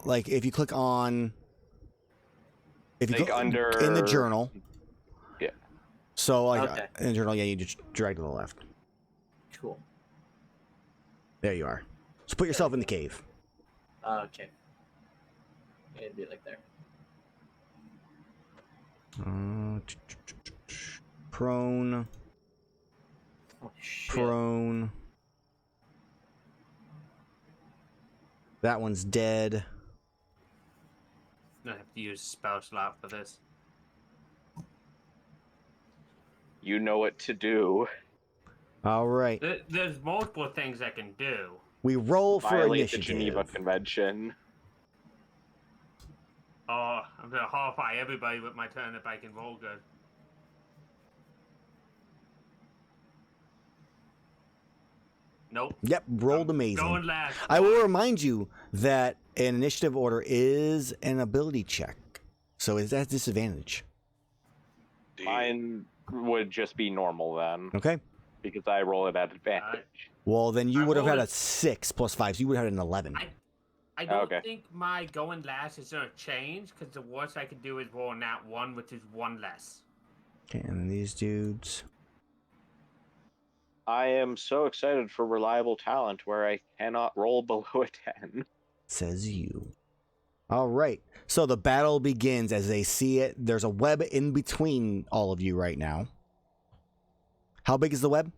like, if you click on, if you Like go under in the journal. Yeah. So, like, Okay. in the journal, yeah, you just drag to the left. Cool. There you are. So put yourself in the cave. Okay. It'd be like there. Prone. Oh shit. Prone. That one's dead. I have to use a spell slot for this. You know what to do. All right. There's multiple things I can do. We roll for Violate the initiative. Geneva Convention. Oh, I'm gonna horrify everybody with my turn if I can roll good. Nope. Yep, rolled I'm amazing. Going last. I will remind you that an initiative order is an ability check, so it's at disadvantage. Mine would just be normal then, Okay. because I roll it at advantage. Well, then you I would have had rolled a 6 plus 5, so you would have had an 11. I don't Okay. think my going last is gonna change because the worst I could do is roll a nat 1, which is 1 less. Okay, and then these dudes. I am so excited for reliable talent where I cannot roll below a 10. Says you. All right. So the battle begins as they see it. There's a web in between all of you right now. How big is the web?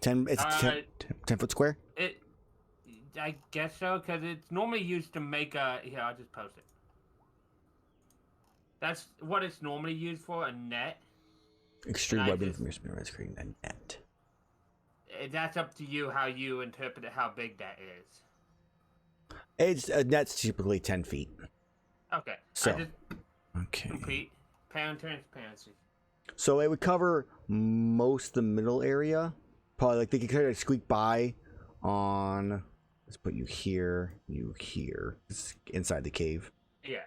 10. It's 10 foot square. I guess so, because it's normally used to make a. Here, I'll just post it. That's what it's normally used for, a net. Extreme And I webbing just- from your spinner is creating a net. That's up to you how you interpret it, how big that is. It's a net's typically 10 feet. Okay. So, I just okay. complete pound transparency. So it would cover most of the middle area. Probably like they could kind of squeak by on. Let's put you here, It's inside the cave. Yeah.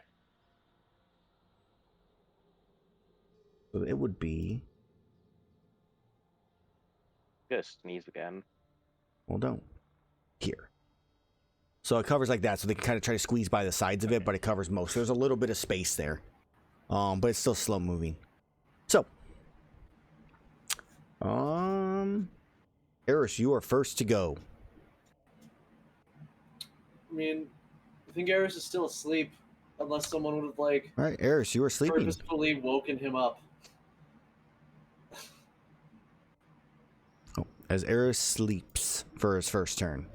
So it would be. Just sneeze again. Well, don't. Here. So it covers like that, so they can kind of try to squeeze by the sides of it, but it covers most. There's a little bit of space there, but it's still slow moving. So, Erus, you are first to go. I mean, I think Erus is still asleep, unless someone would have like All right, Erus, you are sleeping. purposefully woken him up. Oh, as Erus sleeps for his first turn.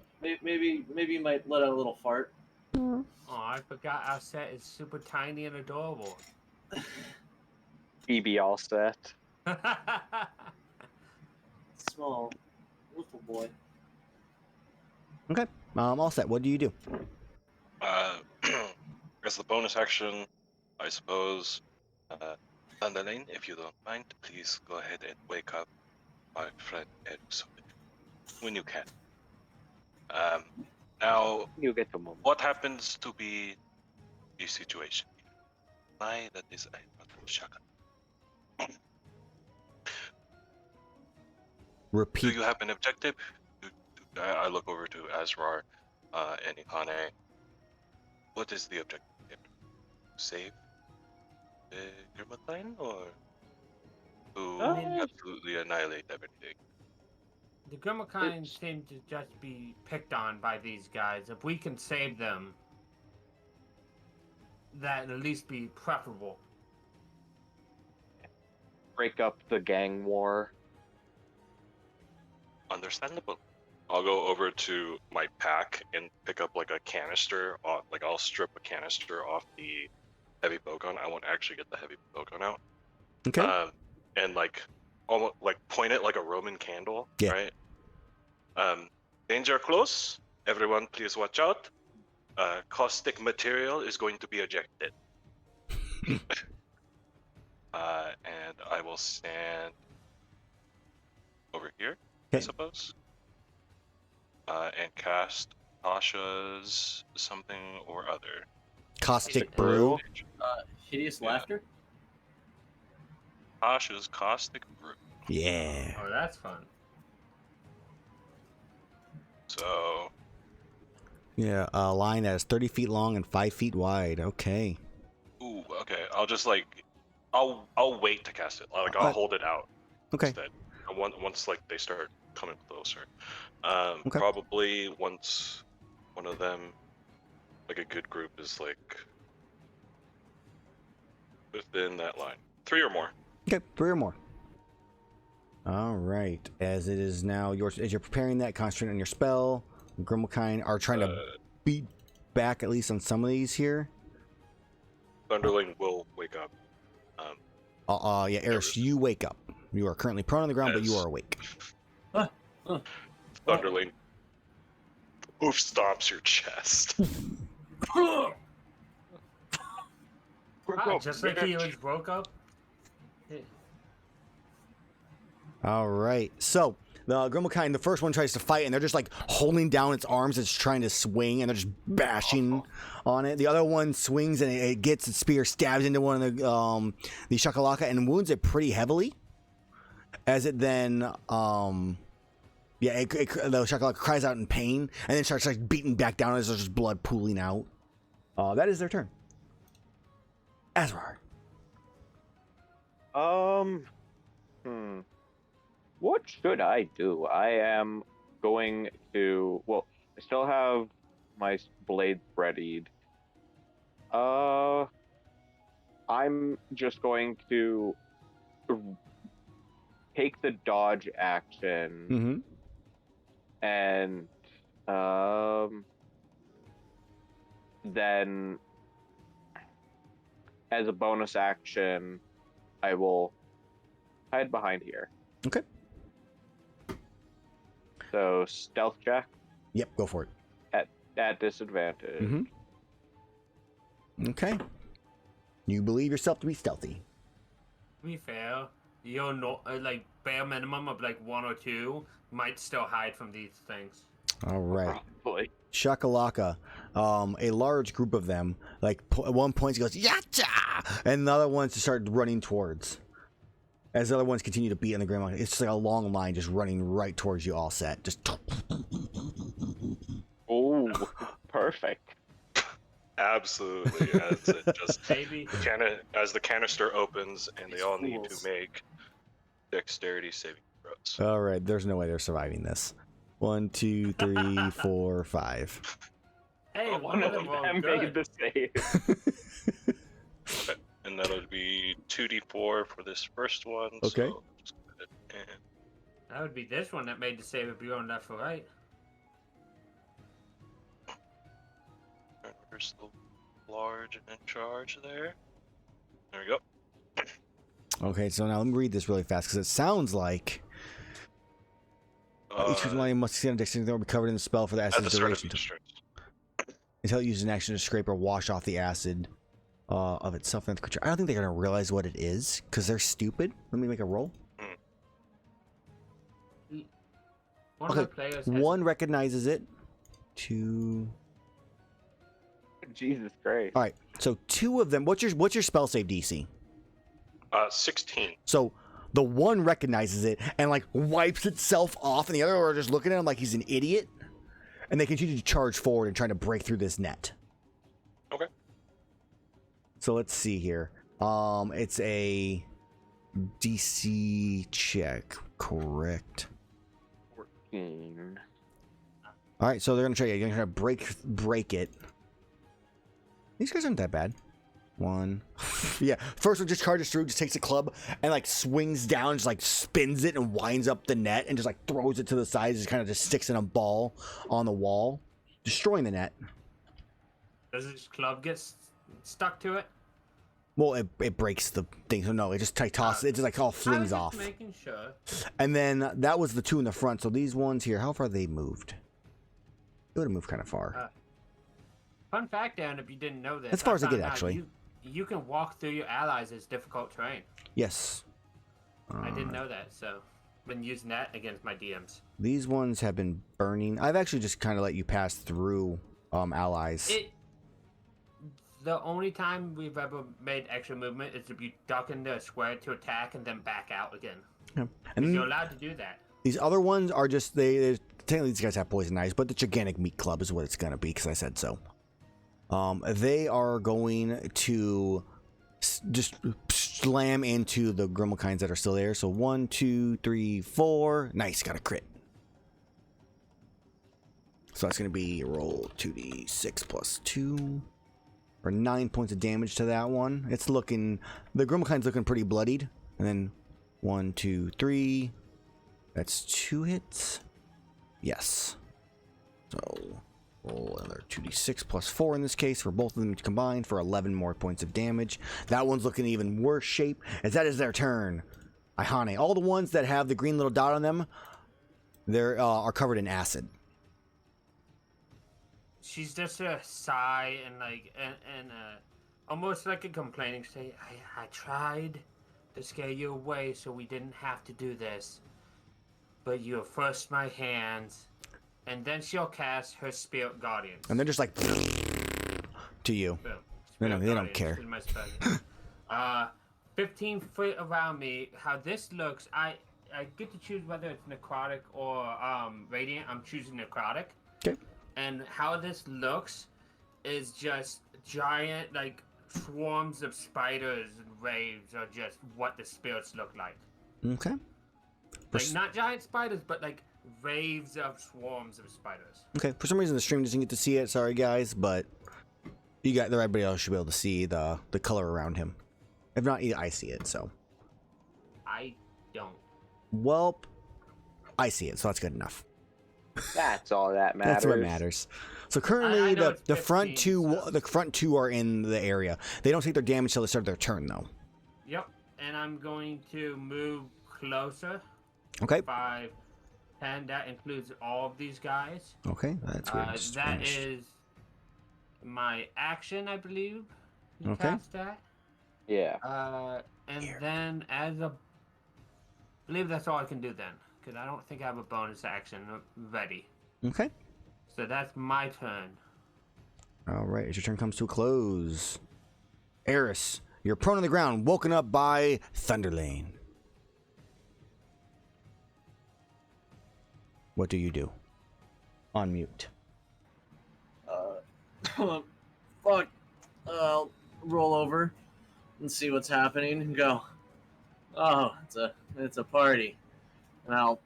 Maybe you might let out a little fart. Oh, I forgot our set is super tiny and adorable. BB all set. Small, little boy. Okay, all set. What do you do? As the bonus action, I suppose, Thunderlane, if you don't mind, please go ahead and wake up my friend Erus when you can. Now, You get the moment. what happens to be the situation? Why that is a shotgun. Do Repeat. you have an objective? I look over to Azrar and Iihane. What is the objective here? Save the Grimacline or to absolutely annihilate everything? The Grimacline seem to just be picked on by these guys. If we can save them, that'd at least be preferable. Break up the gang war. Understandable. I'll go over to my pack and pick up like a canister. Like I'll strip a canister off the heavy bowgun. I won't actually get the heavy bowgun out. Okay. And like almost like point it like a Roman candle. Yeah. Right. Danger close. Everyone, please watch out. Caustic material is going to be ejected. And I will stand over here, I Okay. suppose. And cast Tasha's something or other. Caustic brew. Hideous Yeah. laughter. Tasha's caustic brew. Yeah. Oh, that's fun. So Yeah. A line that is 30 feet long and 5 feet wide. Okay. ooh, okay. I'll just like I'll wait to cast it. Like I'll hold it out Okay. instead. And once like they start coming closer. Okay. Probably once one of them, like a good group, is like within that line. 3 or more. Okay. 3 or more. All right. As it is now yours, as you're preparing that, concentrate on your spell. Grimmelkind are trying to beat back at least on some of these here. Thunderling will wake up. Yeah, Erus, you wake up. You are currently prone on the ground, but you Yes. are awake. Thunderling hoof stomps your chest. Just like he was woke up. All right. So The Grimalkind, the first one tries to fight, and they're just like holding down its arms. It's trying to swing, and they're just bashing on it. The other one swings, and it gets its spear, stabs into one of the Shakalaka, and wounds it pretty heavily. As it then, the Shakalaka cries out in pain, and then starts like beating back down as there's just blood pooling out. That is their turn. Azrar. What should I do? I am going to. Well, I still have my blades readied. I'm just going to take the dodge action, and then as a bonus action, I will hide behind here. Okay. So stealth check Yep, go for it. at disadvantage. Okay. You believe yourself to be stealthy. To be fair, you're not like bare minimum of like 1 or 2 might still hide from these things. All right. Probably. Shakalaka, a large group of them, like at one point he goes, Yacha! And the other ones just start running towards. As the other ones continue to beat on the ground, it's just like a long line just running right towards you all set. Just. Oh, perfect. Absolutely. As it just Maybe. as the canister opens and they all need to make dexterity saving throws. All right, there's no way they're surviving this. 1, 2, 3, 4, 5. Hey, One of them made the save. And that'll be 2d4 for this first one. Okay. So just go ahead and That would be this one that made the save if you're going left or right. where's the large and in charge there? There we go. Okay, so now let me read this really fast because it sounds like each one must succeed on dexterity that will be covered in the spell for the At acid the start of duration each turn. until it uses an action to scrape or wash off the acid of itself and the creature. I don't think they're gonna realize what it is because they're stupid. Let me make a roll. One of the players has One recognizes it. 2. Jesus Christ. All right. So 2 of them. What's your spell save DC? 16. So the one recognizes it and like wipes itself off, and the other are just looking at him like he's an idiot. And they continue to charge forward and trying to break through this net. Okay. So let's see here. It's a DC check, correct? 14. All right, so they're gonna try. You're gonna try to break it. These guys aren't that bad. 1. Yeah, first one just charges through, just takes a club and like swings down, just like spins it and winds up the net and just like throws it to the side. Just kind of just sticks in a ball on the wall, destroying the net. Does this club get stuck to it? Well, it breaks the thing, so no, it just tosses. It just like all flings I was off. just making sure. And then that was the 2 in the front. So these ones here, how far they moved? It would have moved kind of far. Fun fact, Dan, if you didn't know this. As far I as I get, found out actually. You can walk through your allies as difficult terrain. Yes. I didn't know that, so been using that against my DMs. These ones have been burning. I've actually just kind of let you pass through allies. The only time we've ever made extra movement is if you duck into a square to attack and then back out again. Yeah. And You're allowed to do that. these other ones are just technically these guys have poison eyes, but the gigantic meat club is what it's gonna be because I said so. They are going to just slam into the Grimalkinds that are still there. So 1, 2, 3, 4. Nice, got a crit. So that's gonna be roll 2d6 plus 2. For 9 points of damage to that one. It's looking, the Grimalkind's looking pretty bloodied. And then 1, 2, 3. That's 2 hits. Yes. So roll another 2d6 plus 4 in this case for both of them combined for 11 more points of damage. That one's looking even worse shape as that is their turn. Iihane. All the ones that have the green little dot on them, they are covered in acid. She's just a sigh and like and almost like a complaining state. I tried to scare you away so we didn't have to do this. but you'll first my hands, and then she'll cast her Spirit Guardians. And they're just like to you. Boom. They Spirit don't Guardians care. is my spell. 15 feet around me. How this looks, I get to choose whether it's necrotic or radiant. I'm choosing necrotic. Okay. And how this looks is just giant, like, swarms of spiders and waves are just what the spirits look like. Okay. Like, not giant spiders, but like waves of swarms of spiders. Okay. For some reason, the stream doesn't get to see it. Sorry, guys, but everybody else should be able to see the color around him. If not, I see it. So. I don't. Well, I see it, so that's good enough. That's all that matters. That's what matters. So currently, I know the it's front 15, two so- the front two are in the area. They don't take their damage till they start their turn, though. Yep. And I'm going to move closer. Okay. 5, 10. That includes all of these guys. Okay, that's weird. That Spanish. is my action, I believe. You Okay. cast that. Yeah. And then as a, I believe that's all I can do then, because I don't think I have a bonus action ready. Okay. So that's my turn. All right, as your turn comes to a close, Erus, you're prone on the ground, woken up by Thunderlane. What do you do? On mute. Fuck. I'll roll over and see what's happening and go, oh, it's a party. And I'll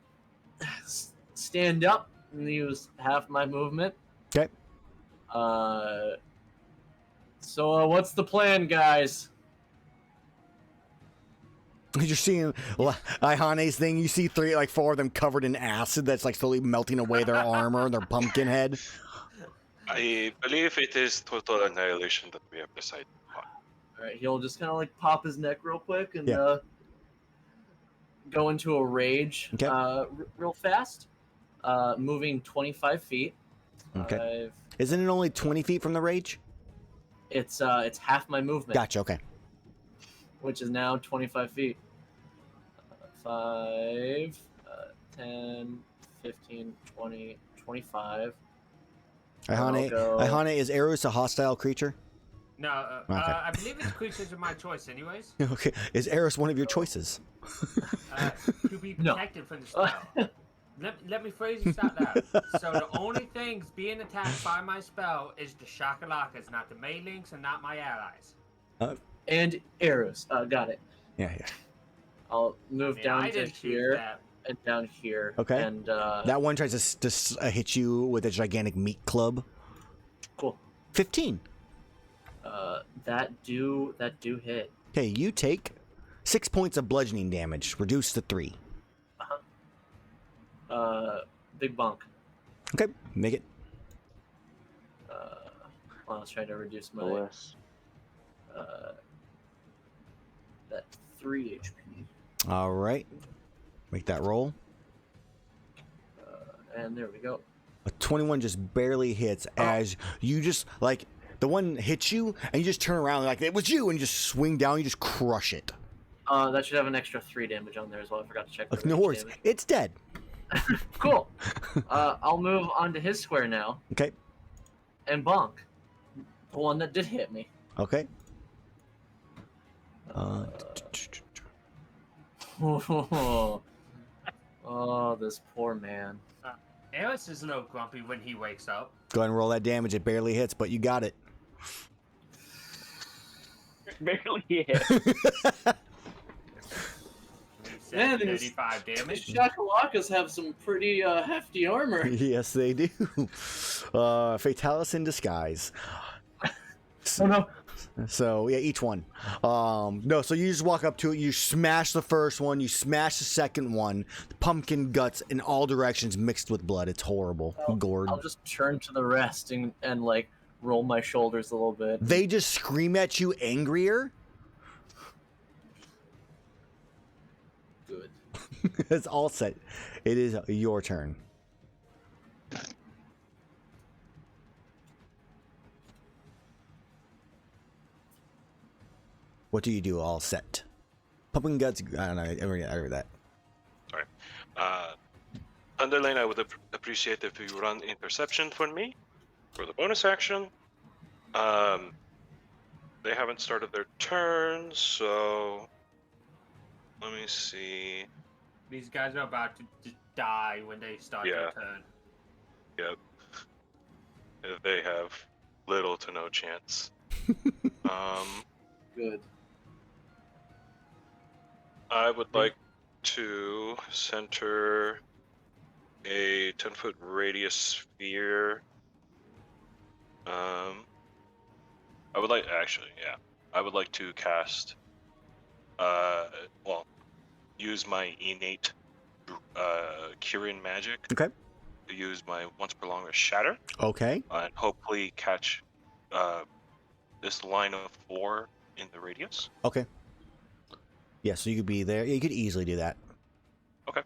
stand up and use half my movement. Okay. So what's the plan, guys? You're seeing Iihane's thing. You see 4 of them covered in acid that's like slowly melting away their armor and their pumpkin head. I believe it is total annihilation that we have decided on. All right, he'll just kind of like pop his neck real quick and Yeah. Go into a rage Okay. real fast, moving 25 feet. Okay. Isn't it only 20 feet from the rage? It's half my movement, Gotcha. Okay. which is now 25 feet. 5, 10, 15, 20, 25. Iihane, go- Iihane, is Erus a hostile creature? No, Okay. I believe it's creatures of my choice, anyways. Okay. Is Erus one of your choices? To be No. protected from the spell. Let me phrase this out loud. So the only things being attacked by my spell is the shakalakas, not the Maylinks and not my allies. And Erus. Got it. Yeah, yeah. I'll move Yeah, down I to didn't choose here that. and down here. Okay. And That one tries to hit you with a gigantic meat club. cool. 15. That do hit. Okay, you take 6 points of bludgeoning damage, reduced to 3. Big bunk. Okay, make it. I was trying to reduce my Bliss. that 3 HP. All right. Make that roll. And there we go. A 21 just barely hits as you just, the one hits you, and you just turn around like, it was you, and you just swing down, you just crush it. That should have an extra 3 damage on there as well. I forgot to check. the No range worries. damage. It's dead. Cool. I'll move onto his square now Okay. and bonk. The one that did hit me. Okay. Oh, this poor man. Erus is a little grumpy when he wakes up. Go ahead and roll that damage. It barely hits, but you got it. Barely hit. Man, these 35 damage. Shakalakas have some pretty hefty armor. Yes, they do. Fatalis in disguise. Oh no. So yeah, each one. No, so you just walk up to it, you smash the first one, you smash the second one, the pumpkin guts in all directions mixed with blood. It's horrible. Gourd. I'll just turn to the rest and like roll my shoulders a little bit. They just scream at you angrier. Good. It's all set. It is your turn. What do you do? All set. Pumpkin guts. I don't know. I read that. Sorry. Thunderlane, I would appreciate if you run interception for me for the bonus action. They haven't started their turn, so let me see. These guys are about to die when they start their turn. Yep. They have little to no chance. Good. I would like to center a 10-foot radius sphere. I would like to cast, use my innate Kyrian magic. Okay. To use my once per longer shatter. Okay. And hopefully catch this line of 4 in the radius. Okay. Yeah, so you could be there. You could easily do that. Okay.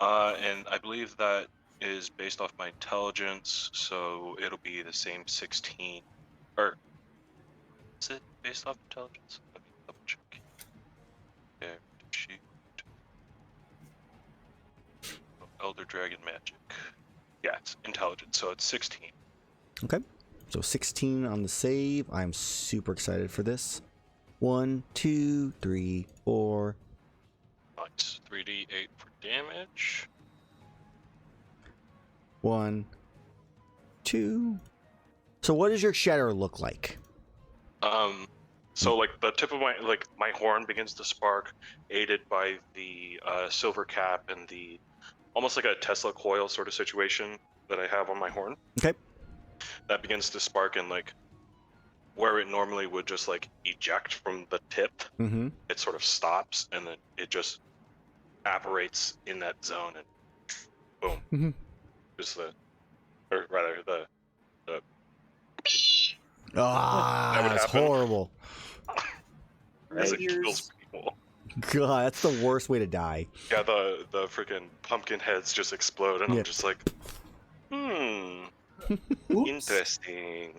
And I believe that is based off my intelligence, so it'll be the same 16. Or is it based off intelligence? Let me double check. There, sheet. Elder Dragon Magic. Yeah, it's intelligence, so it's 16. Okay. So 16 on the save. I'm super excited for this. 1, 2, 3, 4. Nice. 3d8 for damage. 1, 2. So what does your shatter look like? So like the tip of my horn begins to spark, aided by the silver cap and the almost like a Tesla coil sort of situation that I have on my horn. Okay. That begins to spark, and like where it normally would just like eject from the tip, it sort of stops, and then it just apparates in that zone, and boom. Just the that's horrible. As it kills people. God, that's the worst way to die. Yeah, the freaking pumpkin heads just explode, and I'm just like, interesting.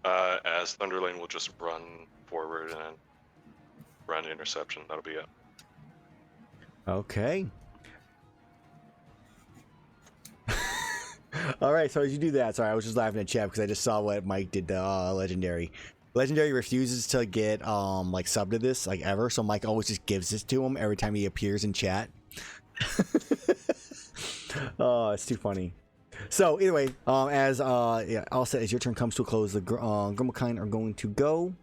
As Thunderlane will just run forward and run interception. That'll be it. Okay. All right, so as you do that, sorry, I was just laughing at chat because I just saw what Mike did to Legendary. Legendary refuses to get like sub to this like ever, so Mike always just gives this to him every time he appears in chat. Oh, it's too funny. So either way, as your turn comes to a close, the Grimalkine are going to go.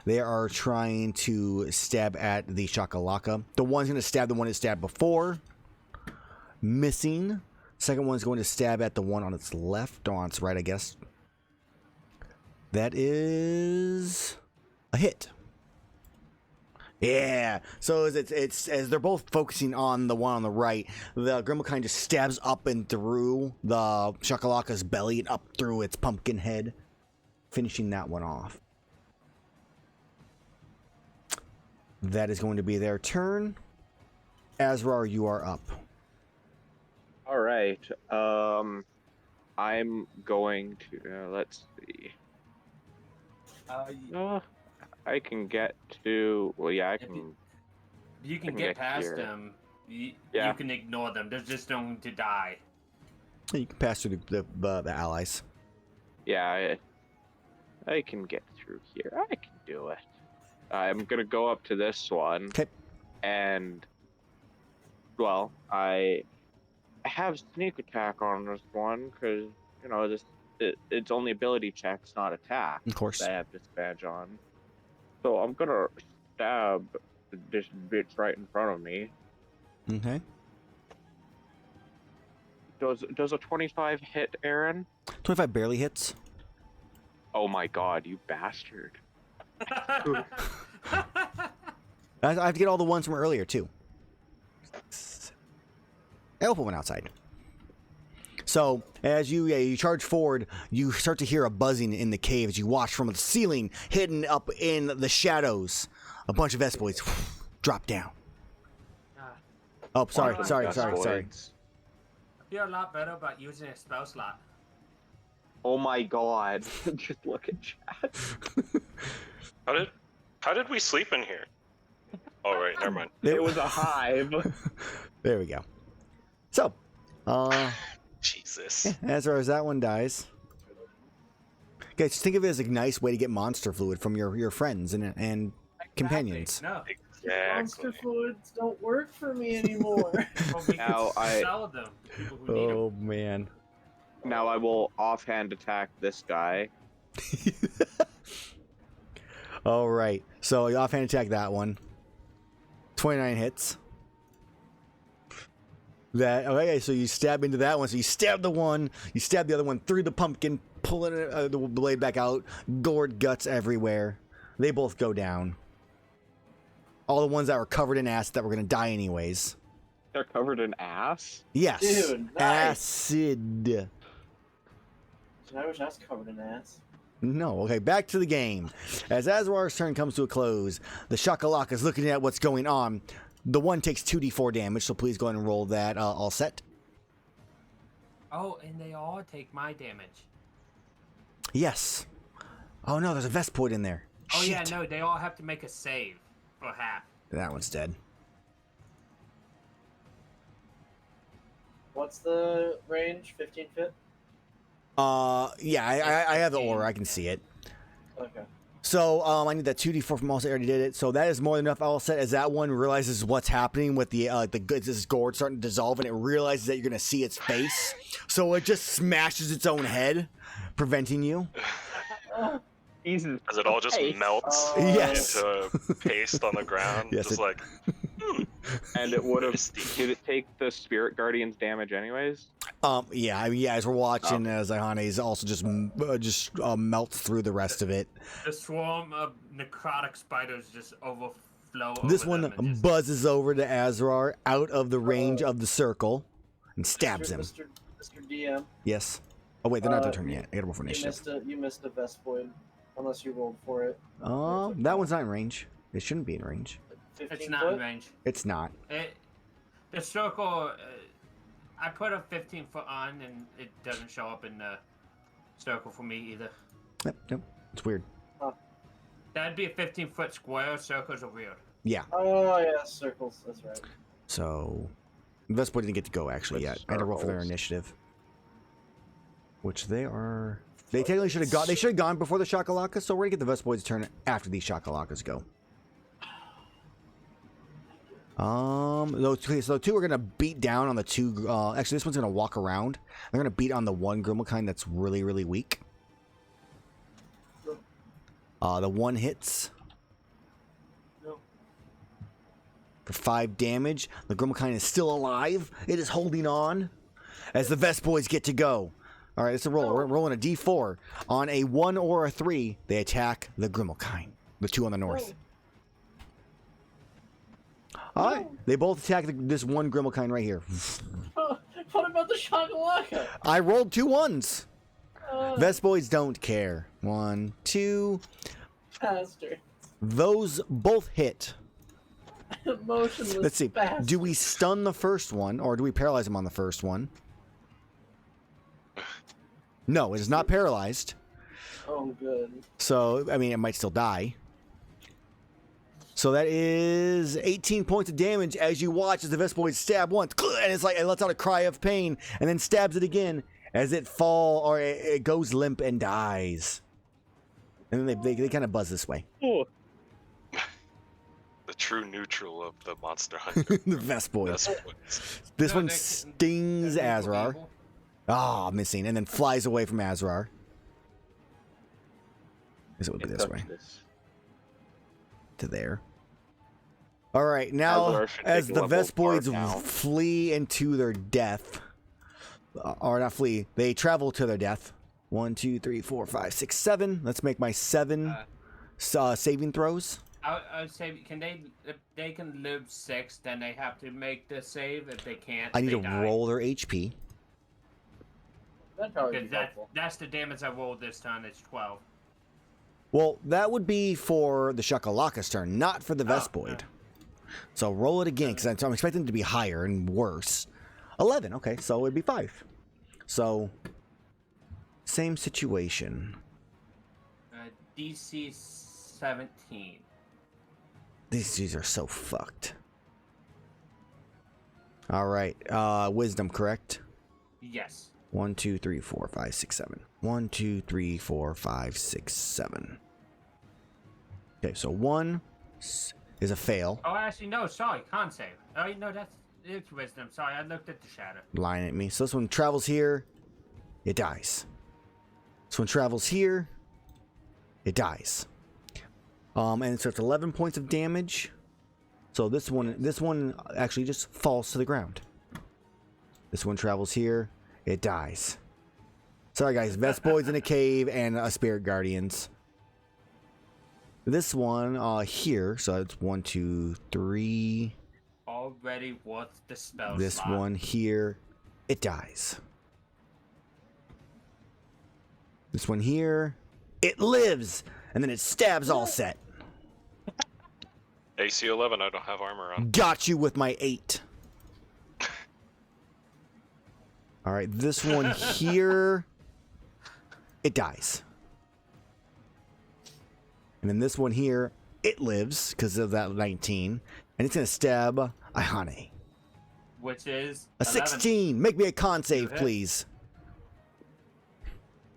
They are trying to stab at the Shakalaka. The one's going to stab the one it stabbed before, missing. Second one's going to stab at the one on its left, or on its right, I guess. That is a hit. Yeah. So it's as they're both focusing on the one on the right, the Grimalkine just stabs up and through the Shakalaka's belly and up through its pumpkin head, finishing that one off. That is going to be their turn. Azrar, you are up. All right. I'm going to let's see. I can get to. Well, yeah, I can. You can get past them. You can ignore them. They're just going to die. You can pass through the allies. Yeah, I can get through here. I can do it. I'm gonna go up to this one. Okay. And well, I have sneak attack on this one because it's only ability checks, not attack. Of course. I have this badge on. So I'm gonna stab this bitch right in front of me. Okay. Does a 25 hit, Aaron? 25 barely hits. Oh my god, you bastard. I have to get all the ones from earlier, too. I'll put one outside. So, as you charge forward, you start to hear a buzzing in the cave as you watch from the ceiling, hidden up in the shadows. A bunch of Vespoids drop down. Oh, sorry. I feel a lot better about using a spell slot. Oh my god. Just look at chat. How did we sleep in here? Oh, right, never mind. It was a hive. There we go. So, Jesus. yeah, as far as that one dies. Okay, just think of it as a nice way to get monster fluid from your friends and companions. No. Monster Exactly. fluids don't work for me anymore. But we Now can I- sell them to people who need them. Oh man. Now I will offhand attack this guy. All right. So you offhand attack that one. 29 hits. That okay? So you stab into that one. So you stab the one. You stab the other one through the pumpkin, pulling the blade back out. Gored guts everywhere. They both go down. All the ones that were covered in acid that were gonna die anyways. They're covered in ass. Yes. Dude, nice. Acid. I wish I was covered in ass. No. Okay, back to the game. As Azrar's turn comes to a close, the Shakalaka is looking at what's going on. The one takes 2d4 damage, so please go ahead and roll that all set. Oh, and they all take my damage. Yes. Oh no, there's a Vespoid in there. Oh yeah, Shit. no, they all have to make a save for half. That one's dead. What's the range? 15 feet? Yeah, I have the aura. I can see it. Okay. So, I need that 2d4 from also. I already did it. So that is more than enough. All set as that one realizes what's happening with the goods. This gourd starting to dissolve, and it realizes that you're gonna see its face. So it just smashes its own head, preventing you. Jesus. As it all just Hey. melts Yes. into paste on the ground. Yes, just it- like, And it would have. Misty. Did it take the Spirit Guardian's damage anyways? Yeah, I mean, yeah. As we're watching, as Iihane is also just melts through the rest of it. The swarm of necrotic spiders just overflow. This over one them and just- buzzes over to Azrar out of the range of the circle and stabs him. Mr. DM, Yes. Oh wait, they're not their Uh, turn yet. I gotta roll for initiative. you missed a Vespoid, unless you rolled for it. That one's not in range. It shouldn't be in range. 15 It's not foot? in range. It's not. The circle, I put a 15-foot on, and it doesn't show up in the circle for me either. Nope. It's weird. That'd be a 15-foot square. Circles are weird. Yeah. Oh yeah, circles. That's right. So, Vespa didn't get to go actually With yet. I had to roll for their circles. initiative, which they are. They technically should have got. They should have gone before the Shakalaka. So we're gonna get the Vespoid's turn after these Shakalakas go. So two are gonna beat down on the two. Actually, this one's gonna walk around. They're gonna beat on the one Grimalkine that's really, really weak. The one hits No. for 5 damage. The Grimalkine is still alive. It is holding on as the Vespoids get to go. All right, it's a roll. We're rolling a D4. On a 1 or a 3, they attack the Grimalkine. The two on the north. All right, they both attack this one Grimalkine right here. What about the Shakalaka? I rolled 2 1s. Uh, Vespoids don't care. 1, 2. Bastard. Those both hit. Motionless. Let's see. Bastard. Do we stun the first one, or do we paralyze him on the first one? No, it is not paralyzed. Oh, good. So, I mean, it might still die. So that is 18 points of damage as you watch as the Vespoid stab once, and it's like it lets out a cry of pain, and then stabs it again as it it goes limp and dies. And then they kind of buzz this way. Oh, the true neutral of the monster hunter. The Vespoid. That's what This No, one they- stings they're Azrar. evil. Ah, missing, and then flies away from Azrar. Guess it would be this way. To there. All right, now Azrar should as take the level Vespoids bar down. flee into their death, or not flee, they travel to their death. 1, 2, 3, 4, 5, 6, 7. Let's make my 7 saving throws. I would say, if they can live 6, then they have to make the save. If they can't, I need they to die. roll their HP. That'd probably be Because helpful. that's the damage I rolled this time. It's 12. Well, that would be for the Shakalaka's turn, not for the Vespoid. no. So roll it again, because I'm expecting it to be higher and worse. 11, okay, so it'd be 5. So, same situation. DC 17. These dudes are so fucked. All right. Wisdom, correct? Yes. 1, 2, 3, 4, 5, 6, 7. 1, 2, 3, 4, 5, 6, 7. Okay, so 1 is a fail. Oh, actually, no. Sorry, con save. Oh, no, it's wisdom. Sorry, I looked at the shadow. Lying at me. So this one travels here, it dies. This one travels here, it dies. And so it's 11 points of damage. So this one actually just falls to the ground. This one travels here, it dies. Sorry guys, Vespoids in a cave and a Spirit Guardians. This one here, so it's 1, 2, 3. Already worth the spell This slot. one here, it dies. This one here, it lives, and then it stabs all set. AC 11. I don't have armor on. Got you with my 8. All right, this one here, it dies. And then this one here, it lives because of that 19, and it's gonna stab Iihane. Which is A 11. 16. Make me a con save, hit. please.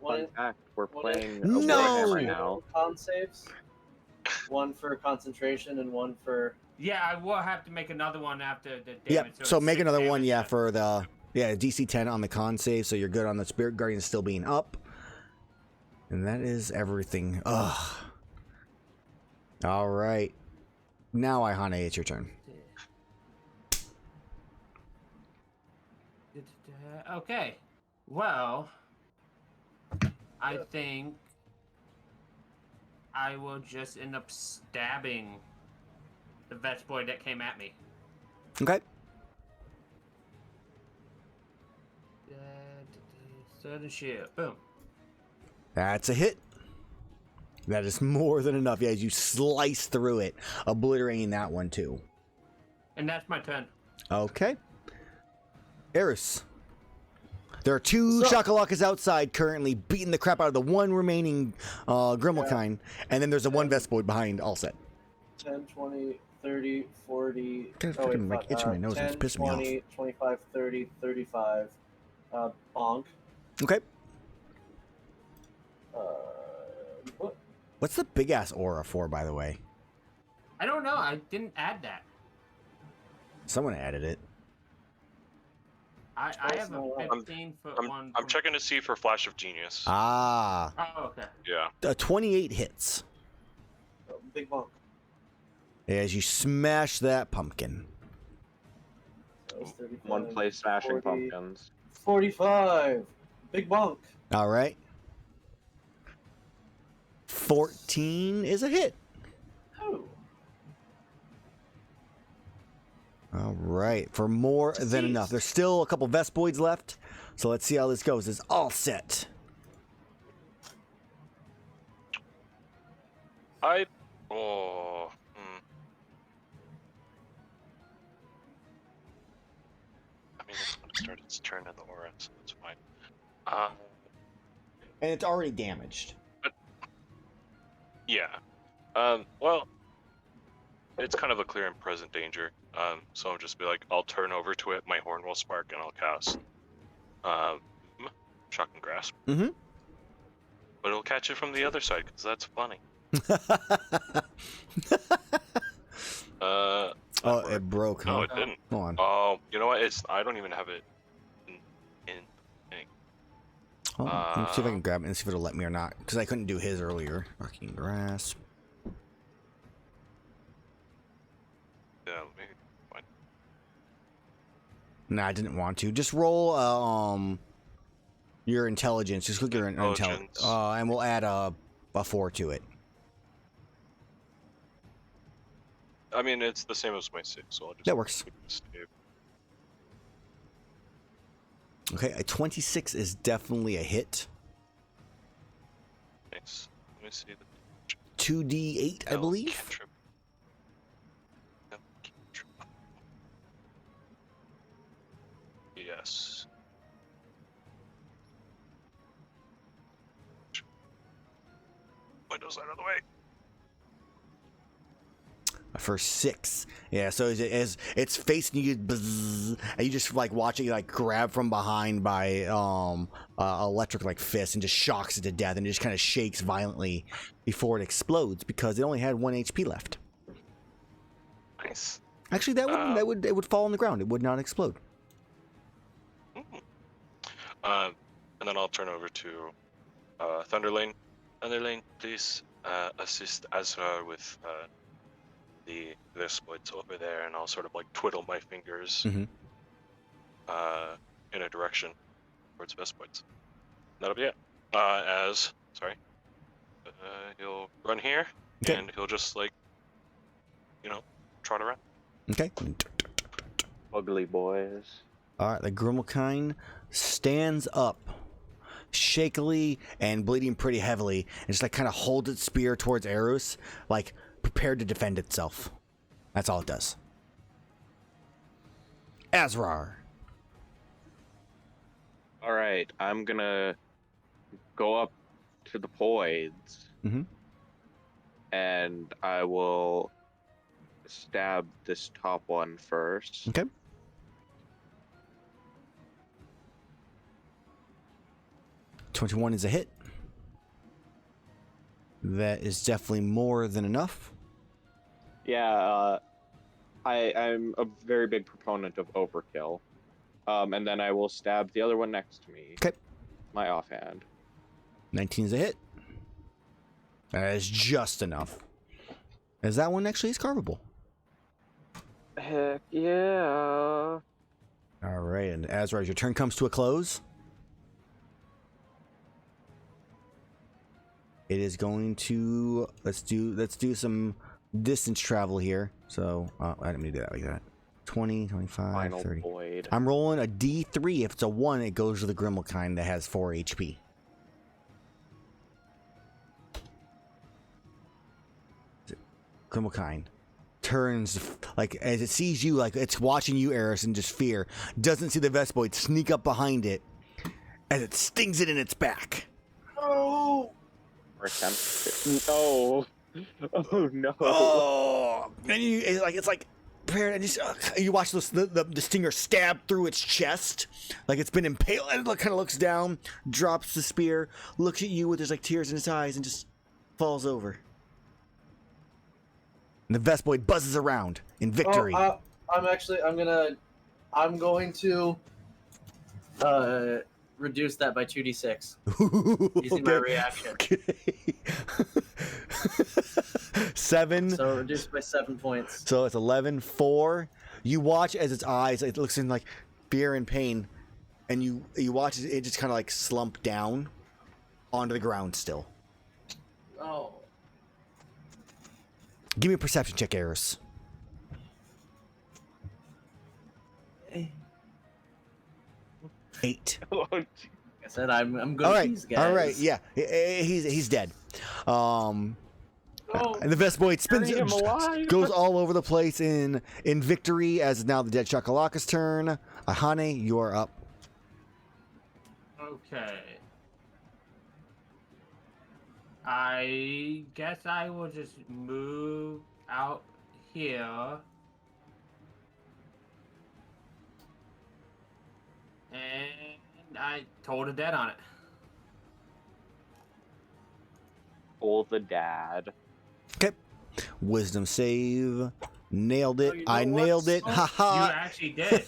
Fun fact, we're What playing a No! Warhammer now. Con saves. One for concentration and one for. Yeah, I will have to make another one after the damage. Yep. So it's make 6 another one, damage yeah, then. for the DC 10 on the con save, so you're good on the Spirit Guardian still being up. And that is everything. Ugh. All right. Now, Iihane, it's your turn. Okay. Well, I think I will just end up stabbing the Vespoid that came at me. Okay. Sudden shield. Boom. That's a hit. That is more than enough. Yeah, as you slice through it, obliterating that one too. And that's my turn. Okay. Erus. There are 2 Chakalakas outside currently beating the crap out of the one remaining Grimmelkind, and then there's a 1 Vespoid behind all set. 10, 20, 30, 40. God, oh, wait, freaking, like, fuck, itching my nose, 10, it's pissing me 20, 25, 30, 35. Bonk. Okay. What? What's the big ass aura for, by the way? I don't know. I didn't add that. Someone added it. I have a 15-foot one. I'm checking to see for Flash of Genius. Ah. Oh, okay. Yeah. 28 hits. Big bonk. As you smash that pumpkin. That was 35, One play smashing 40, pumpkins. 45. Big bonk. All right. 14 is a hit. Oh. All right. For more than enough. There's still a couple Vespoids left. So let's see how this goes. It's all set. Oh. I mean, it's going to start its turn in the aura, so that's fine. And it's already damaged. Yeah. Well, it's kind of a clear and present danger. So I'll just be like, I'll turn over to it, my horn will spark, and I'll cast Shock and Grasp. Mm-hmm. But it'll catch it from the other side, because that's funny. Oh, it broke, huh? No, it didn't. Hold on. Oh, you know what? I don't even have it in thing. Oh, let me see if I can grab it and see if it'll let me or not. Because I couldn't do his earlier. Fucking grasp. Yeah, maybe. Fine. Nah, I didn't want to. Just roll your intelligence. Just click your intelligence. Intelligence. And we'll add a 4 to it. I mean, it's the same as my 6, so I'll just... That works. click the save. Okay, a 26 is definitely a hit. Nice. Let me see the... 2d8, I No, believe. cantrip. No, cantrip. Yes. Windows out of the way. For 6. Yeah, so as it's facing you, bzzz, and you just like watch it like grab from behind by electric like fist and just shocks it to death and just kind of shakes violently before it explodes because it only had 1 HP left. Nice. Actually, it would fall on the ground. It would not explode. And then I'll turn over to Thunderlane. Thunderlane, please assist Azrar with the Vespoids over there, and I'll sort of like twiddle my fingers Mhm. In a direction towards Vespoids. That'll be it. He'll run here, Okay. and he'll just like, trot around. Okay. Ugly boys. All right, the Grimmelkind stands up, shakily and bleeding pretty heavily, and just like kind of holds its spear towards Erus, like prepared to defend itself. That's all it does. Azrar. All right, I'm gonna go up to the poids, Mhm. and I will stab this top one first. Okay. $21 is a hit. That is definitely more than enough. Yeah, I'm a very big proponent of overkill. And then I will stab the other one next to me. Okay. My offhand. 19 is a hit. That is just enough. As that one actually is carvable. Heck yeah. All right, and Azrar, as your turn comes to a close, it is going to let's do some distance travel here. So I didn't mean to do that like that. 20, 25, Final 30. void. I'm rolling a D3. If it's a 1, it goes to the Grimmelkind that has 4 HP. Grimmelkind turns like as it sees you, like it's watching you, Erus, and just fear. Doesn't see the Vespoid sneak up behind it as it stings it in its back. Oh! Or attempt to. No. Oh no. Oh, and it's like prepared, and you watch the stinger stab through its chest, like it's been impaled, and it kind of looks down, drops the spear, looks at you with there's like tears in his eyes, and just falls over. And the Vespoid buzzes around in victory. I'm going to reduce that by 2d6 using my reaction. Okay. 7. So reduced by 7 points. So it's 11, 4. You watch as its eyes, it looks in like fear and pain, and you watch it just kind of like slump down onto the ground still. Oh. Give me a perception check, Erus. Like 8. I said, I'm good All at right, these guys. all right, yeah, he's dead. And the Vespoid spins, Bury him alive. goes all over the place in victory. As now the dead Shakalaka's turn. Iihane, you are up. Okay. I guess I will just move out here. And I told a dead on it. Pull the dad. Okay, wisdom save. Nailed it. Oh, you know I what, nailed it. son? Ha You ha. actually did.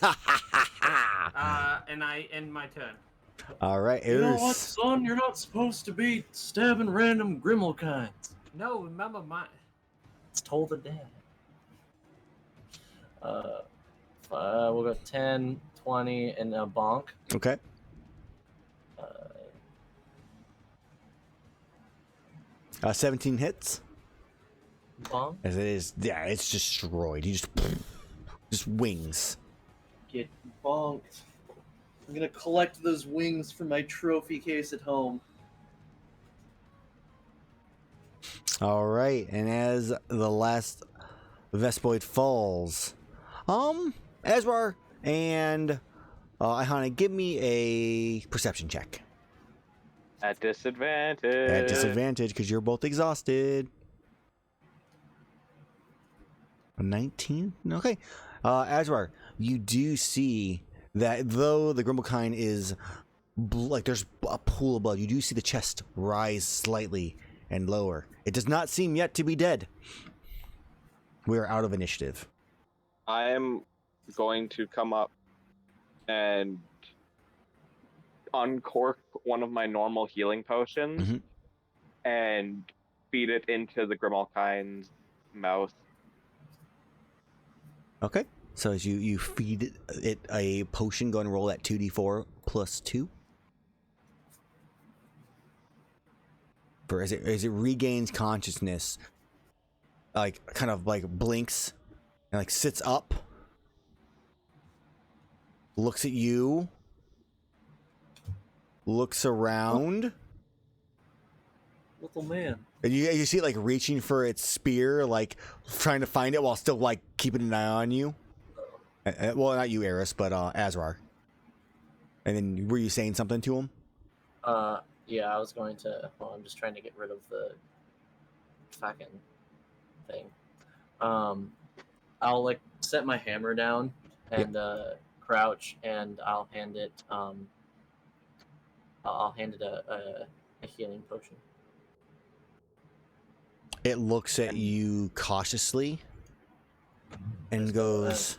And I end my turn. All right, You know what, Erus. son? You're not supposed to be stabbing random Grimmelkinds. No, remember my. It's told the dad. We'll go 10, 20, and a bonk. Okay. 17 hits. Bonk. As it is, yeah, it's destroyed. You just wings. Get bonked. I'm gonna collect those wings for my trophy case at home. All right, and as the last Vespoid falls, Azrar and Iihane, give me a perception check. At disadvantage. At disadvantage because you're both exhausted. A 19? Okay. Azrar, you do see that though the Grimblekind is like there's a pool above, you do see the chest rise slightly and lower. It does not seem yet to be dead. We are out of initiative. I am going to come up and uncork one of my normal healing potions Mhm. and feed it into the Grimalkind's mouth. Okay. So as you feed it a potion, go and roll that 2d4 plus 2. For as it regains consciousness, like kind of like blinks and like sits up, looks at you, looks around, Little man. and you see it like reaching for its spear, like trying to find it while still like keeping an eye on you. Well, not you, Erus, but Azrar. And then were you saying something to him? Yeah, I was going to. Well, I'm just trying to get rid of the fucking thing. I'll like set my hammer down and crouch, and I'll hand it. I'll hand it a healing potion. It looks at you cautiously and goes,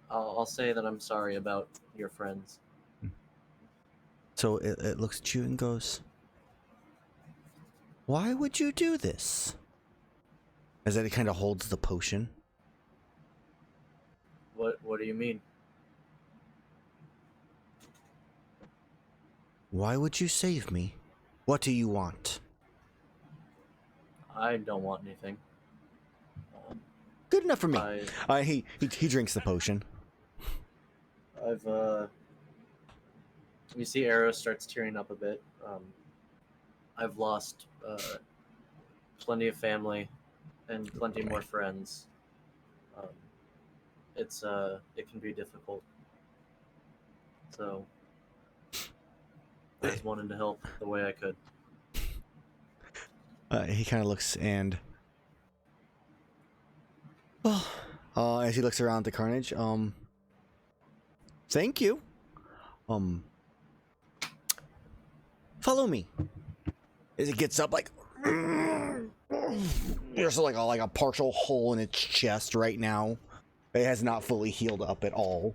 I'll say that I'm sorry about your friends. so it looks at you and goes, why would you do this? As it kind of holds the potion. What do you mean? Why would you save me? What do you want? I don't want anything. Good enough for me. He drinks the potion. You see Erus starts tearing up a bit. I've lost plenty of family and plenty more friends. It can be difficult. So I just wanted to help the way I could. He kind of looks and, as he looks around the carnage, thank you. Follow me. As it gets up, like, there's like a partial hole in its chest right now. It has not fully healed up at all.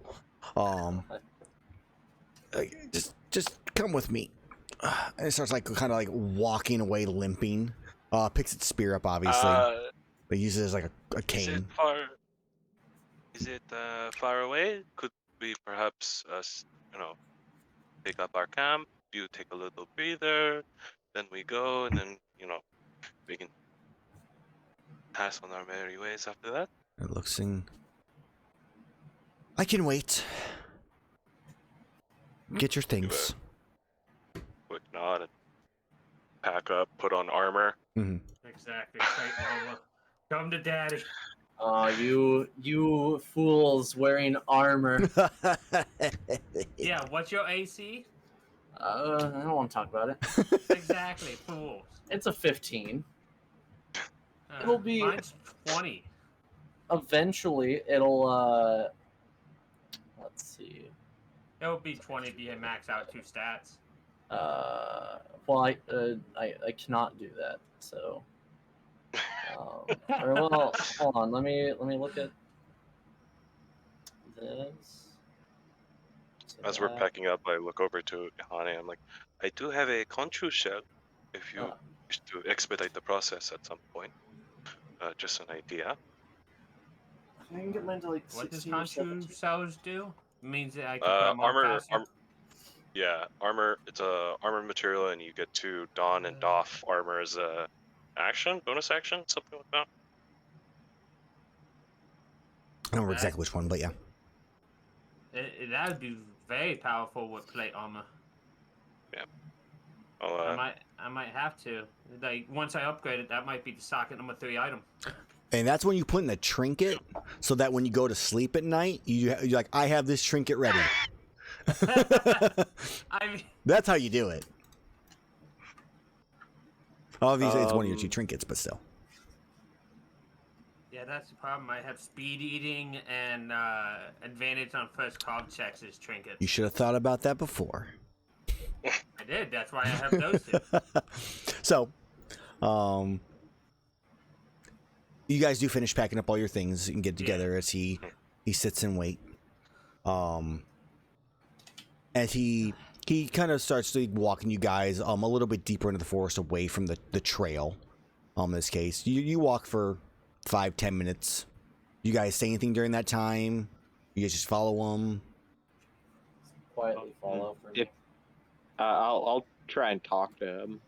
Just come with me. And it starts like kind of like walking away, limping. Picks its spear up, obviously, but uses it as like a cane. Is it far away? Could we perhaps, pick up our camp? You take a little breather, then we go, and then we can pass on our merry ways after that. It looks in. I can wait. Get your things. Quick nod and pack up, put on armor. Mm-hmm. Exactly. Mama. Come to daddy. You fools wearing armor. Yeah, what's your AC? I don't want to talk about it. Exactly, fools. It's a 15. It'll be- Mine's 20. Eventually, it'll. Let's see. It'll be 20 if you hit max out 2 stats. Well, I cannot do that. So. Or well, hold on. Let me look at this. As we're packing up, I look over to Iihane. I'm like, I do have a conchu shell if you wish to expedite the process at some point. Just an idea. I can get mine to like What does 16 or conchu 17. cells do? It means that I can put them on faster? Yeah, armor. It's a armor material, and you get to don and doff armor as a bonus action, something like that. I don't remember exactly which one, but yeah. That would be very powerful with plate armor. Yeah. I might have to. Like once I upgrade it, that might be the socket number 3 item. And that's when you put in the trinket, so that when you go to sleep at night, you're like, I have this trinket ready. I mean, That's how you do it. Obviously, it's one of your 2 trinkets, but still. yeah, Yeah, that's the problem. I have speed eating and advantage on first call checks as trinkets. You should have thought about that before. I did. That's why I have those two. So, you guys do finish packing up all your things and get together as he sits and wait. As he kind of starts to walking you guys a little bit deeper into the forest away from the trail. In this case, you walk for 5-10 minutes. You guys say anything during that time? You guys just follow him? Quietly follow for me. I'll try and talk to him.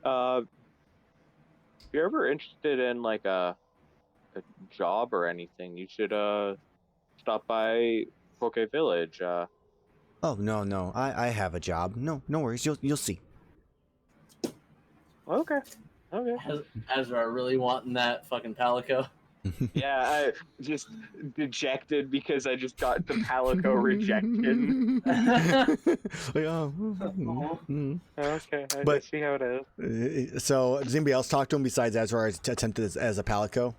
If you're ever interested in like a job or anything, you should stop by Poke Village. Oh no, I have a job. No worries. You'll see. Okay. Azrar really wanting that fucking Palico. Yeah, I just dejected because I just got the Palico rejection. Okay, I see how it is. So, does anybody else talk to him besides Azrar attempted as a Palico?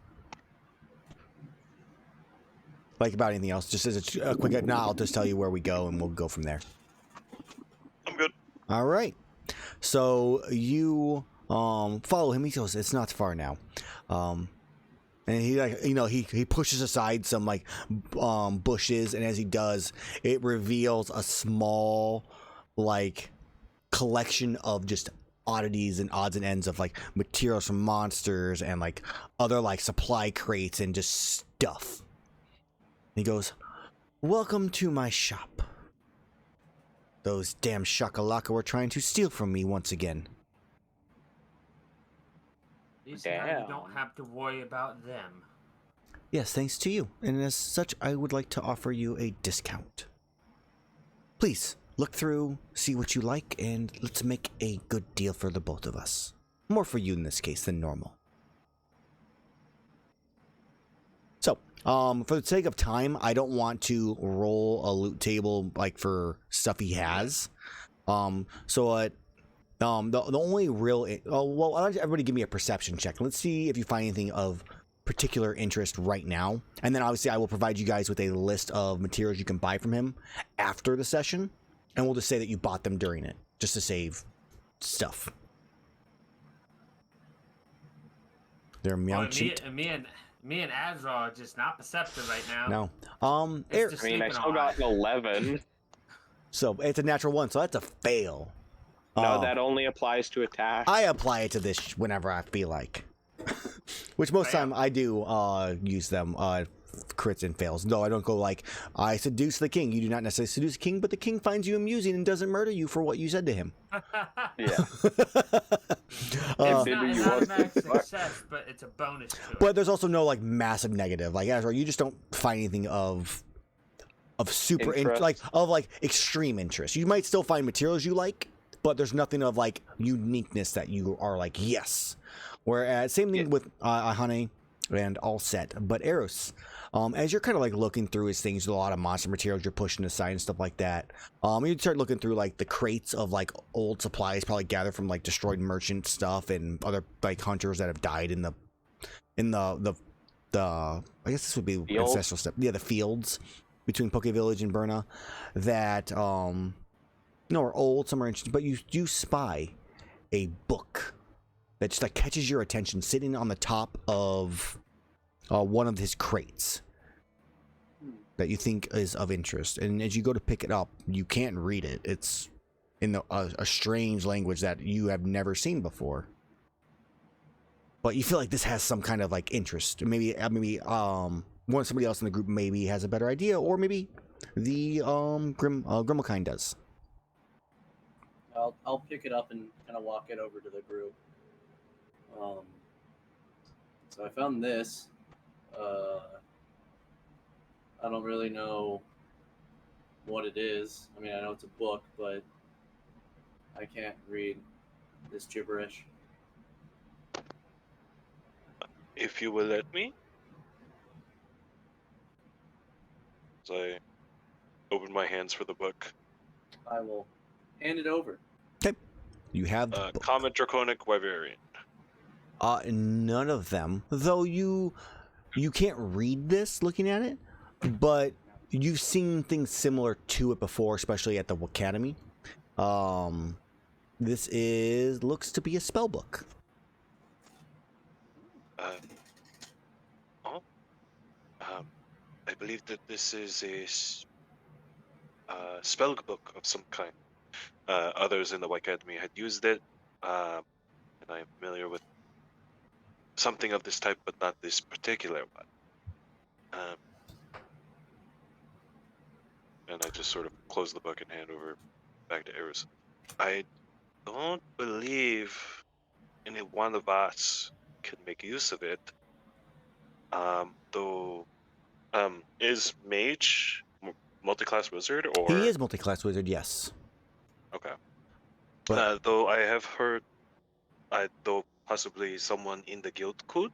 Like about anything else? Just as a quick, no, I'll just tell you where we go and we'll go from there. I'm good. All right. So you follow him. He goes, it's not far now. And he he pushes aside some like bushes, and as he does, it reveals a small like collection of just oddities and odds and ends of like materials from monsters and like other like supply crates and just stuff. He goes, welcome to my shop. Those damn shakalaka were trying to steal from me once again. At least now you don't have to worry about them. Yes, thanks to you. And as such, I would like to offer you a discount. Please, look through, see what you like, and let's make a good deal for the both of us. More for you in this case than normal. So, for the sake of time, I don't want to roll a loot table like for stuff he has. The only real I'll let everybody give me a perception check. Let's see if you find anything of particular interest right now, and then obviously I will provide you guys with a list of materials you can buy from him after the session, and we'll just say that you bought them during it just to save stuff. They're meow cheat. Me and Azrar are just not perceptive right now. No. I mean, I still got an 11. So it's a natural 1, so that's a fail. No, that only applies to attack. I apply it to this whenever I feel like. Which most time I do use them, crits and fails. No, I don't go like, I seduce the king. You do not necessarily seduce the king, but the king finds you amusing and doesn't murder you for what you said to him. Yeah. It's not an automatic success, but it's a bonus to it. But there's also no like massive negative. Like Azrar, you just don't find anything of super like extreme interest. You might still find materials you like, but there's nothing of like uniqueness that you are like, yes. Whereas same thing with Iihane and all set. But Erus, as you're kind of like looking through his things, there's a lot of monster materials you're pushing aside and stuff like that. You start looking through like the crates of like old supplies, probably gathered from like destroyed merchant stuff and other like hunters that have died in the I guess this would be fields? ancestral stuff. Yeah, the fields between Poke Village and Burna that are old, some are interesting, but you do spy a book that just like catches your attention sitting on the top of one of his crates that you think is of interest. And as you go to pick it up, you can't read it. It's in a strange language that you have never seen before. But you feel like this has some kind of like interest. Maybe somebody else in the group maybe has a better idea, or maybe the Grimalkind does. I'll pick it up and kind of walk it over to the group. So I found this. I don't really know what it is. I mean, I know it's a book, but I can't read this gibberish. If you will let me. As I open my hands for the book. I will hand it over. Okay. You have the book. Common Draconic Wyverian. None of them. Though you can't read this looking at it, but you've seen things similar to it before, especially at the academy. This looks to be a spell book. I believe that this is a spell book of some kind. Others in the White Academy had used it, and I am familiar with something of this type, but not this particular one. And I just sort of close the book and hand over back to Erus. I don't believe any one of us can make use of it. Though, is Mage multi-class wizard, or He is multi-class wizard, yes. okay? But Though I have heard, though possibly someone in the guild could,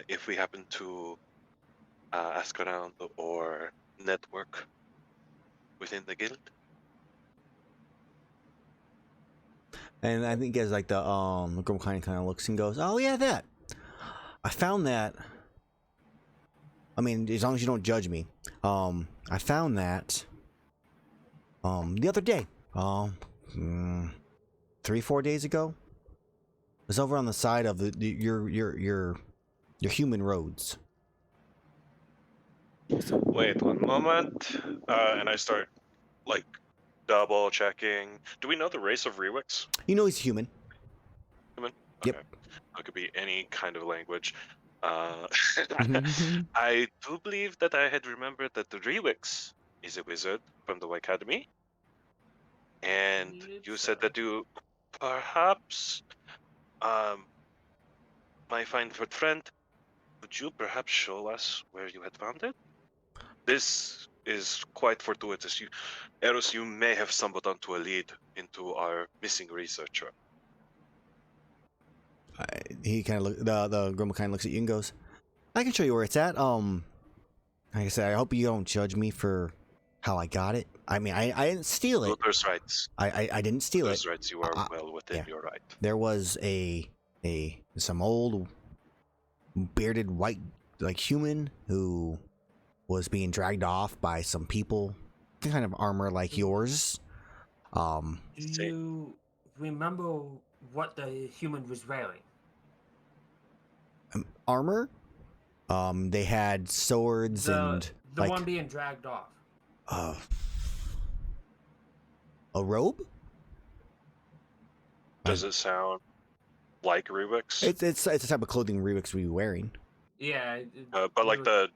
if we happen to ask around or network within the guild. and I think as like the girl kind of looks and goes, "Oh yeah, that. I found that. I mean, as long as you don't judge me, I found that the other day, 3-4 days ago. It was over on the side of your human roads." Wait one moment, and I start like double checking. Do we know the race of Rewix? You know he's human. Human? Yep. Okay. It could be any kind of language. I do believe that I had remembered that the Rewix is a wizard from the Academy, and you said that you perhaps, my fine friend, could you perhaps show us where you had found it? This is quite fortuitous. Erus, you may have stumbled onto a lead into our missing researcher. He kind of the Grumble kind of looks at you and goes, "I can show you where it's at. Like I said, I hope you don't judge me for how I got it. I mean, I didn't steal it. Luther's rights. I didn't steal Luther's it. rights. You are well within your right. There was some old bearded white human who was being dragged off by some people, kind of armor like yours. Do you remember what the human was wearing? Armor. They had swords and the one being dragged off. A robe. Does it sound like Rewix? It's a type of clothing Rewix would be wearing. Yeah. But like the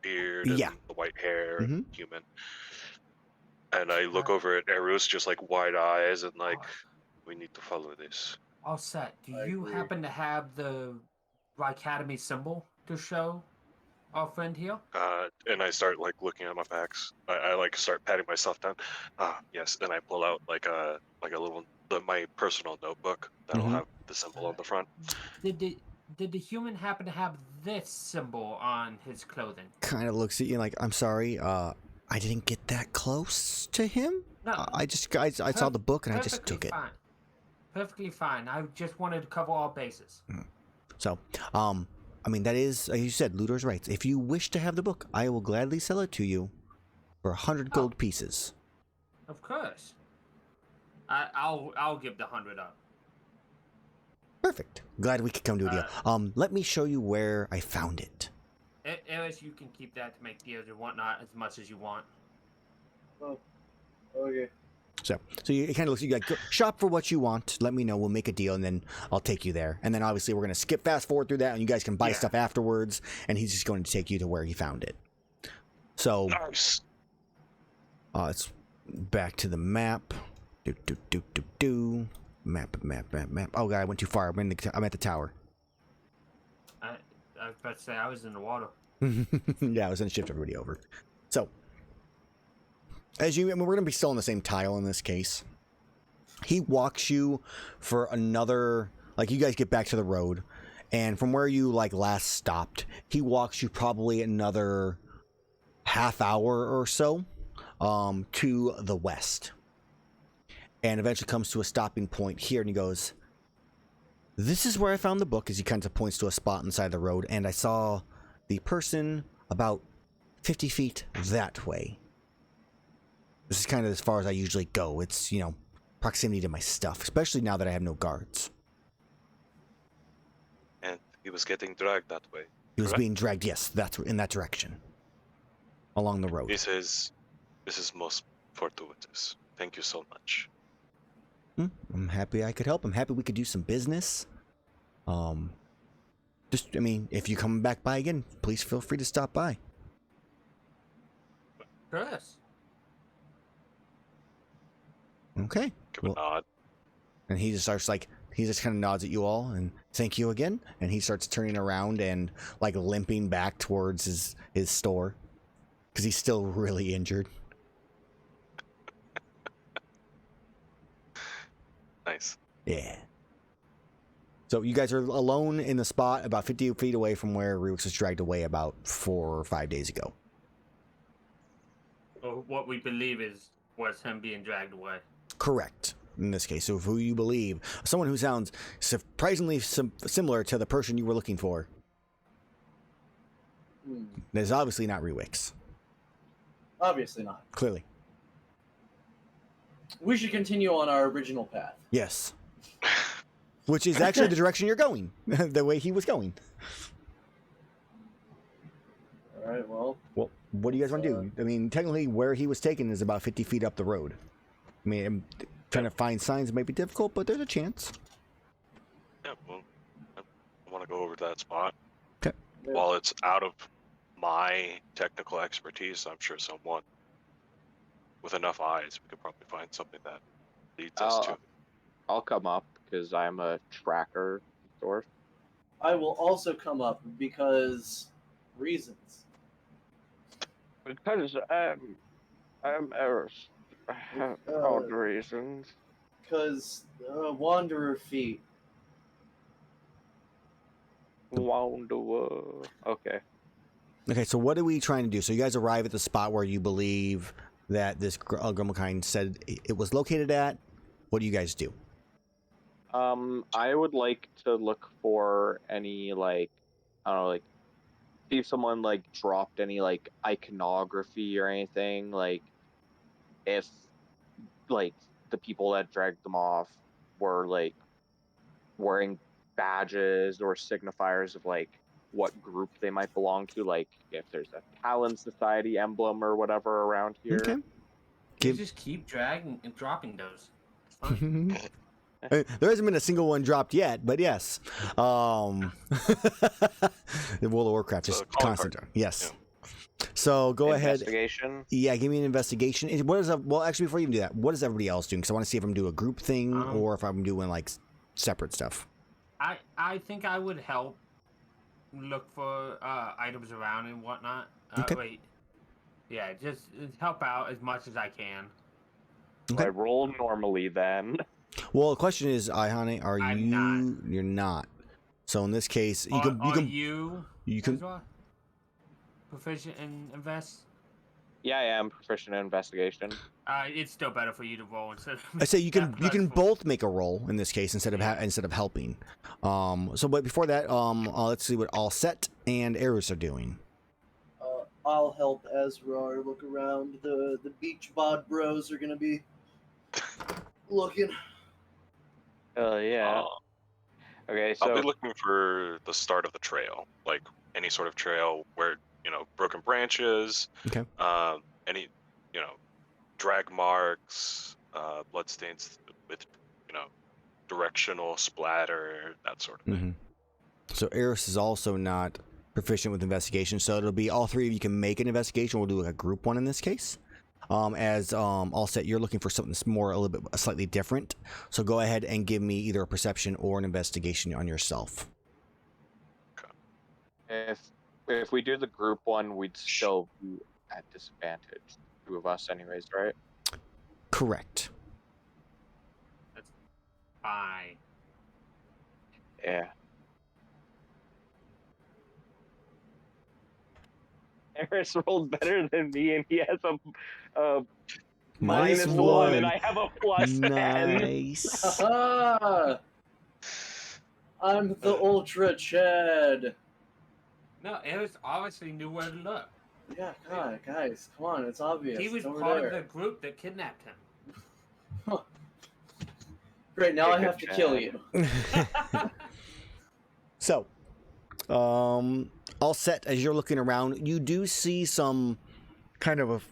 beard and Yeah. the white hair, Mhm. human. And I look over at Erus, just like wide eyes, and like, we need to follow this. All set. Do I you agree. happen to have the Academy symbol to show our friend here? And I start like looking at my packs. I like start patting myself down. Yes. And I pull out like a little my personal notebook that'll Mhm. have the symbol on the front. Did the human happen to have this symbol on his clothing? Kind of looks at you like, "I'm sorry. I didn't get that close to him. No. I saw the book and I just took it." Fine. Perfectly fine. I just wanted to cover all bases. So, I mean, that is, like you said, Ludor's rights. If you wish to have the book, I will gladly sell it to you for 100 gold pieces. Of course. I'll give the 100 up. Perfect. Glad we could come to a deal. Let me show you where I found it. Erus, you can keep that to make deals and whatnot as much as you want. Oh, okay. So it kind of looks like, shop for what you want. Let me know. We'll make a deal, and then I'll take you there. And then obviously we're going to skip fast forward through that, and you guys can buy stuff afterwards. And he's just going to take you to where he found it. So Nice. it's back to the map. Map. Oh god, I went too far. I'm at the tower. I was about to say I was in the water. Yeah, I was gonna shift everybody over. So we're gonna be still on the same tile in this case. He walks you for another, like, you guys get back to the road, and from where you last stopped, he walks you probably another half hour or so to the west, and eventually comes to a stopping point here, and he goes, This is where I found the book, as he kind of points to a spot inside the road, and I saw the person about 50 feet that way. This is kind of as far as I usually go. It's, you know, proximity to my stuff, especially now that I have no guards. And he was getting dragged that way. He was correct? being dragged, yes, that's in that direction. Along the road. This is most fortuitous. Thank you so much. I'm happy I could help. I'm happy we could do some business. Just, I mean, if you come back by again, please feel free to stop by. Chris. Okay. Give a nod. And he just starts like, he just kind of nods at you all and thank you again. And he starts turning around and like limping back towards his store. Because he's still really injured. Nice. Yeah. So you guys are alone in the spot about 50 feet away from where Rux was dragged away about 4 or 5 days ago. Or what we believe was him being dragged away. Correct. In this case, so who you believe. Someone who sounds surprisingly similar to the person you were looking for. That is obviously not Rewix. Obviously not. Clearly. We should continue on our original path. Yes. Which is actually the direction you're going. The way he was going. All right, well. Well, what do you guys want to do? I mean, technically, where he was taken is about 50 feet up the road. I mean, trying to find signs might be difficult, but there's a chance. Yeah, well, I want to go over to that spot. Okay. While it's out of my technical expertise, I'm sure someone with enough eyes, we could probably find something that leads us to. I'll come up because I'm a tracker source. I will also come up because reasons. Because I'm Erus. All the reasons. Because wanderer feet. Wanderer. Okay. Okay, so what are we trying to do? So you guys arrive at the spot where you believe that this Grummelkind said it was located at. What do you guys do? I would like to look for any, like, I don't know, like, see if someone, like, dropped any, like, iconography or anything, like, if, like, the people that dragged them off were, like, wearing badges or signifiers of, like, what group they might belong to, like, if there's a Talon Society emblem or whatever around here. Okay. You just keep dragging and dropping those. It's fine. There hasn't been a single one dropped yet, but yes. The World of Warcraft is So, calling constant. card. Yes. So go ahead. Investigation. Yeah, give me an investigation. What is well, actually, before you even do that, what is everybody else doing? Because I want to see if I'm doing a group thing or if I'm doing like separate stuff. I think I would help look for items around and whatnot. Okay. Wait. Yeah, just help out as much as I can. Okay. I roll normally then. Well, the question is, Iihane, are I'm you? not. You're not. So in this case, you can. You can. Azrar, proficient in invest? Yeah, I am proficient in investigation. It's still better for you to roll instead of I say you can. that You can plus both make a roll in this case instead of helping. So, but before that, let's see what All Set and Erus are doing. I'll help Azrar look around. The beach bod bros are gonna be looking. Yeah. Okay, I'll so be looking for the start of the trail, like any sort of trail where, broken branches, Okay. any, drag marks, bloodstains with, directional splatter, that sort of thing. Mm-hmm. So Erus is also not proficient with investigation, so it'll be all three of you can make an investigation. We'll do like a group one in this case. As All Set, you're looking for something that's more a little bit slightly different. So go ahead and give me either a perception or an investigation on yourself. if we do the group one, we'd still be at disadvantage. Two of us, anyways, right? Correct. That's fine. Yeah. Erus rolled better than me, and he has a -1, and I have a +10. Nice. Ah! I'm the Ultra Chad. No, Erus obviously knew where to look. Yeah, God, guys, come on, it's obvious. He was It's over part there. of the group that kidnapped him. Great, now Yeah, I good have to Chad. kill you. So, all set. As you're looking around, you do see some kind of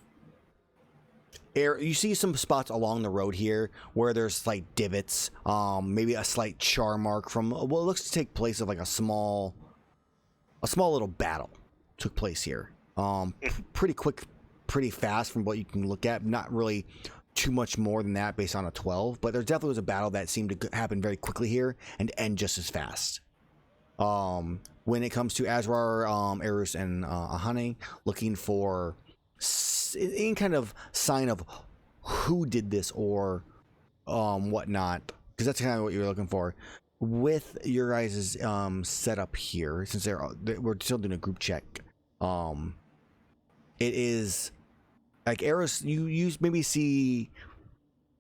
you see some spots along the road here where there's slight divots, maybe a slight char mark from what looks to take place of like a small little battle took place here. Pretty quick, pretty fast from what you can look at. Not really too much more than that based on a 12, but there definitely was a battle that seemed to happen very quickly here and end just as fast. When it comes to Azrar, Erus, and Iihane, looking for any kind of sign of who did this or whatnot, because that's kind of what you're looking for. With your guys' setup here, since we're still doing a group check, it is like Erus. You maybe see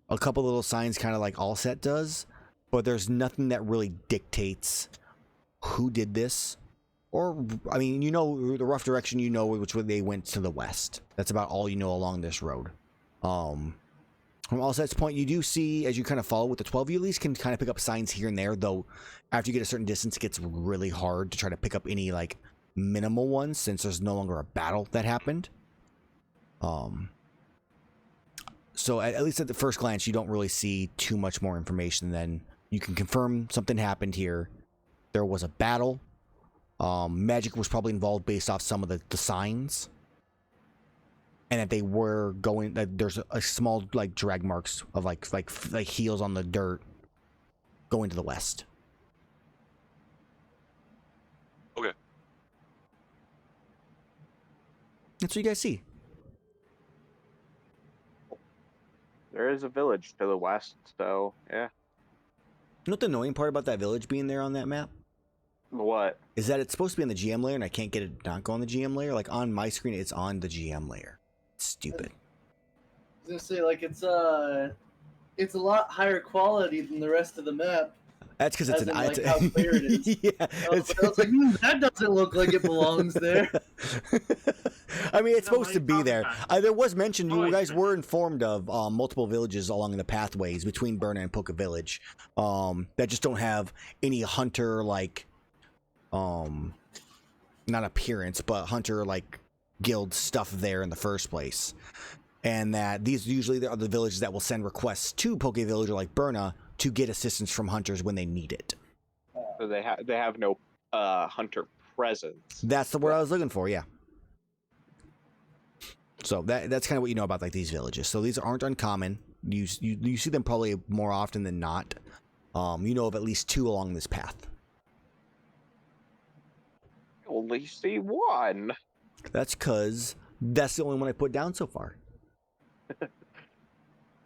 a couple little signs, kind of like All Set does, but there's nothing that really dictates who did this. Or, I mean, you know the rough direction, you know which way they went to the west. That's about all you know along this road. From All Set's point, you do see, as you kind of follow with the 12, you at least can kind of pick up signs here and there, though after you get a certain distance, it gets really hard to try to pick up any, like, minimal ones, since there's no longer a battle that happened. So, at least at the first glance, you don't really see too much more information than you can confirm something happened here. There was a battle. Magic was probably involved based off some of the signs, and that they were going. That there's a small like drag marks of like heels on the dirt going to the west. Okay. That's what you guys see. There is a village to the west, so yeah. You know what the annoying part about that village being there on that map What? is that it's supposed to be on the GM layer, and I can't get it to not go on the GM layer. Like on my screen, it's on the GM layer. It's stupid. I was gonna say, like, it's a lot higher quality than the rest of the map. That's because it's As an in, like, how clear it is. Yeah, I was like, that doesn't look like it belongs there. I mean, it's No, supposed what to are you be talking there. about? There was mentioned you Oh, guys it's- were informed of multiple villages along the pathways between Burna and Poka Village that just don't have any hunter like not appearance, but hunter like guild stuff there in the first place. And that these usually are the villages that will send requests to Poke Village or like Burna to get assistance from hunters when they need it. So they have no hunter presence. That's the word I was looking for, yeah. So that's kind of what you know about like these villages. So these aren't uncommon. You see them probably more often than not. You know of at least 2 along this path. I only see one. That's because that's the only one I put down so far.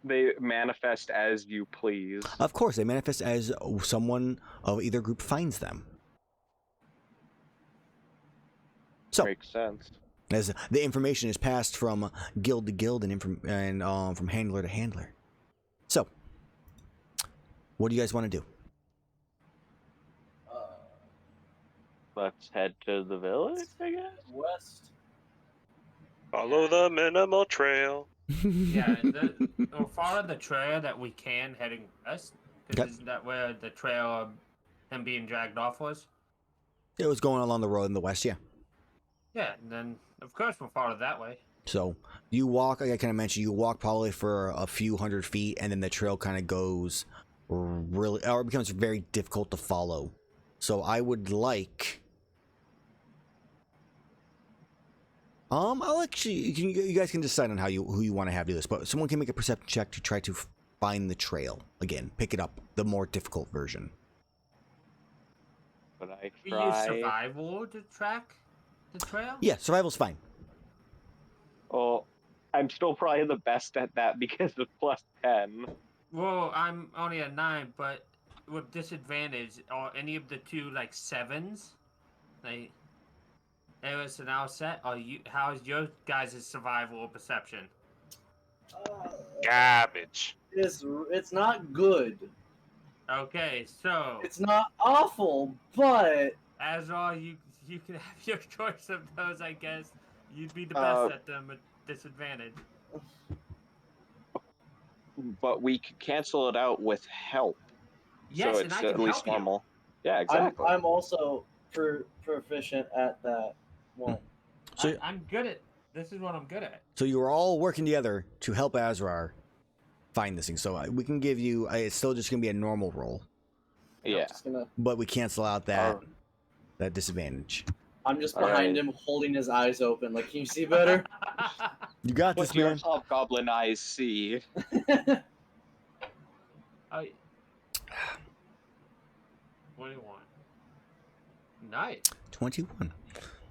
They manifest as you please. Of course, they manifest as someone of either group finds them. So, Makes sense. as the information is passed from guild to guild and from handler to handler. So, what do you guys want to do? Let's head to the village, I guess. West. Follow the minimal trail. Yeah, we'll follow the trail that we can heading west. Because isn't that where the trail of him being dragged off was? It was going along the road in the west, yeah. Yeah, and then of course we'll follow that way. So you walk, like I kind of mentioned, you walk probably for a few hundred feet, and then the trail kind of goes really, or it becomes very difficult to follow. So I would like, I'll actually, you guys can decide on who you want to have do this, but someone can make a perception check to try to find the trail again, pick it up, the more difficult version. But I We use try. survival to track the trail? Yeah, survival's fine. Well, I'm still probably the best at that because of +10. Well, I'm only a 9, but with disadvantage, are any of the 2 like 7s? Like Erus and Outset? How's your guys' survival or perception? Garbage. It's not good. Okay, so It's not awful, but Azrar, you can have your choice of those, I guess. You'd be the best at them at disadvantage. But we could cancel it out with help. Yes, So and it's I can at least help you. normal. Yeah, exactly. I'm also proficient at that one. So- I'm good at. This is what I'm good at. So you are all working together to help Azrar find this thing. So we can give you. It's still just gonna be a normal roll, Yeah. I'm just gonna. but we cancel out that disadvantage. I'm just All behind right. him, holding his eyes open. Like, can you see better? You got What this, your man. hobgoblin eyes see. Oh, 21. Nice. 21.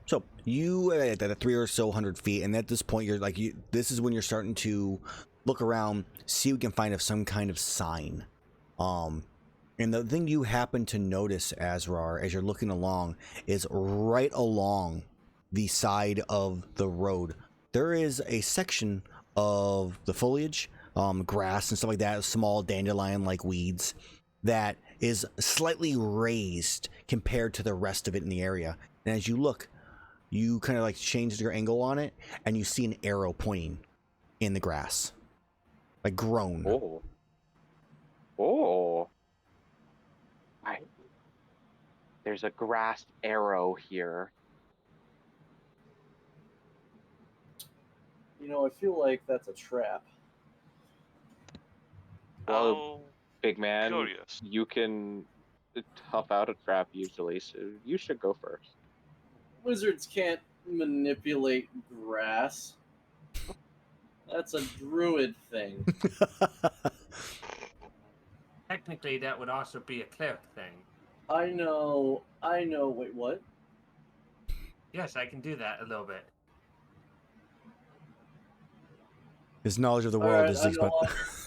So you at a 300 or so feet, and at this point you're like this is when you're starting to look around, see if we can find of some kind of sign. And the thing you happen to notice, Azrar, as you're looking along, is right along the side of the road, there is a section of the foliage, grass and stuff like that, small dandelion-like weeds, that is slightly raised compared to the rest of it in the area. And as you look, you kind of like change your angle on it, and you see an arrow pointing in the grass, like grown. Oh. Oh. There's a grass arrow here. You know, I feel like that's a trap. Well, Oh, big man, curious. you can tough out a trap usually, so you should go first. Wizards can't manipulate grass. That's a druid thing. Technically, that would also be a cleric thing. I know. Wait, what? Yes, I can do that a little bit. His knowledge of the All world right, is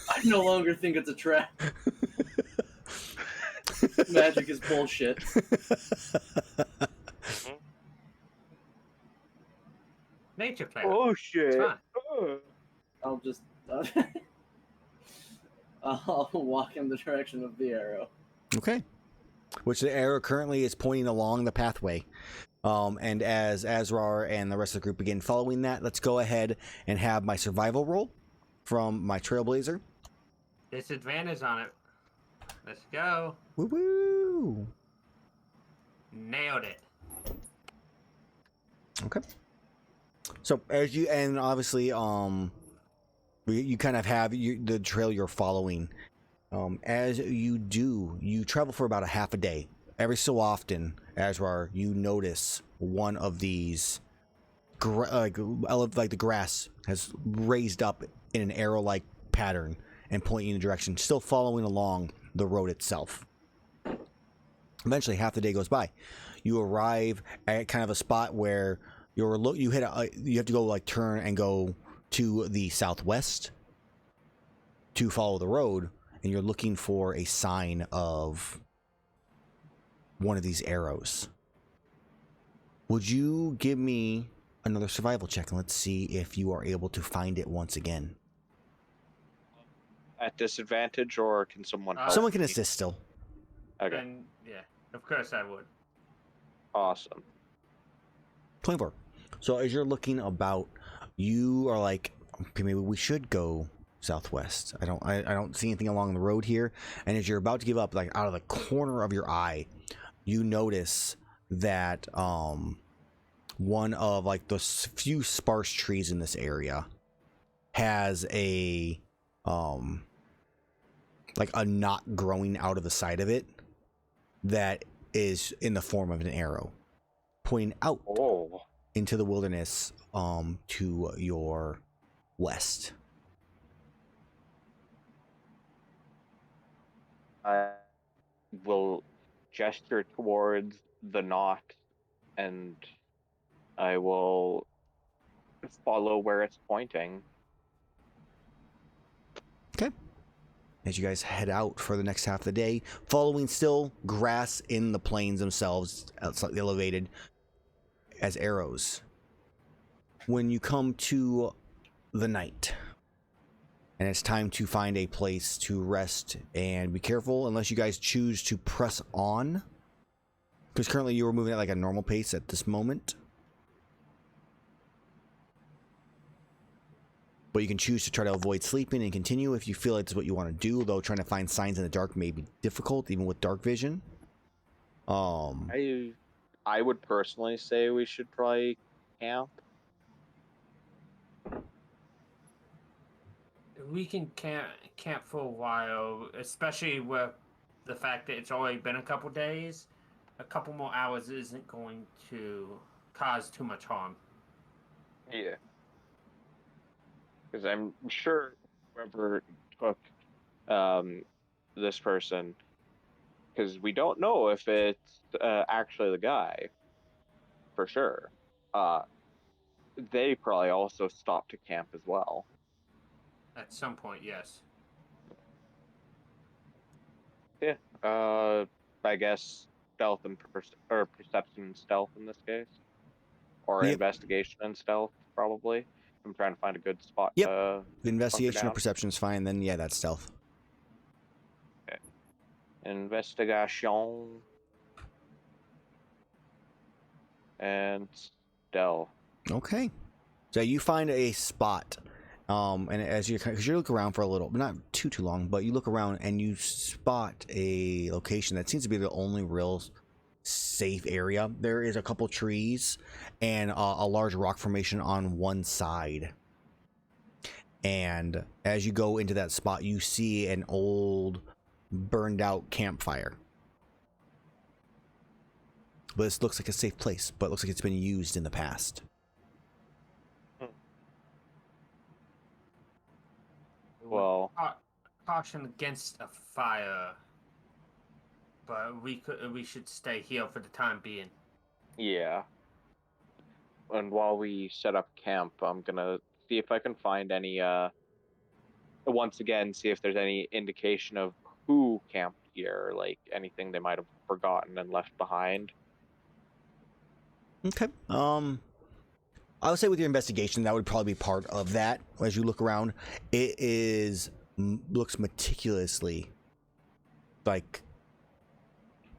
I no longer think it's a trap. Magic is bullshit. Mhm. Nature cleric. Oh shit! It's fine. I'll just. I'll walk in the direction of the arrow. Okay. Which the arrow currently is pointing along the pathway. And as Azrar and the rest of the group begin following that, let's go ahead and have my survival roll from my Trailblazer. Disadvantage on it. Let's go. Woo woo! Nailed it. Okay. So as you, and obviously, you kind of have the trail you're following. As you do, you travel for about a half a day. Every so often, Azrar, you notice one of these, like the grass has raised up in an arrow-like pattern and pointing in a direction, still following along the road itself. Eventually, half the day goes by. You arrive at kind of a spot where you have to go like turn and go to the southwest to follow the road, and you're looking for a sign of one of these arrows. Would you give me another survival check, and let's see if you are able to find it once again. At disadvantage, or can someone help? Someone can assist still. Okay, And yeah, of course I would. awesome. 24. So as you're looking about, you are like, okay, maybe we should go southwest. I don't see anything along the road here. And as you're about to give up, like out of the corner of your eye, you notice that one of like the few sparse trees in this area has a like a knot growing out of the side of it that is in the form of an arrow pointing out Oh, into the wilderness to your west. I will gesture towards the knot, and I will follow where it's pointing. Okay. As you guys head out for the next half of the day, following still grass in the plains themselves, slightly elevated as arrows. When you come to the night, and it's time to find a place to rest. And be careful unless you guys choose to press on, because currently you are moving at like a normal pace at this moment. But you can choose to try to avoid sleeping and continue if you feel like that's what you want to do, though trying to find signs in the dark may be difficult, even with dark vision. I would personally say we should probably camp. We can camp for a while, especially with the fact that it's already been a couple days. A couple more hours isn't going to cause too much harm. Yeah. Because I'm sure whoever took this person, because we don't know if it's actually the guy, for sure. They probably also stopped to camp as well. At some point, yes. Yeah. I guess stealth and or perception and stealth in this case, or Yep. investigation and stealth probably. I'm trying to find a good spot. Yep. To Investigation or down. perception is fine. Then yeah, that's stealth. Okay. Investigation and stealth. Okay. So you find a spot, and as because you look around for a little, not too long, but you look around and you spot a location that seems to be the only real safe area. There is a couple trees and a large rock formation on one side. And as you go into that spot, you see an old, burned out campfire. But this looks like a safe place, but it looks like it's been used in the past. Well, Caution against a fire, but we should stay here for the time being. yeah. And while we set up camp, I'm gonna see if I can find any. Once again, see if there's any indication of who camped here, like anything they might have forgotten and left behind. Okay. I would say with your investigation, that would probably be part of that. As you look around, it looks meticulously like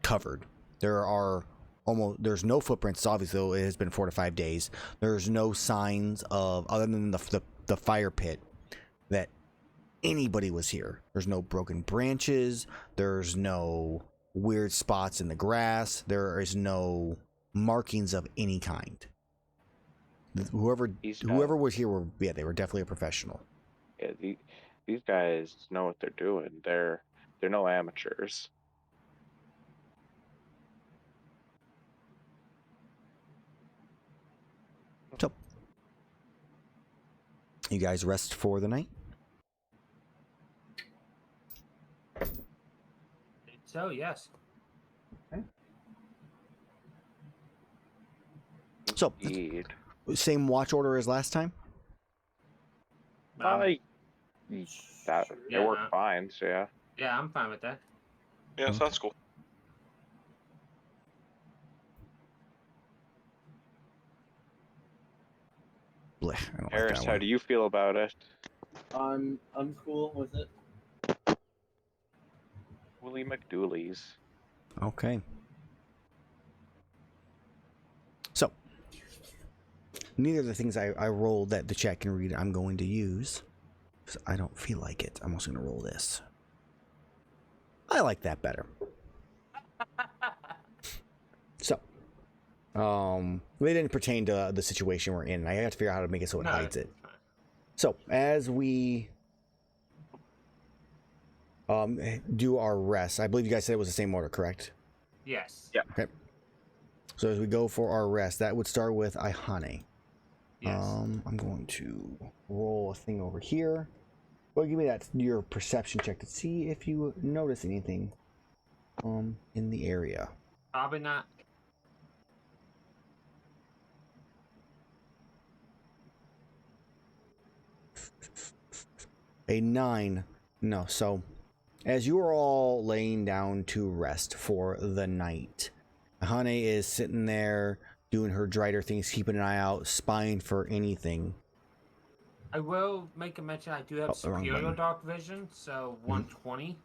covered. There's no footprints. Obviously, though, it has been 4 to 5 days. There's no signs of, other than the fire pit, that anybody was here. There's no broken branches. There's no weird spots in the grass. There is no markings of any kind. Whoever was here they were definitely a professional. Yeah, these guys know what they're doing. They're no amateurs. So, you guys rest for the night? So yes. So, Indeed. same watch order as last time? It Yeah. worked fine, so yeah. Yeah, I'm fine with that. Yeah, sounds cool. Blech, I don't Erus, like that how one. do you feel about it? I'm cool with it. Willie McDoolies. Okay. So, neither of the things I rolled that the chat can read I'm going to use. Because I don't feel like it. I'm also going to roll this. I like that better. So, they didn't pertain to the situation we're in. I have to figure out how to make it so it hides it. So, as we do our rest, I believe you guys said it was the same order, correct? Yes. Yeah. Okay. So as we go for our rest, that would start with Iihane. Yes. I'm going to roll a thing over here. Well, give me your perception check to see if you notice anything in the area. Probably not. A 9. No. So as you are all laying down to rest for the night, Iihane is sitting there doing her Drider things, keeping an eye out, spying for anything. I will make a mention. I do have Oh, the wrong superior button. dark vision, so 120.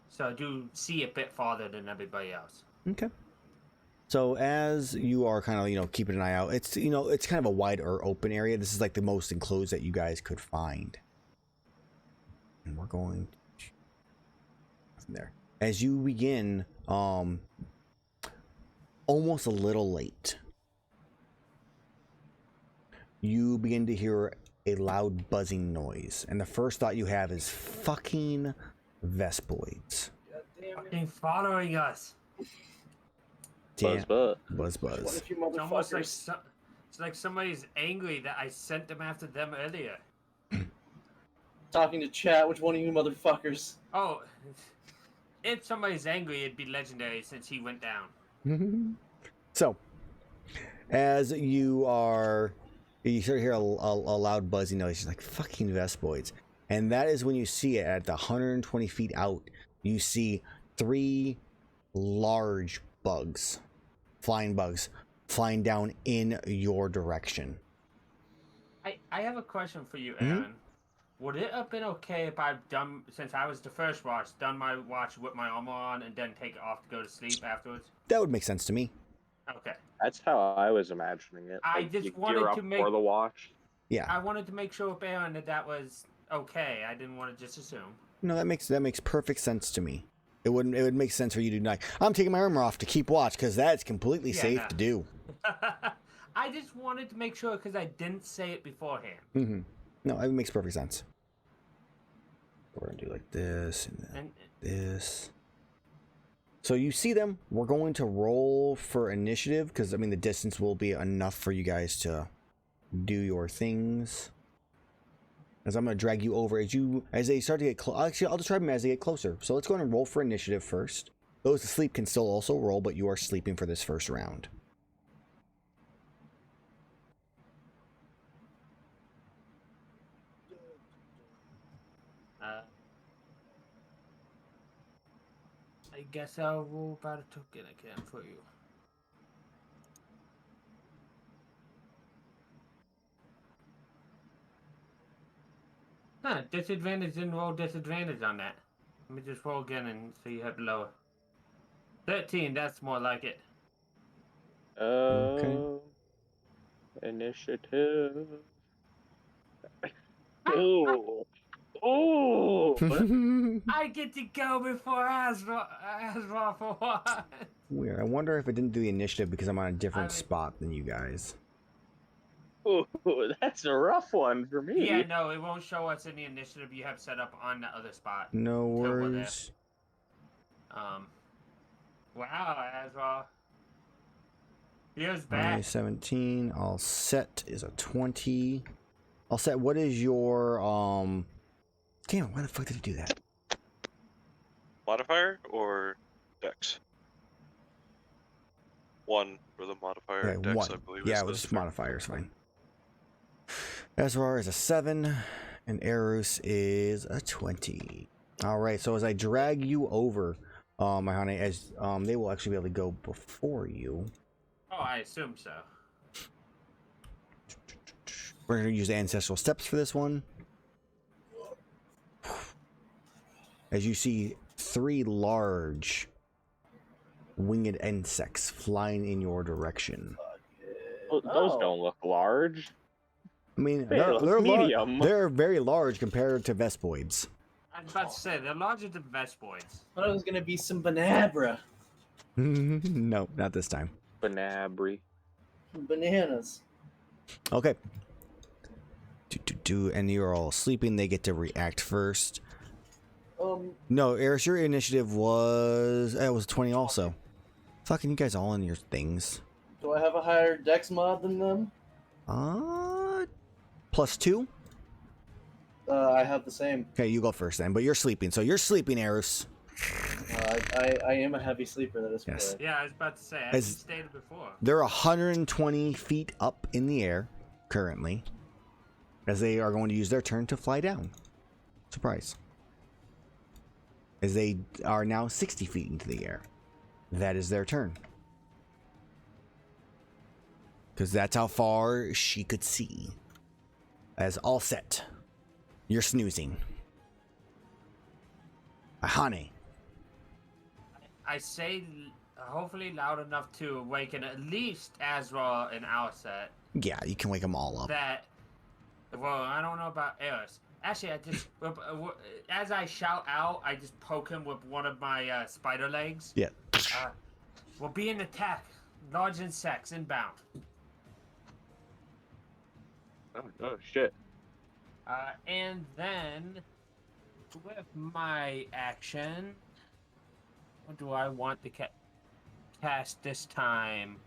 So I do see a bit farther than everybody else. Okay. So as you are kind of, keeping an eye out, it's, it's kind of a wide or open area. This is like the most enclosed that you guys could find. And we're going from there. As you begin, almost a little late, you begin to hear a loud buzzing noise. And the first thought you have is fucking Vespoids. Fucking following us. Buzz, buzz. Buzz, What buzz. if you It's almost like motherfuckers? it's like somebody's angry that I sent them after them earlier. Talking to chat. Which one of you motherfuckers? Oh, if somebody's angry, it'd be legendary since he went down. So, as you start to hear a loud buzzing noise. It's like fucking Vespoids. And that is when you see it at the 120 feet out. You see 3 large bugs, flying down in your direction. I have a question for you, Mhm. Aaron. Would it have been okay if I've done, since I was the first watch, done my watch with my armor on and then take it off to go to sleep afterwards? That would make sense to me. Okay. That's how I was imagining it. I Like, just you wanted gear up to make- for the watch. Yeah. I wanted to make sure with Aaron that was okay. I didn't want to just assume. No, that makes perfect sense to me. It would make sense for you to not. I'm taking my armor off to keep watch because that's completely Yeah, safe no. to do. I just wanted to make sure because I didn't say it beforehand. No, it makes perfect sense. We're gonna do like this and then And this. So you see them. We're going to roll for initiative because I mean the distance will be enough for you guys to do your things. As I'm gonna drag you over as they start to get close. Actually, I'll describe them as they get closer. So let's go ahead and roll for initiative first. Those asleep can still also roll, but you are sleeping for this first round. I guess I'll roll about a token again for you. Huh, disadvantage didn't roll disadvantage on that. Let me just roll again and so you have lower. 13, that's more like it. Initiative. Ooh. Ooh. I get to go before Azrar for what? Weird. I wonder if it didn't do the initiative because I'm on a different I- spot than you guys. Ooh, that's a rough one for me. Yeah, no, it won't show us any initiative you have set up on the other spot. No we're there. worries. Wow, Azrar. Here's My back. 17. All set is a 20. All set. What is your Damn it! Why the fuck did you do that? Modifier or dex? 1 for the modifier. Okay, Dex, 1. I believe. Yeah, is it was the just modifiers. Fine. Azrar is a 7, and Erus is a 20. All right. So as I drag you over, Iihane, as they will actually be able to go before you. Oh, I assume so. We're gonna use the ancestral steps for this one. As you see 3 large winged insects flying in your direction. Those don't look large. I mean, They look they're medium. they're very large compared to Vespoids. I was about to say, they're larger than Vespoids. I thought it was gonna be some Banabra. No, not this time. Banabri. Bananas. Okay. And you're all sleeping. They get to react first. No, Erus, your initiative was 20 also. Fucking you guys all in your things. Do I have a higher dex mod than them? +2. I have the same. Okay, you go first then. But you're sleeping, so you're sleeping, Erus. I am a heavy sleeper. That is Yes. correct. Yeah, I was about to say, I As- stated before. They're 120 feet up in the air currently, as they are going to use their turn to fly down. Surprise. As they are now 60 feet into the air. That is their turn. Because that's how far she could see. As all set. You're snoozing. Iihane. I say hopefully loud enough to awaken at least Azrar and our set. Yeah, you can wake them all up. That, well, I don't know about Erus. Actually, I just, as I shout out, I just poke him with one of my spider legs. Yeah. We'll be in attack. Large insects inbound. Oh shit. And then, with my action, what do I want to cast this time?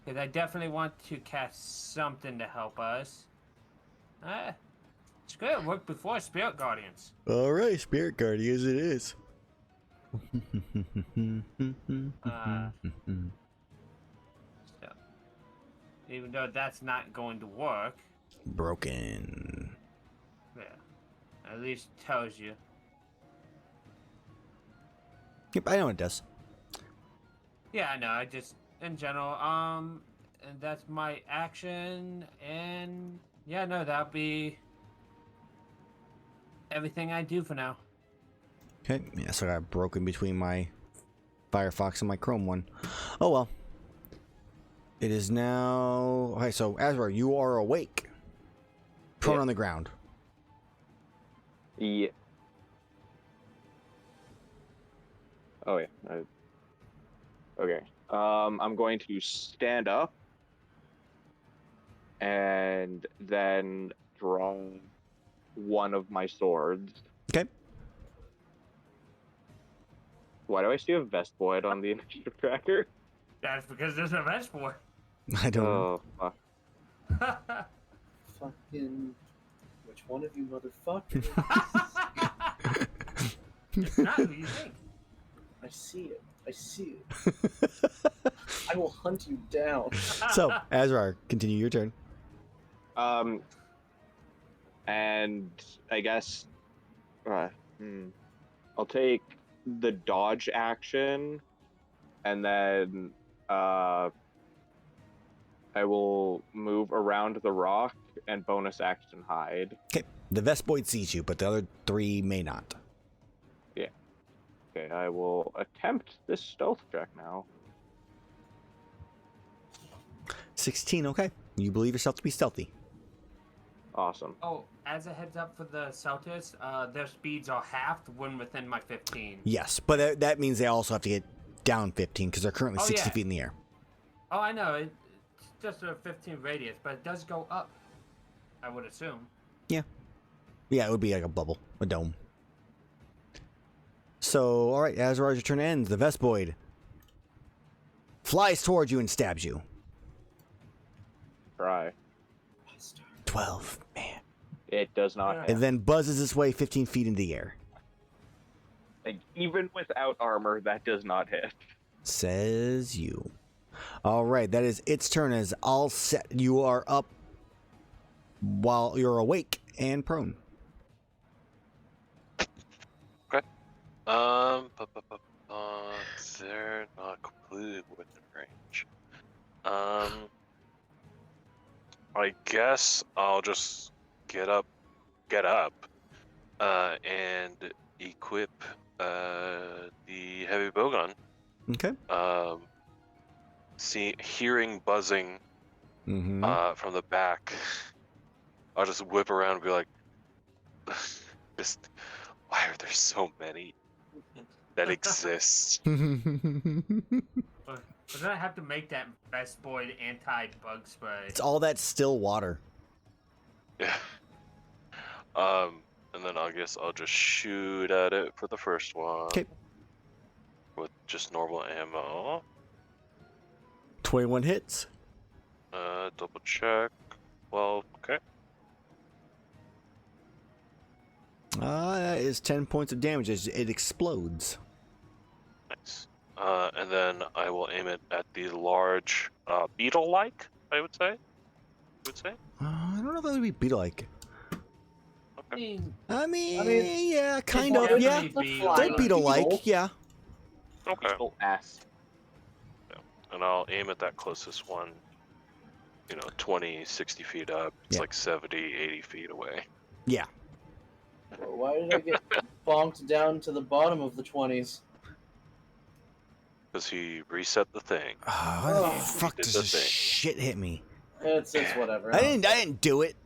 Because I definitely want to cast something to help us. It's good. It worked before Spirit Guardians. All right, Spirit Guardians it is. So, even though that's not going to work. Broken. Yeah. At least tells you. Yep, I know it does. Yeah, I know. I just, in general, and that's my action, and yeah, no, that'll be everything I do for now. Okay, yeah, so I got broken between my Firefox and my Chrome one. Oh well. It is now... Okay, so Azrar, you are awake. Prone on the ground. Yeah. Oh yeah. Okay. I'm going to stand up and then draw one of my swords. Okay. Why do I see a Vestvoid on the initiative tracker? That's because there's a vest boy. I don't know. Oh, fuck. Fucking. Which one of you motherfuckers? It's not who you think. I see it. I see it. I will hunt you down. So, Azrar, continue your turn. And I guess I'll take the dodge action, and then I will move around the rock and bonus action hide. Okay, the Vestboid sees you, but the other three may not. Yeah. Okay, I will attempt this stealth check now. 16, okay. You believe yourself to be stealthy. Awesome. Oh, as a heads up for the Celtics, their speeds are halved when within my 15. Yes, but that means they also have to get down 15 because they're currently 60 yeah. feet in the air. Oh, I know. It's just a 15 radius, but it does go up, I would assume. Yeah. Yeah, it would be like a bubble, a dome. So, alright, Azrar, your turn ends. The Vestboid flies towards you and stabs you. Try. 12, man. It does not Yeah. hit. And then buzzes its way 15 feet in the air. Like, even without armor, that does not hit. Says you. Alright, that is its turn as all set. You are up while you're awake and prone. Okay. They're not completely within range. I guess I'll just get up, and equip the heavy bowgun. Okay. Hearing buzzing from the back, I'll just whip around and be like, why are there so many that exist? We're gonna have to make that Vestboid anti-bug spray. It's all that still water. Yeah. And then I guess I'll just shoot at it for the first one. Okay. With just normal ammo. 21 hits. Double check. Well, okay. That is 10 points of damage as it explodes. Nice. And then I will aim it at the large beetle-like, I would say. I don't know if that would be beetle-like. Okay. I mean, yeah, kind It's of, yeah. definitely They're like beetle-like, yeah. Okay. Little ass. And I'll aim at that closest one. 20, 60 feet up. It's Yeah. like 70, 80 feet away. Yeah. Why did I get bonked down to the bottom of the 20s? Because he reset the thing. Why the Oh. fuck He did does the this thing. shit hit me? It's whatever. I didn't do it.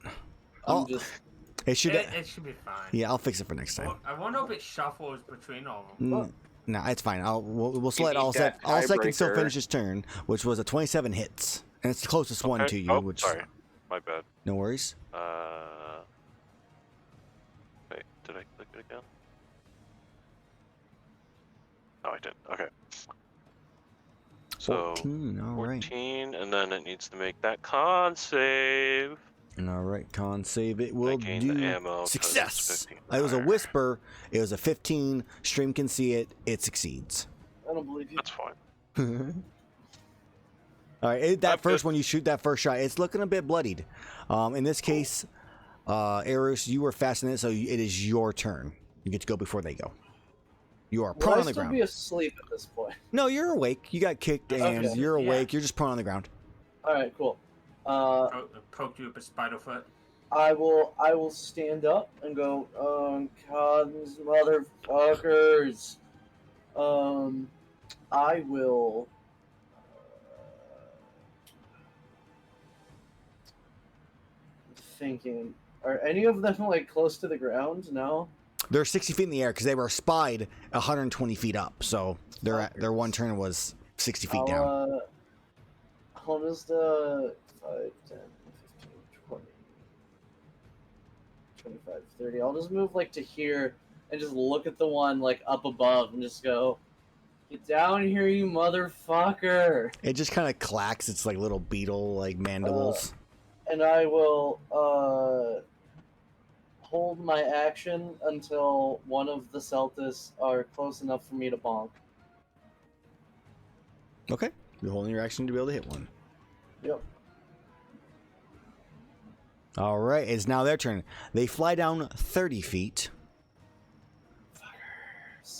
I'm just. It should. It should be fine. Yeah, I'll fix it for next time. Well, I wonder if it shuffles between all of them. No, it's fine. We'll You let need that Allset can still tiebreaker. finish his turn, which was a 27 hits, and it's the closest one Okay. to you. Oh, which sorry. My bad. no worries. Wait, did I click it again? No, I didn't. Okay. So 14. All right. 14, and then it needs to make that con save. All right. Con save. It will gain do the ammo 'cause it's success. 15 It was a fire. whisper. It was a 15. Stream can see it. It succeeds. I don't believe you. That's fine. All right, that I'm first good. one you shoot that first shot, it's looking a bit bloodied. In this case, Erus, you were fast in it, so it is your turn. You get to go before they go. You are Will prone I on the still ground. be asleep at this point? No, you're awake. You got kicked, and Okay. you're Yeah. awake. You're just prone on the ground. All right, cool. Poke you with a spider foot. I will stand up and go, God, these motherfuckers. I will. Thinking, are any of them like close to the ground? No. They're 60 feet in the air because they were spied 120 feet up. So their one turn was 60 feet down. I'll just 5, 10, 15, 20, 25, 30. I'll just move like to here and just look at the one like up above and just go, get down here, you motherfucker. It just kind of clacks. It's like little beetle like mandibles. And I will hold my action until one of the Celtis are close enough for me to bonk. Okay, you're holding your action to be able to hit one. Yep. All right, it's now their turn. They fly down 30 feet.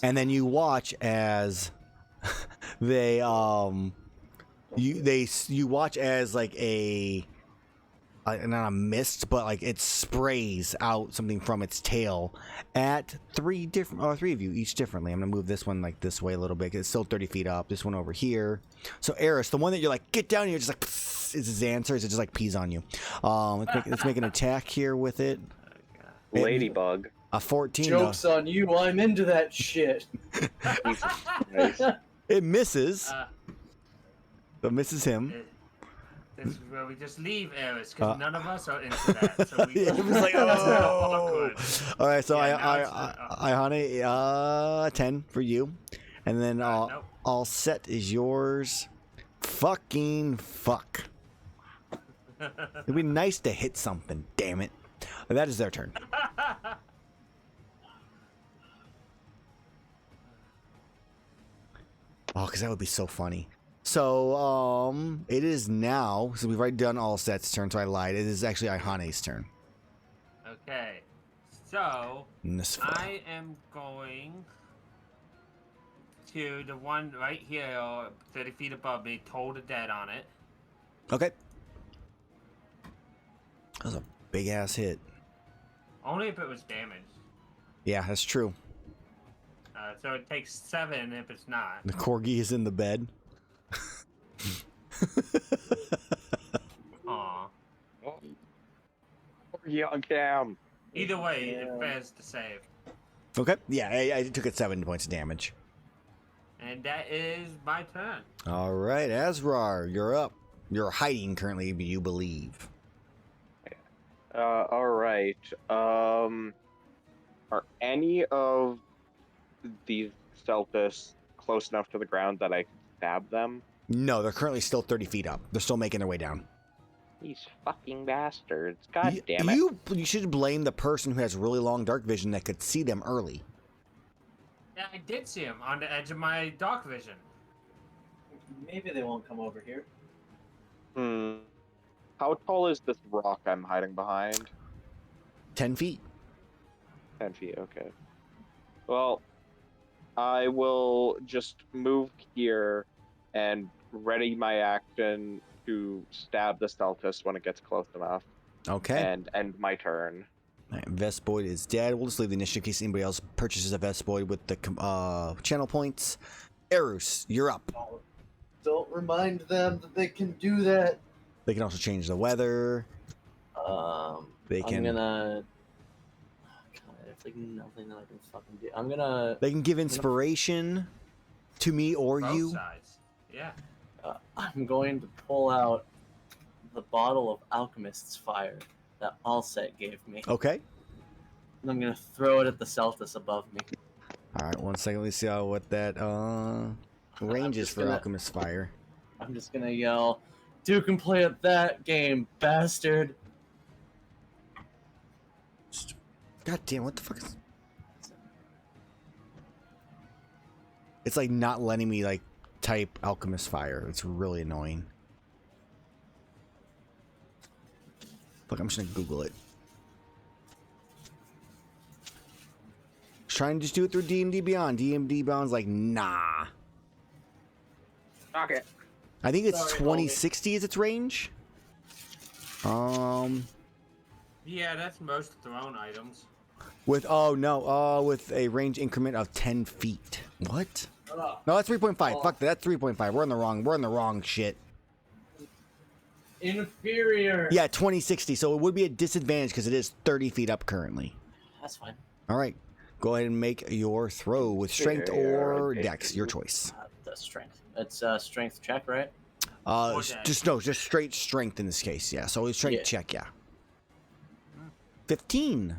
And then you watch as they you watch as like not a mist, but like it sprays out something from its tail at three of you each differently. I'm gonna move this one like this way a little bit. It's still 30 feet up. This one over here. So Erus, the one that you're like, get down here, just like is his answer. Is it just like pees on you? Let's make an attack here with it. Ladybug. A 14. Joke's on you, I'm into that shit. Jesus Christ. It misses. Uh, But misses him. This is where we just leave Erus because none of us are into that. So we It was like, that's kinda oh. awkward. All right, so Yeah, now Iihane, 10 for you, and then Nope. all set is yours. Fucking fuck. It'd be nice to hit something. Damn it. That is their turn. Oh, because that would be so funny. So, it is now. So we've already done all sets' turn. So I lied. It is actually Ihane's turn. Okay, so Nisfa. I am going to the one right here, 30 feet above me, Toll the Dead on it. Okay. That was a big ass hit. Only if it was damaged. Yeah, that's true. So it takes 7 if it's not. The corgi is in the bed. Aw. Young Cam. Either way, Yeah. it fails to save. Okay. Yeah, I took it 7 points of damage. And that is my turn. All right, Azrar, you're up. You're hiding currently, you believe. All right. Are any of these Celtis close enough to the ground that I can stab them? No, they're currently still 30 feet up. They're still making their way down. These fucking bastards. God damn it. You should blame the person who has really long dark vision that could see them early. Yeah, I did see him on the edge of my dark vision. Maybe they won't come over here. How tall is this rock I'm hiding behind? 10 feet. 10 feet, okay. Well, I will just move here and ready my action to stab the stealthist when it gets close enough. Okay. And end my turn. Right, Vespoid is dead. We'll just leave the initiative in case anybody else purchases a Vespoid with the channel points. Erus, you're up. Don't remind them that they can do that. They can also change the weather. They can. I'm gonna. God, there's like nothing that I can fucking do. I'm gonna. They can give inspiration to me or Both you. sides. Yeah. I'm going to pull out the bottle of Alchemist's Fire that Allset gave me. Okay. And I'm gonna throw it at the Celtis above me. All right. 1 second. Let's see what that range is for Alchemist Fire. I'm just gonna yell, "Duke can play at that game, bastard!" God damn! What the fuck is? It's like not letting me like type Alchemist Fire. It's really annoying. Look, I'm just gonna Google it. Trying to just do it through D&D Beyond. D&D Beyond's like, nah. Okay. I think it's Sorry, 2060 is its range. Yeah, that's most thrown items. With with a range increment of 10 feet. What? Oh. No, that's 3.5. Oh. Fuck that. That's 3.5. We're on the wrong shit. Inferior. Yeah, 2060. So it would be a disadvantage because it is 30 feet up currently. That's fine. All right. Go ahead and make your throw with strength or dex, your choice. That's strength. It's strength check, right? Or dex. Just straight strength in this case. Yeah. So it's strength check. Yeah. 15.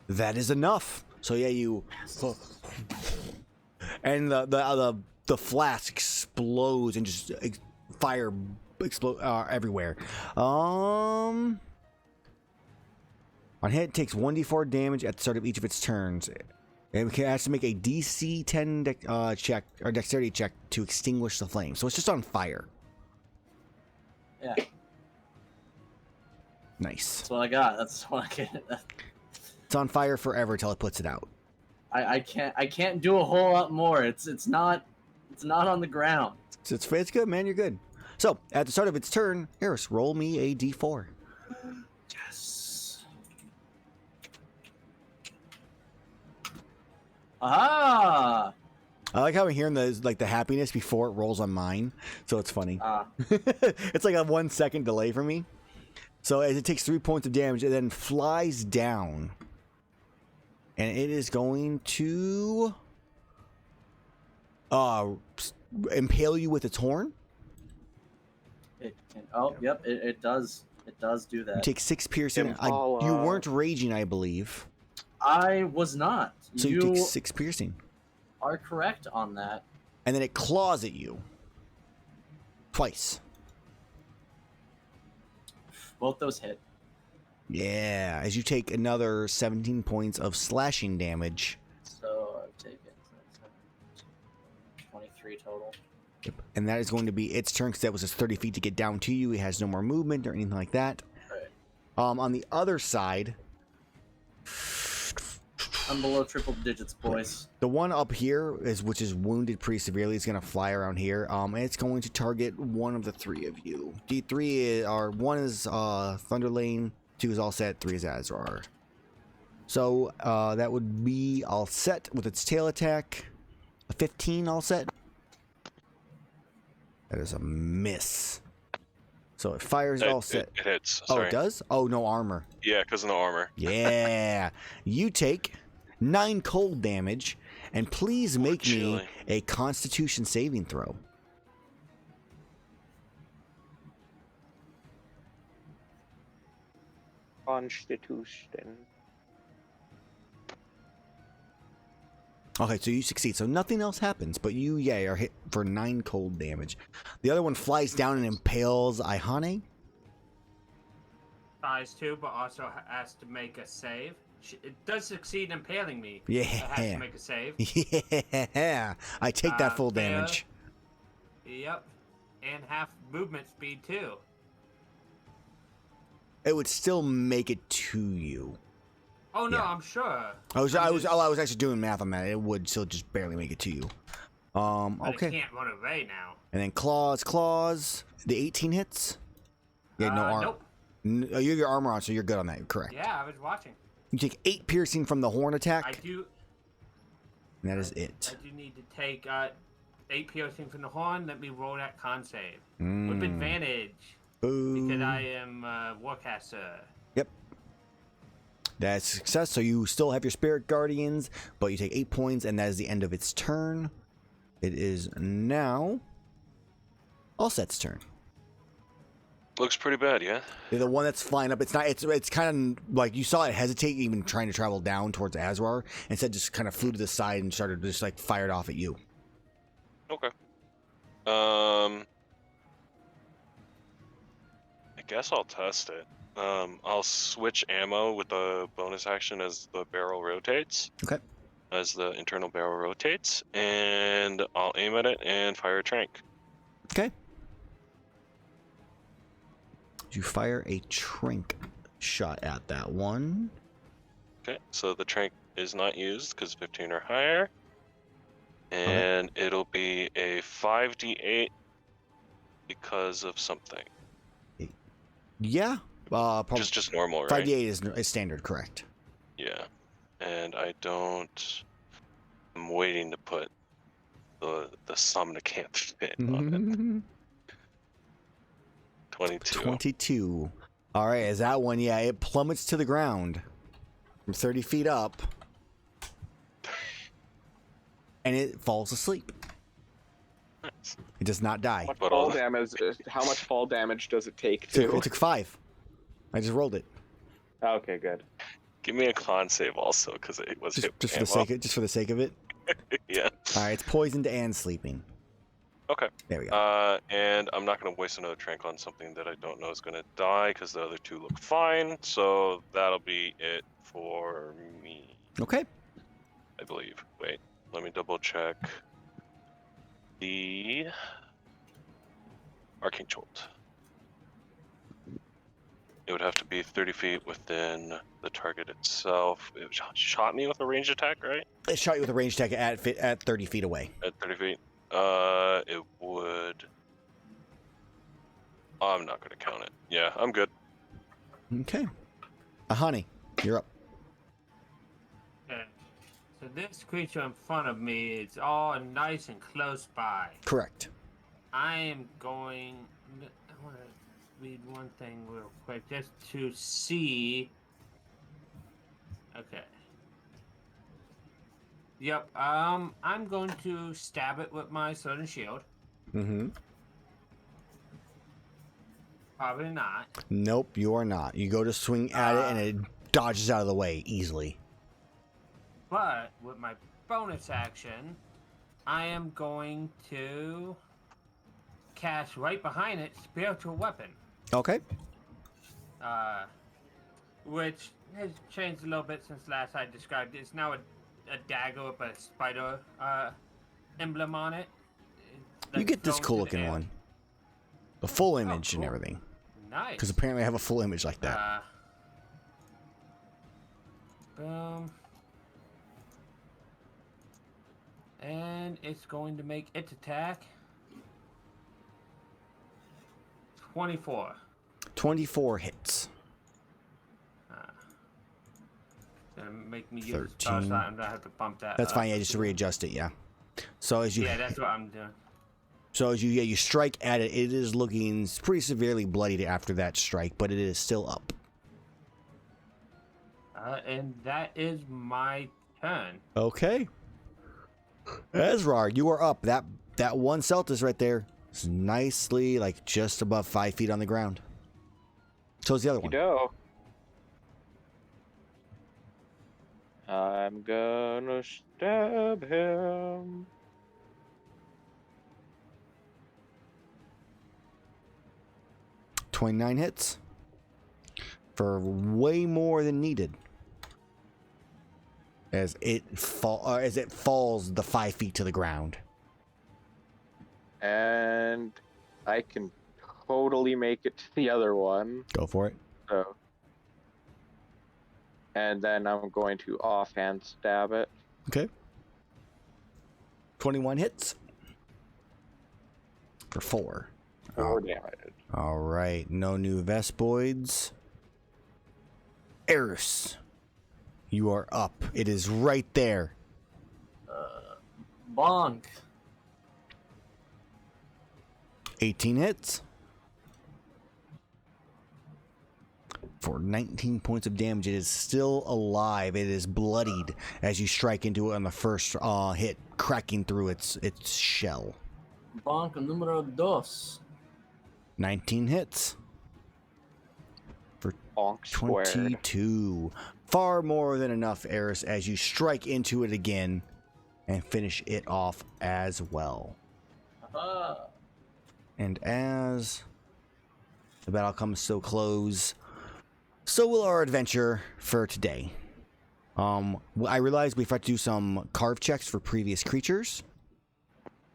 That is enough. So yeah, you. And the flask explodes and just fire explode everywhere. On hit, it takes 1d4 damage at the start of each of its turns. And it has to make a DC 10 check or dexterity check to extinguish the flame. So it's just on fire. Yeah. Nice. That's what I got. That's what I get. It's on fire forever till it puts it out. I can't do a whole lot more. It's not on the ground. So it's good, man. You're good. So at the start of its turn, Erus, roll me a d4. Yes. Ah. I like how I'm hearing the happiness before it rolls on mine, so it's funny. Ah. It's like a 1 second delay for me. So as it takes 3 points of damage, it then flies down, and it is going to impale you with its horn. It can. Oh, yep. It does. It does do You that. take 6 piercing. Impala. You weren't raging, I believe. I was not. So you take 6 piercing. Are correct on that. And then it claws at you. Twice. Both those hit. Yeah, as you take another 17 points of slashing damage. So I've taken 23 total. Yep. And that is going to be its turn because that was just 30 feet to get down to you. It has no more movement or anything like that. Right. On the other side, I'm below triple digits, boys. the one up here, which is wounded pretty severely, is going to fly around here. And it's going to target one of the 3 of you. One is Thunderlane, 2 is Allset, 3 is Azrar. So that would be Allset with its tail attack. A 15 Allset. That is a miss. So it fires Allset. It hits. Oh, Sorry. it does? Oh, no armor. Yeah, because of no armor. Yeah. You take 9 cold damage, and please make me chilling. a Constitution saving throw. Constitution. Okay, so you succeed. So nothing else happens, but you, are hit for 9 cold damage. The other one flies down and impales Iihane. Size 2, but also has to make a save. It does succeed in impaling me. Yeah. It has to make a save. Yeah. I take that full fail. damage. Yep. And half movement speed, too. It would still make it to you. Oh, no, Yeah. I'm sure. I was actually doing math on that. It would still just barely make it to you. But Okay. I can't run away now. And then claws. The 18 hits. Yeah, no armor. Nope. You have your armor on, so you're good on that. You're correct. Yeah, I was watching. You take 8 piercing from the horn attack. I do. And that is it. I do need to take 8 piercing from the horn. Let me roll that con save with Mm. advantage Boo. because I am Warcaster. Yep. That's success. So you still have your spirit guardians, but you take 8 points, and that is the end of its turn. It is now Allset's turn. Looks pretty bad, yeah. They're the one that's flying up. It's not. It's kind of like you saw it hesitate, even trying to travel down towards Azrar. Instead, just kind of flew to the side and started just like fired off at you. Okay. I guess I'll test it. I'll switch ammo with the bonus action as the barrel rotates. Okay. As the internal barrel rotates, and I'll aim at it and fire a trank. Okay. You fire a trank shot at that one. Okay, so the trank is not used because 15 or higher. And it'll be a 5d8 because of something. Yeah. Probably Just normal, right? 5d8 is standard, correct. Yeah. And I don't... I'm waiting to put the sum that can't fit on it. 22. 22. All right, is that one? Yeah, it plummets to the ground from 30 feet up. And it falls asleep. Nice. It does not die. What fall damage? How much fall damage does it take So to? it took 5. I just rolled it. Okay, good. Give me a con save also, because it was hit Just for the sake of it. Yeah. All right, it's poisoned and sleeping. Okay. There we go. And I'm not going to waste another trank on something that I don't know is going to die, because the other two look fine. So that'll be it for me, Okay. I believe. Wait, let me double check. The Arcane Jolt. It would have to be 30 feet within the target itself. It shot me with a ranged attack, right? It shot you with a ranged attack at 30 feet away. At 30 feet. It would... I'm not going to count it. Yeah, I'm good. Okay. Iihane, you're up. Okay. So this creature in front of me is all nice and close by. Correct. I am going... I want to read one thing real quick just to see... Okay. Yep, I'm going to stab it with my sword and shield. Mm-hmm. Probably not. Nope, you are not. You go to swing at it, and it dodges out of the way easily. But with my bonus action, I am going to cast right behind it Spiritual Weapon. Okay. Which has changed a little bit since last I described it. It's now a dagger with a spider emblem on it. You get this thrown cool to the looking air. one. The full image and cool. everything. Nice. Because apparently I have a full image like that. Boom. And it's going to make its attack 24. 24 hits. Gonna make me use 13. I'm gonna have to bump that. That's up. fine. Yeah, just readjust it. Yeah. So as you Yeah, that's what I'm doing. you strike at it. It is looking pretty severely bloodied after that strike, but it is still up. And that is my turn. Okay. Azrar, you are up. That one Celtis right there is nicely like just above 5 feet on the ground. So is the other one. Go. I'm gonna stab him. $29 hits for way more than needed. As it falls the 5 feet to the ground. And I can totally make it to the other one. Go for it. So. And then I'm going to offhand stab it. Okay. 21 hits. For 4. 4 damage. All right, no new Vespoids. Erus, you are up. It is right there. Bonk. 18 hits. For 19 points of damage. It is still alive. It is bloodied as you strike into it on the first hit, cracking through its shell. Bonk numero dos. 19 hits. For Bonk square. 22. Far more than enough, Erus, as you strike into it again and finish it off as well. And as the battle comes to a close, so will our adventure for today. I realized we have to do some carve checks for previous creatures.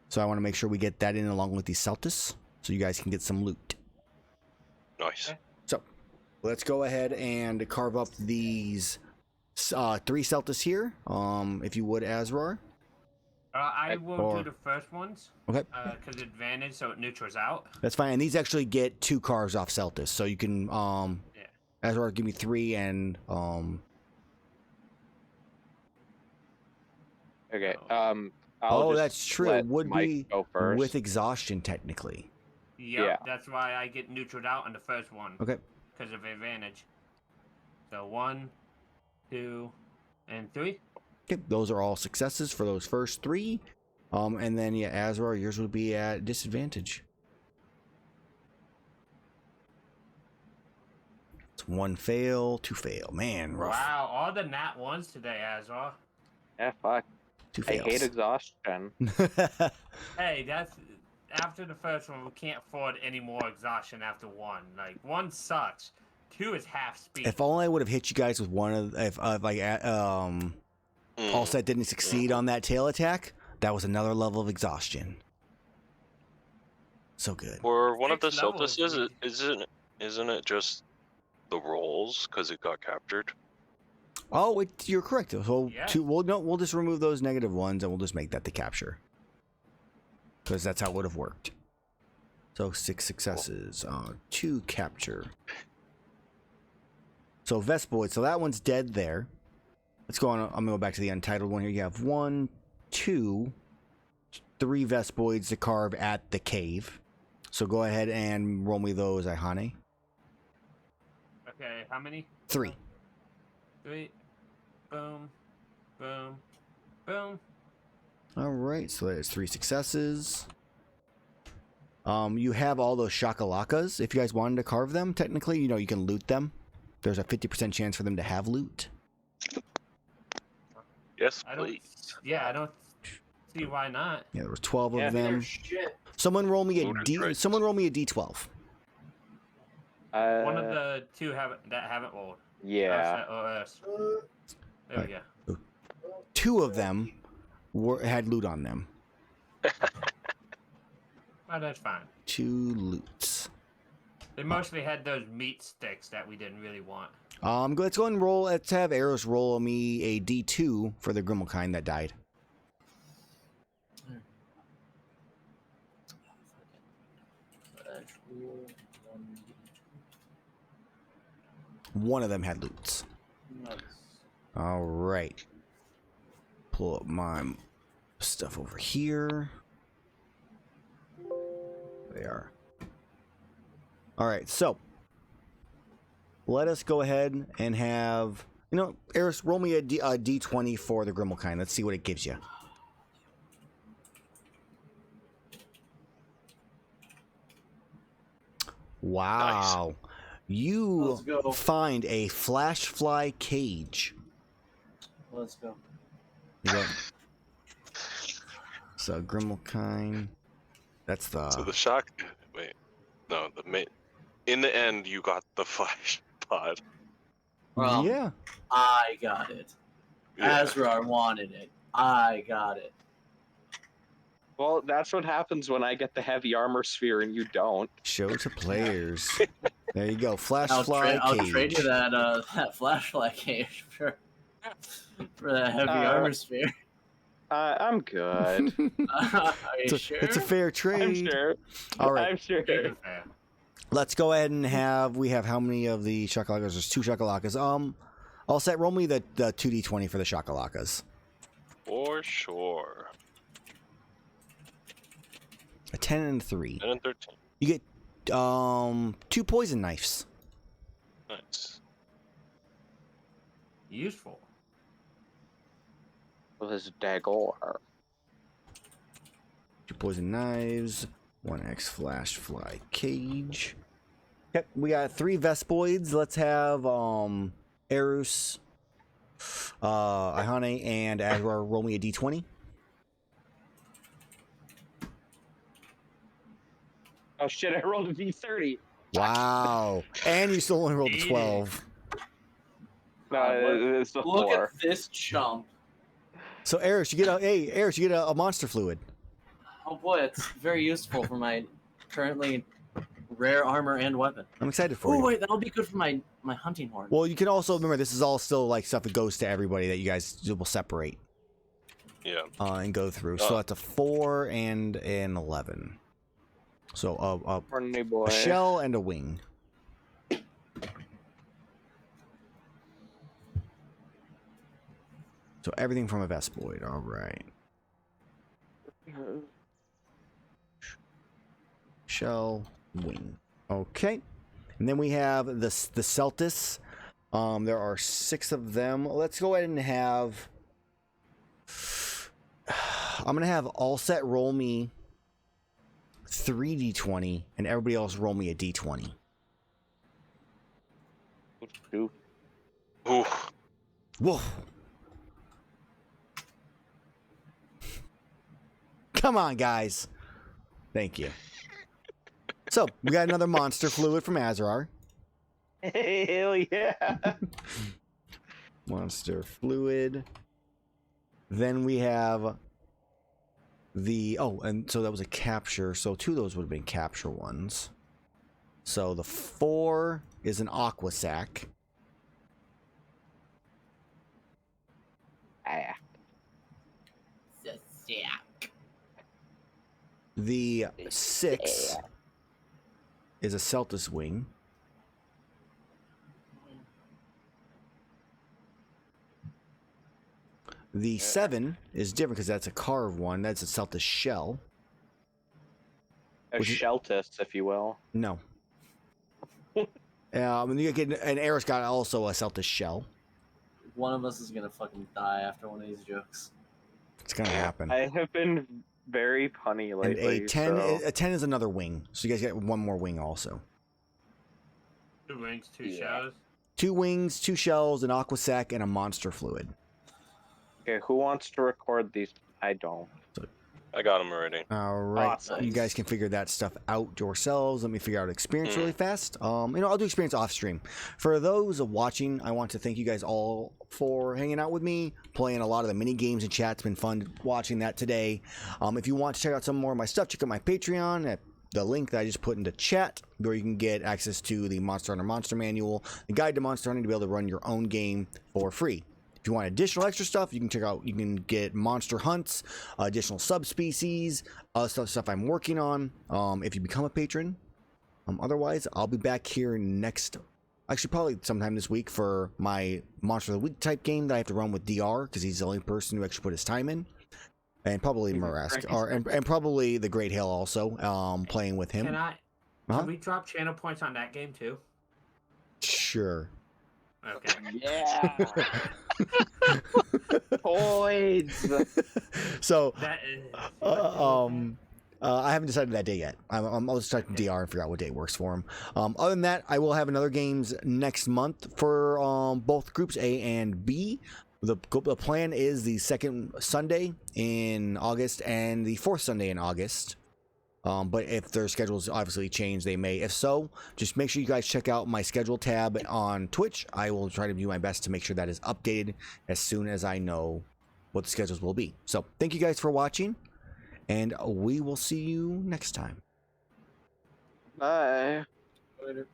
So I want to make sure we get that in along with these Celtis, so you guys can get some loot. Nice. So let's go ahead and carve up these 3 Celtis here. If you would, Azrar. I will do the first ones. Okay. Because advantage, so it neutrals out. That's fine. And these actually get 2 carves off Celtis, so you can Yeah. Azrar, give me 3 and Okay. oh, that's true. It would Mike be go first. with exhaustion technically. Yep, Yeah. that's why I get neutraled out on the first one. Okay. Because of advantage. So 1, 2, and 3. Okay, those are all successes for those first 3. And then yeah, Azrar, yours would be at disadvantage. It's 1 fail, 2 fail. Man, rough. Wow, all the nat 1s today, Azrar. Yeah, fuck. 2 I fails. hate exhaustion. Hey, that's after the first one. We can't afford any more exhaustion after 1. Like 1 sucks. 2 is half speed. If only I would have hit you guys with one of, if like all set didn't succeed on that tail attack, that was another level of exhaustion. So good. For one of the Next level Celtis, isn't it just the rolls because it got captured? Oh, you're correct. So Yeah. we'll just remove those negative ones and we'll just make that the capture. Because that's how it would have worked. So 6 successes. 2 capture. So Vespoid, so that one's dead there. Let's go on. I'm gonna go back to the Untitled one here. You have 1, 2, 3 Vespoids to carve at the cave. So go ahead and roll me those, Iihane. Okay, how many? 3. 3. Boom. Boom. Boom. All right, so there's 3 successes. You have all those shakalakas. If you guys wanted to carve them, technically, you can loot them. There's a 50% chance for them to have loot. Yes, I don't. please. Yeah, I don't see why not. Yeah, there was 12 Yeah, of them. Shit. Someone roll me a Loot D. is Someone roll me a D12. One of the 2 haven't rolled. Yeah. There we go. 2 of them had loot on them. Oh, that's fine. 2 loots. They mostly had those meat sticks that we didn't really want. Let's go and roll. Let's have Erus roll me a D2 for the Grimmelkind that died. One of them had loots. Nice. All right. Pull up my stuff over here. They are. All right, so let us go ahead and have, Erus, roll me a D20 for the Grimmelkind. Let's see what it gives you. Wow. You Let's go. find a flash fly cage. Let's go. You got- So Grimmelkind. That's the. So the shock. Wait, no, in the end, you got the flash pod. Yeah. I got it. Yeah. Azrar wanted it. I got it. Well, that's what happens when I get the heavy armor sphere and you don't. Show to players. There you go. Flash I'll fly I'll cage. trade you that flashlight cage for that heavy armor sphere. I'm good. Are you sure? It's a fair trade. I'm sure. All right. I'm sure. Even fair. Let's go ahead and we have how many of the shakalakas? There's 2 shakalakas. All set. Roll me the 2d20 for the shakalakas. For sure. A 10 and a 3. 10 and 13. You get 2 poison knives. Nice. Useful. Was Dagor. 2 poison knives. 1 X flash fly cage. Yep, we got 3 Vespoids. Let's have Erus, Iihane, and Azrar roll me a d20. Oh shit! I rolled a d30. Wow. And you still only rolled a 12. No, it's a Look 4. at this chump. So Erus, you get a monster fluid. Oh boy, it's very useful for my currently rare armor and weapon. I'm excited for Oh you. wait, that'll be good for my hunting horn. Well, you can also remember this is all still like stuff that goes to everybody that you guys will separate Yeah. and go through. So that's a 4 and an 11. So Horny boy. a shell and a wing. So everything from a Vespoid. All right. Shell, wing. Okay. And then we have the Celtis. There are 6 of them. Let's go ahead and have... I'm going to have all set roll me 3d20, and everybody else roll me a d20. Ooh. Ooh. Whoa. Come on, guys. Thank you. So, we got another monster fluid from Azrar. Hell yeah! Monster fluid. Then we have the... Oh, and so that was a capture. So 2 of those would have been capture ones. So the 4 is an aqua sac. Ah. The 6 is a Celtis wing. The 7 is different because that's a carved one. That's a Celtis shell. A Which is- Sheltis, if you will. No. And you get an Erus got also a Celtis shell. One of us is gonna fucking die after one of these jokes. It's gonna happen. I have been very punny And lately. a 10, so... a 10 is another wing. So you guys get 1 more wing also. 2 wings, 2 Yeah. shells. 2 wings, 2 shells, an aqua sac, and a monster fluid. Okay, who wants to record these? I don't. I got him already. All right, Awesome. you guys can figure that stuff out yourselves. Let me figure out experience really fast. I'll do experience off stream. For those watching, I want to thank you guys all for hanging out with me, playing a lot of the mini games and chat. It's been fun watching that today. If you want to check out some more of my stuff, check out my Patreon at the link that I just put into chat, where you can get access to the Monster Hunter Monster Manual, the Guide to Monster Hunting, to be able to run your own game for free. If you want additional extra stuff, you can get monster hunts, additional subspecies, stuff I'm working on, if you become a patron. Otherwise, I'll be back here actually probably sometime this week for my Monster of the Week type game that I have to run with DR, because he's the only person who actually put his time in. And probably Murask, and probably the Great Hail also, playing with him. Can we drop channel points on that game too? Sure. Okay. Yeah. Toys. So, That is, I haven't decided that day yet. I'll just talk to DR and figure out what day works for him. Other than that, I will have another games next month for both groups A and B. The plan is the 2nd Sunday in August and the 4th Sunday in August. But if their schedules obviously change, they may. If so, just make sure you guys check out my schedule tab on Twitch. I will try to do my best to make sure that is updated as soon as I know what the schedules will be. So thank you guys for watching, and we will see you next time. Bye. Later.